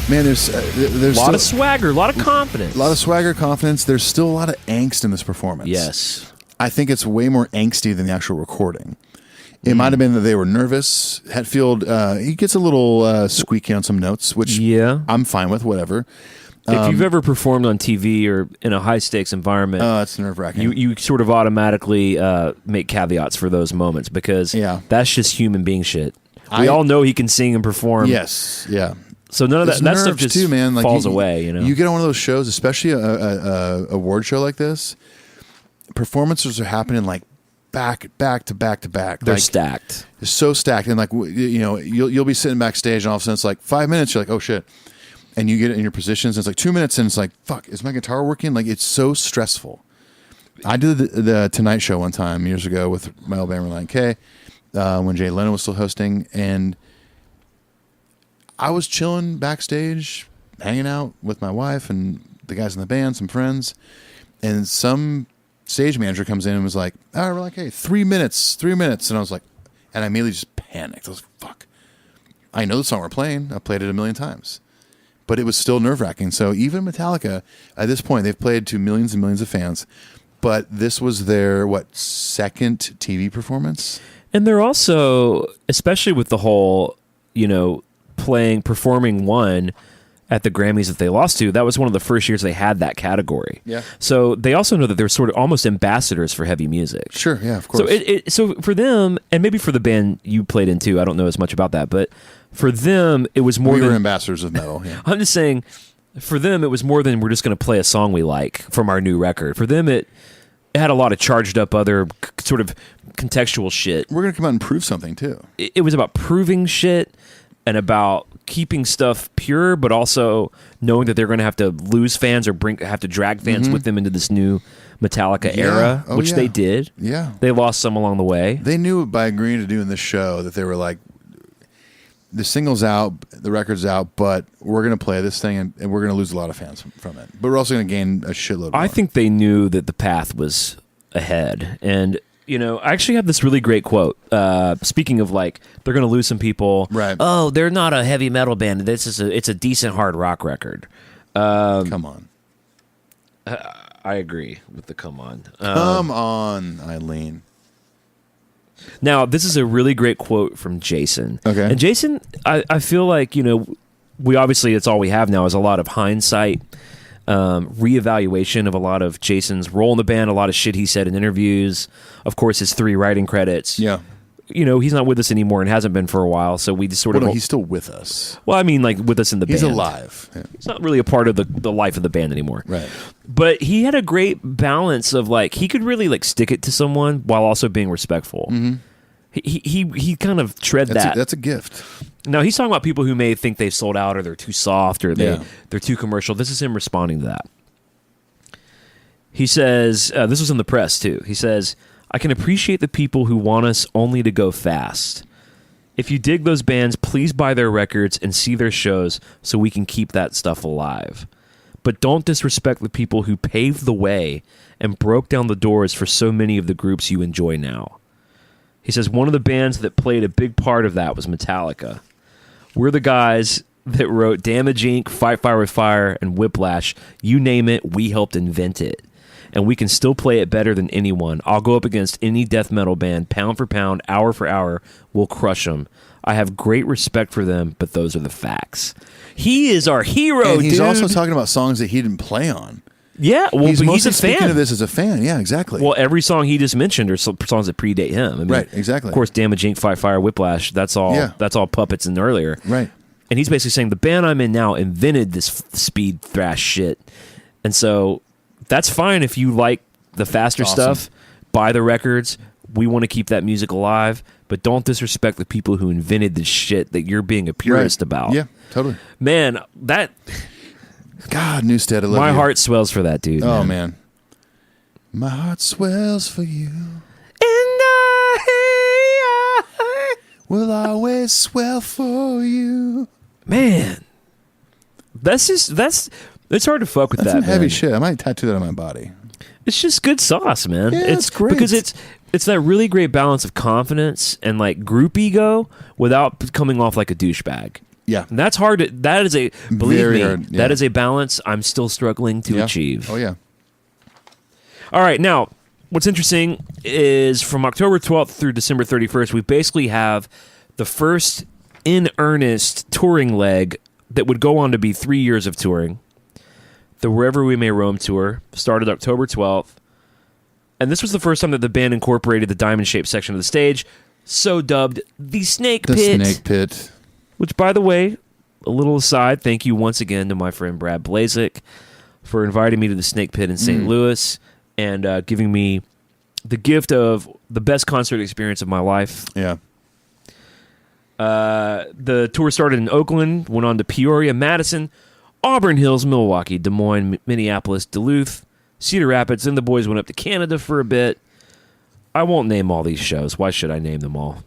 Man, there's A lot of swagger, a lot of confidence. a lot of swagger, confidence. There's still a lot of angst in this performance. Yes. I think it's way more angsty than the actual recording. It might have been that they were nervous. Hetfield, he gets a little squeaky on some notes, which Yeah. I'm fine with, whatever. If you've ever performed on TV or in a high stakes environment, It's nerve-wracking. you sort of automatically make caveats for those moments because Yeah. that's just human being shit. We all know he can sing and perform. Yes, yeah. So none of There's that stuff nerves just too, man. Like falls you, away. You know. you get on one of those shows, especially a award show like this. Performances are happening like back to back to back. They're like, stacked. It's so stacked, and like you'll be sitting backstage, and all of a sudden it's like 5 minutes. You're like, oh shit, and you get in your positions. And it's like 2 minutes, and it's like, fuck, is my guitar working? Like it's so stressful. I did the Tonight Show one time years ago with my old band Reliant K when Jay Leno was still hosting, and I was chilling backstage, hanging out with my wife and the guys in the band, some friends, and some stage manager comes in and was like, "All right, we're like, hey, 3 minutes," and I was like, and I immediately just panicked. I was like, "Fuck, I know the song we're playing. I've played it a million times," but it was still nerve wracking. So even Metallica, at this point, they've played to millions and millions of fans, but this was their second TV performance, And they're also, especially with the whole, performing one at the Grammys that they lost to, that was one of the first years they had that category. Yeah. So they also know that they're sort of almost ambassadors for heavy music. Sure, yeah, of course. So for them, and maybe for the band you played in too, I don't know as much about that, but for them, it was more we than were ambassadors of metal. Yeah. I'm just saying, For them, it was more than we're just going to play a song we like from our new record. For them, it had a lot of charged up other sort of contextual shit. We're going to come out and prove something, too. It was about proving shit and about keeping stuff pure, but also knowing that they're going to have to lose fans or have to drag fans with them into this new Metallica era, which they did. Yeah. They lost some along the way. They knew by agreeing to doing this show that they were like, the single's out, the record's out, but we're going to play this thing and we're going to lose a lot of fans from it. But we're also going to gain a shitload more. I think they knew that the path was ahead. And, you know, I actually have this really great quote. Speaking of like, they're going to lose some people. Right. Oh, they're not a heavy metal band. It's a decent hard rock record. Come on. I agree with the come on. Come on, Eileen. Now, this is a really great quote from Jason. Okay. And Jason, I feel like, you know, we obviously, it's all we have now is a lot of hindsight, reevaluation of a lot of Jason's role in the band, a lot of shit he said in interviews. Of course, his 3 writing credits. Yeah. You know, he's not with us anymore and hasn't been for a while, so we just sort Well, of... no, he's still with us. Well, I mean, like, with us in the He's band. alive. Yeah. He's not really a part of the life of the band anymore. Right. But he had a great balance of, like, he could really, like, stick it to someone while also being respectful. Mm-hmm. He kind of tread that. That's a gift. Now, he's talking about people who may think they've sold out or they're too soft or Yeah. they're too commercial. This is him responding to that. He says, this was in the press, too. He says, I can appreciate the people who want us only to go fast. If you dig those bands, please buy their records and see their shows so we can keep that stuff alive. But don't disrespect the people who paved the way and broke down the doors for so many of the groups you enjoy now. He says one of the bands that played a big part of that was Metallica. We're the guys that wrote Damage Inc., Fight Fire with Fire, and Whiplash. You name it, we helped invent it. And we can still play it better than anyone. I'll go up against any death metal band, pound for pound, hour for hour. We'll crush them. I have great respect for them, but those are the facts. He is our hero, And he's dude. also talking about songs that he didn't play on. Yeah, well, He's but mostly he's a fan. speaking of this as a fan. Yeah, exactly. Well, every song he just mentioned are songs that predate him. I mean, Right, exactly. Of course, Damage Inc., Fight Fire, Whiplash. That's all. Yeah. That's all puppets and earlier. Right. And he's basically saying the band I'm in now invented this speed thrash shit, and so that's fine if you like the faster Awesome. stuff. Buy the records. We want to keep that music alive, but don't disrespect the people who invented the shit that you're being a purist Right. about. Yeah, totally. Man, that God, Newstead, I love my you. heart swells for that dude. Oh, man. My heart swells for you. And I Will always swell for you. man, it's hard to fuck with That's that. some heavy man. shit. I might tattoo that on my body. It's just good sauce, man. Yeah, it's great. because it's that really great balance of confidence and like group ego without coming off like a douchebag. Yeah. And that's hard. That is a believe Very me. hard, yeah. That is a balance I'm still struggling to Yeah. achieve. Oh, yeah. All right, now what's interesting is from October 12th through December 31st, we basically have the first in earnest touring leg that would go on to be 3 years of touring. The Wherever We May Roam tour started October 12th. And this was the first time that the band incorporated the diamond-shaped section of the stage, so dubbed the Snake The Pit. Snake Pit. Which, by the way, a little aside, thank you once again to my friend Brad Blazek for inviting me to the Snake Pit in St. Louis and giving me the gift of the best concert experience of my life. Yeah. The tour started in Oakland, went on to Peoria, Madison, Auburn Hills, Milwaukee, Des Moines, Minneapolis, Duluth, Cedar Rapids, and the boys went up to Canada for a bit. I won't name all these shows. Why should I name them all?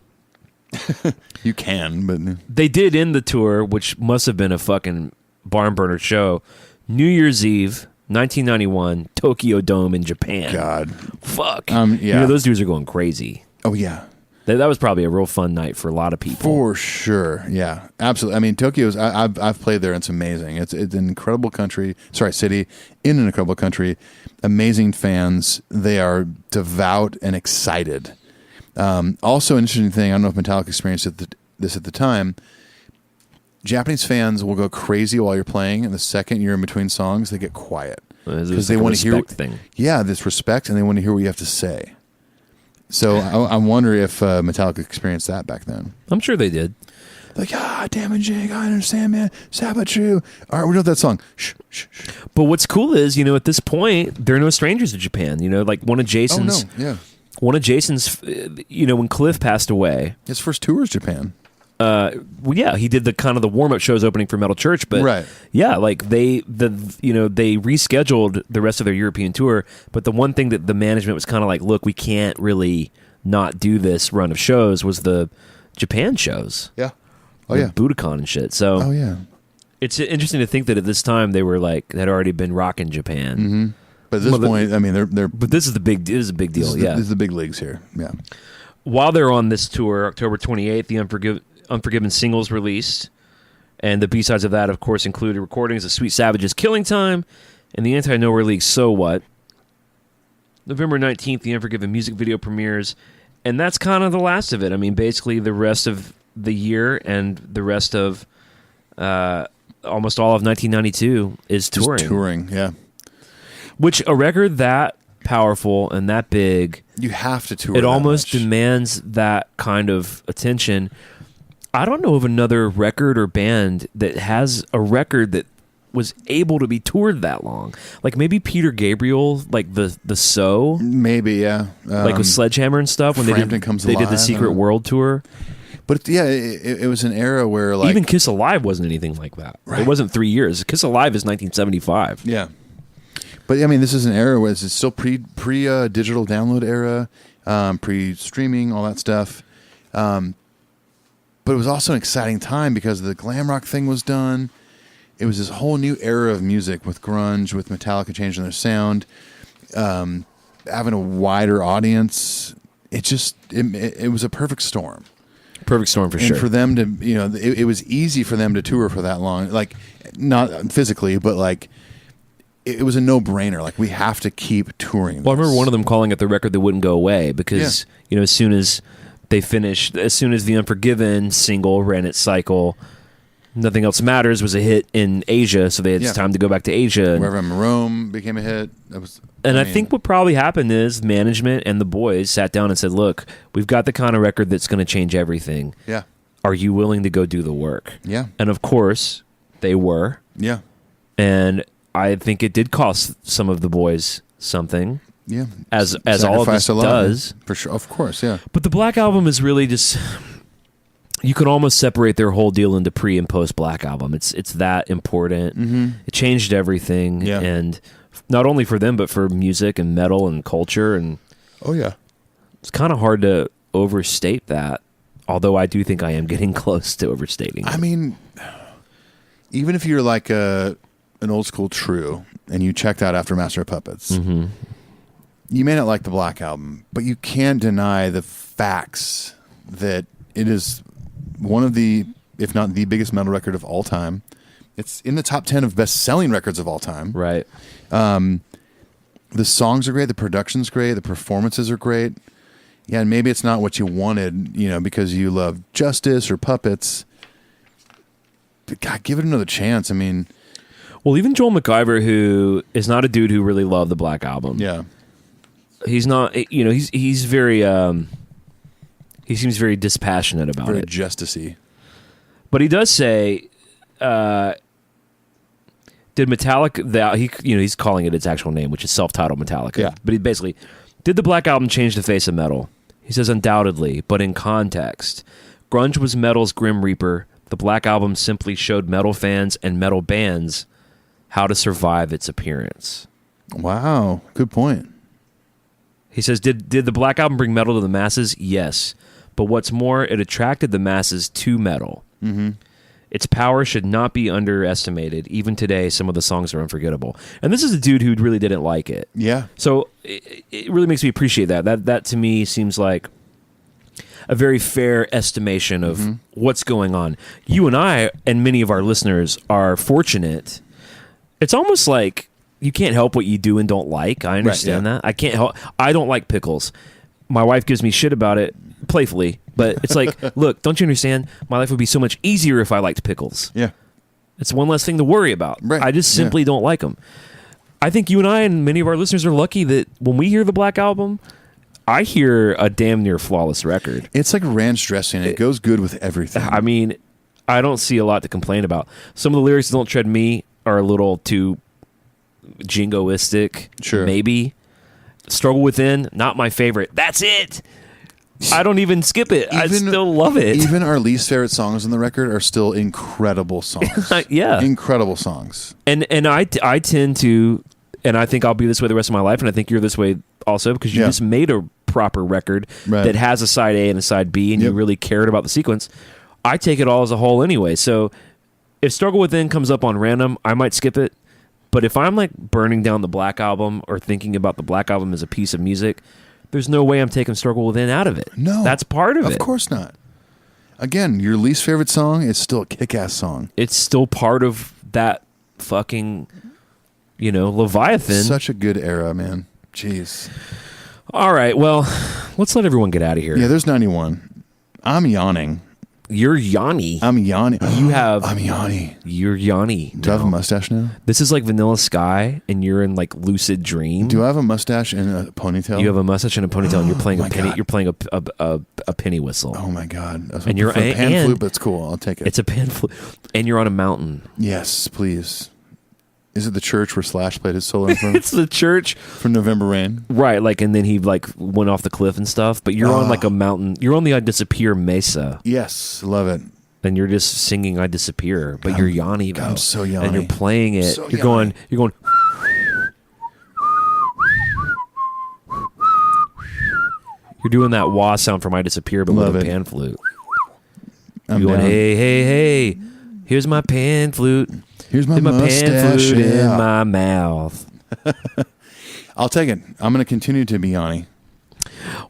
You can, but They did end the tour, which must have been a fucking barn burner show. New Year's Eve, 1991, Tokyo Dome in Japan. God. Fuck. Yeah. You know, those dudes are going crazy. Oh, yeah. That was probably a real fun night for a lot of people. For sure. Yeah, absolutely. I mean, Tokyo's, I've played there. It's amazing. It's an incredible city in an incredible country. Amazing fans. They are devout and excited. Also, an interesting thing, I don't know if Metallica experienced this at the time. Japanese fans will go crazy while you're playing, and the second you're in between songs, they get quiet. Because they want to hear thing. Yeah, this respect, and they want to hear what you have to say. So I wonder if Metallica experienced that back then. I'm sure they did. Like, damaging. I understand, man. Sabbath true. All right, we know that song. Shh. But what's cool is, at this point, they're no strangers to Japan. Like one of Jason's. Oh no, yeah. One of Jason's. When Cliff passed away, His first tour is Japan. well, yeah, he did the kind of the warm up shows opening for Metal Church, but Right. yeah, like they rescheduled the rest of their European tour, but the one thing that the management was kind of like, look, we can't really not do this run of shows was the Japan shows. Yeah. Oh with yeah. Budokan and shit. So Oh yeah. it's interesting to think that at this time they were like had already been rocking Japan. Mm-hmm. But at this point, I mean, they're. But this is a big deal. This Yeah. is the big leagues here. Yeah. While they're on this tour, October 28th, the Unforgiven singles released, and the B-sides of that, of course, included recordings of Sweet Savage's Killing Time and the Anti-Nowhere League So What. November 19th, the Unforgiven music video premieres, and that's kind of the last of it. I mean, basically the rest of the year and the rest of almost all of 1992 is touring. Just touring, yeah. Which, a record that powerful and that big, You have to tour. it that almost much. demands that kind of attention. I don't know of another record or band that has a record that was able to be toured that long. Like maybe Peter Gabriel, like the So, Maybe, yeah. like with Sledgehammer and stuff when Frampton Comes they did the Alive, Secret and- World tour. But yeah, it was an era where like Even Kiss Alive wasn't anything like that. Right. It wasn't 3 years. Kiss Alive is 1975. yeah. But I mean, this is an era where it's still pre digital download era, pre streaming, all that stuff. But it was also an exciting time because the glam rock thing was done. It was this whole new era of music with grunge, with Metallica changing their sound, having a wider audience. It was a perfect storm. Perfect storm for And sure. for them to, it was easy for them to tour for that long. Like, not physically, but like, it was a no-brainer. Like, we have to keep touring. Well, I remember one of them calling it the record that wouldn't go away because, as soon as they finished, as soon as the Unforgiven single ran its cycle, Nothing Else Matters was a hit in Asia, so they had time to go back to Asia. Wherever I'm in Rome became a hit. I think what probably happened is management and the boys sat down and said, look, we've got the kind of record that's going to change everything. Yeah. Are you willing to go do the work? Yeah. And of course, they were. Yeah. And I think it did cost some of the boys something. Yeah. As all of this Sacrificed a lot, does. For sure. Of course, yeah. But the Black Album is really just... You can almost separate their whole deal into pre and post Black Album. It's that important. Mm-hmm. It changed everything, Yeah. and not only for them, but for music and metal and culture. And Oh, yeah. it's kind of hard to overstate that. Although I do think I am getting close to overstating. I mean, even if you're like an old school true and you checked out after Master of Puppets, Mm-hmm. you may not like the Black Album, but you can't deny the facts that it is one of the, if not the biggest metal record of all time. It's in the top 10 of best-selling records of all time. Right. The songs are great. The production's great. The performances are great. Yeah, and maybe it's not what you wanted, because you love Justice or Puppets. But God, give it another chance. I mean, Well, even Joel McIver, who is not a dude who really loved the Black Album. yeah. He's not, he's very, he seems very dispassionate about Very it. Justice-y. But he does say, did Metallica, he's calling it its actual name, which is self-titled Metallica. Yeah. But he basically, did the Black Album change the face of metal? He says undoubtedly, but in context. Grunge was metal's Grim Reaper. The Black Album simply showed metal fans and metal bands how to survive its appearance. Wow. Good point. He says, did the Black Album bring metal to the masses? Yes. But what's more, it attracted the masses to metal. Mm-hmm. Its power should not be underestimated. Even today, some of the songs are unforgettable. And this is a dude who really didn't like it. Yeah. So it really makes me appreciate that. That to me seems like a very fair estimation of what's going on. You and I and many of our listeners are fortunate. It's almost like you can't help what you do and don't like. I understand that. I can't help. I don't like pickles. My wife gives me shit about it playfully, but it's like, look, don't you understand? My life would be so much easier if I liked pickles. Yeah. It's one less thing to worry about. Right. I just simply don't like them. I think you and I and many of our listeners are lucky that when we hear the Black Album, I hear a damn near flawless record. It's like ranch dressing. It goes good with everything. I mean, I don't see a lot to complain about. Some of the lyrics Don't Tread Me are a little too jingoistic. Sure. Maybe. Struggle Within, not my favorite. That's it. I don't even skip it. I still love it. Even our least favorite songs on the record are still incredible songs. Yeah. Incredible songs. And I tend to, and I think I'll be this way the rest of my life, and I think you're this way also, because you just made a proper record that has a side A and a side B, and you really cared about the sequence. I take it all as a whole anyway. So if Struggle Within comes up on random, I might skip it. But if I'm like burning down the Black Album or thinking about the Black Album as a piece of music, there's no way I'm taking Struggle Within out of it. No. That's part of it. Of course not. Again, your least favorite song is still a kick-ass song. It's still part of that fucking, Leviathan. Such a good era, man. Jeez. All right, well, let's let everyone get out of here. Yeah, there's 91. I'm yawning. You're Yanni. I'm yawning. I'm yawning. You're Yanni. Do I have a mustache now? This is like Vanilla Sky, and you're in like lucid dream. Do I have a mustache and a ponytail? You have a mustache and a ponytail, and you're playing my a penny. God. You're playing a penny whistle. Oh my God! And you're a pan and flute, but it's cool. I'll take it. It's a pan flute, and you're on a mountain. Yes, please. Is it the church where Slash played his solo from? It's the church from November Rain, right? Like, and then he like went off the cliff and stuff. But you're on like a mountain. You're on the I Disappear Mesa. Yes, love it. And you're just singing I Disappear, but you're Yanni though. I'm so Yanni. And you're playing it. So you're going. You're doing that wah sound from I Disappear, but Love with a it. pan flute. I'm You're going, down. hey, hey, hey! Here's my pan flute. Here's my pan mustache. flute in Yeah. my mouth. I'll take it. I'm going to continue to be Yanni.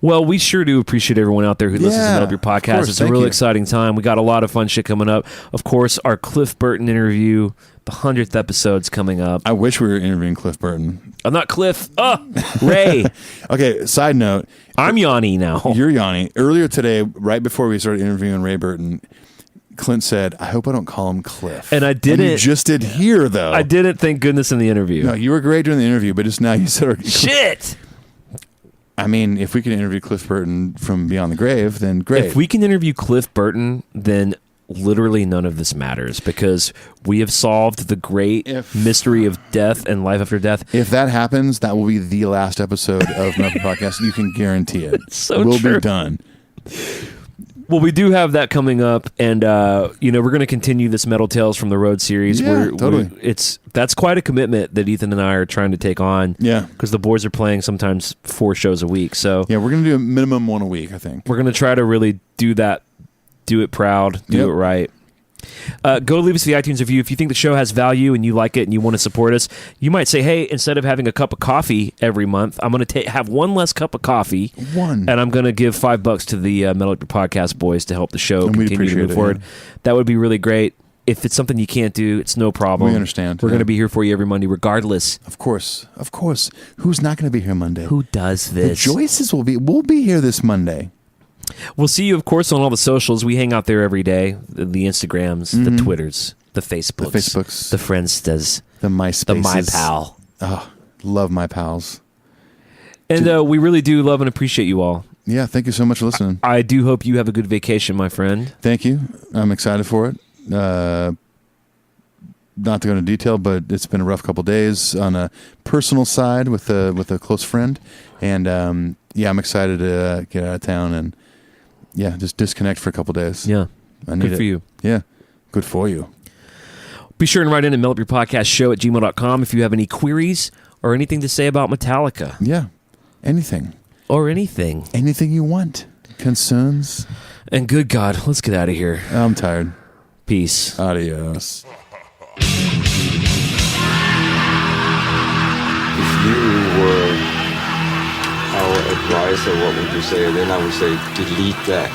Well, we sure do appreciate everyone out there who listens to Yeah, Metal Up Your of Podcast. course, It's a thank real you. exciting time. We got a lot of fun shit coming up. Of course, our Cliff Burton interview, the 100th episode's coming up. I wish we were interviewing Cliff Burton. I'm not Cliff. Ray. Okay, side note. I'm Yanni now. You're Yanni. Earlier today, right before we started interviewing Ray Burton, Clint said, I hope I don't call him Cliff. And I didn't. You just did here, though. I didn't, thank goodness, in the interview. No, you were great during the interview, but just now you said... Shit! I mean, if we can interview Cliff Burton from Beyond the Grave, then great. If we can interview Cliff Burton, then literally none of this matters, because we have solved the great mystery of death and life after death. If that happens, that will be the last episode of Metal Podcast. You can guarantee it. So we'll true. be done. Well, we do have that coming up, and we're going to continue this Metal Tales from the Road series. Yeah, totally. That's quite a commitment that Ethan and I are trying to take on. Yeah, because the boys are playing sometimes 4 shows a week. So yeah, we're going to do a minimum 1 a week, I think. We're going to try to really do that, do it proud, do it right. Go leave us the iTunes review. If you think the show has value and you like it and you want to support us, you might say, hey, instead of having a cup of coffee every month, I'm going to have one less cup of coffee. One. And I'm going to give $5 to the Metal Up Your Podcast boys to help the show And we'd continue to appreciate move it, forward. yeah. That would be really great. If it's something you can't do, it's no problem. We understand. We're Yeah. going to be here for you every Monday regardless. Of course. Of course. Who's not going to be here Monday? Who does this? The Joyces will be here this Monday. We'll see you, of course, on all the socials. We hang out there every day. The Instagrams, the Twitters, the Facebooks, the Friendstas, the MySpaces, the MyPal. Oh, love my pals. And we really do love and appreciate you all. Yeah, thank you so much for listening. I do hope you have a good vacation, my friend. Thank you. I'm excited for it. Not to go into detail, but it's been a rough couple days on a personal side with a close friend, and I'm excited to get out of town and just disconnect for a couple days. Yeah, I need good for you. Yeah, good for you. Be sure and write in at meltupyourpodcastshow@gmail.com if you have any queries or anything to say about Metallica. Yeah, anything or anything you want. Concerns. And good God, let's get out of here. I'm tired. Peace. Adios. If you were our advisor, what would you say? Then I would say delete that.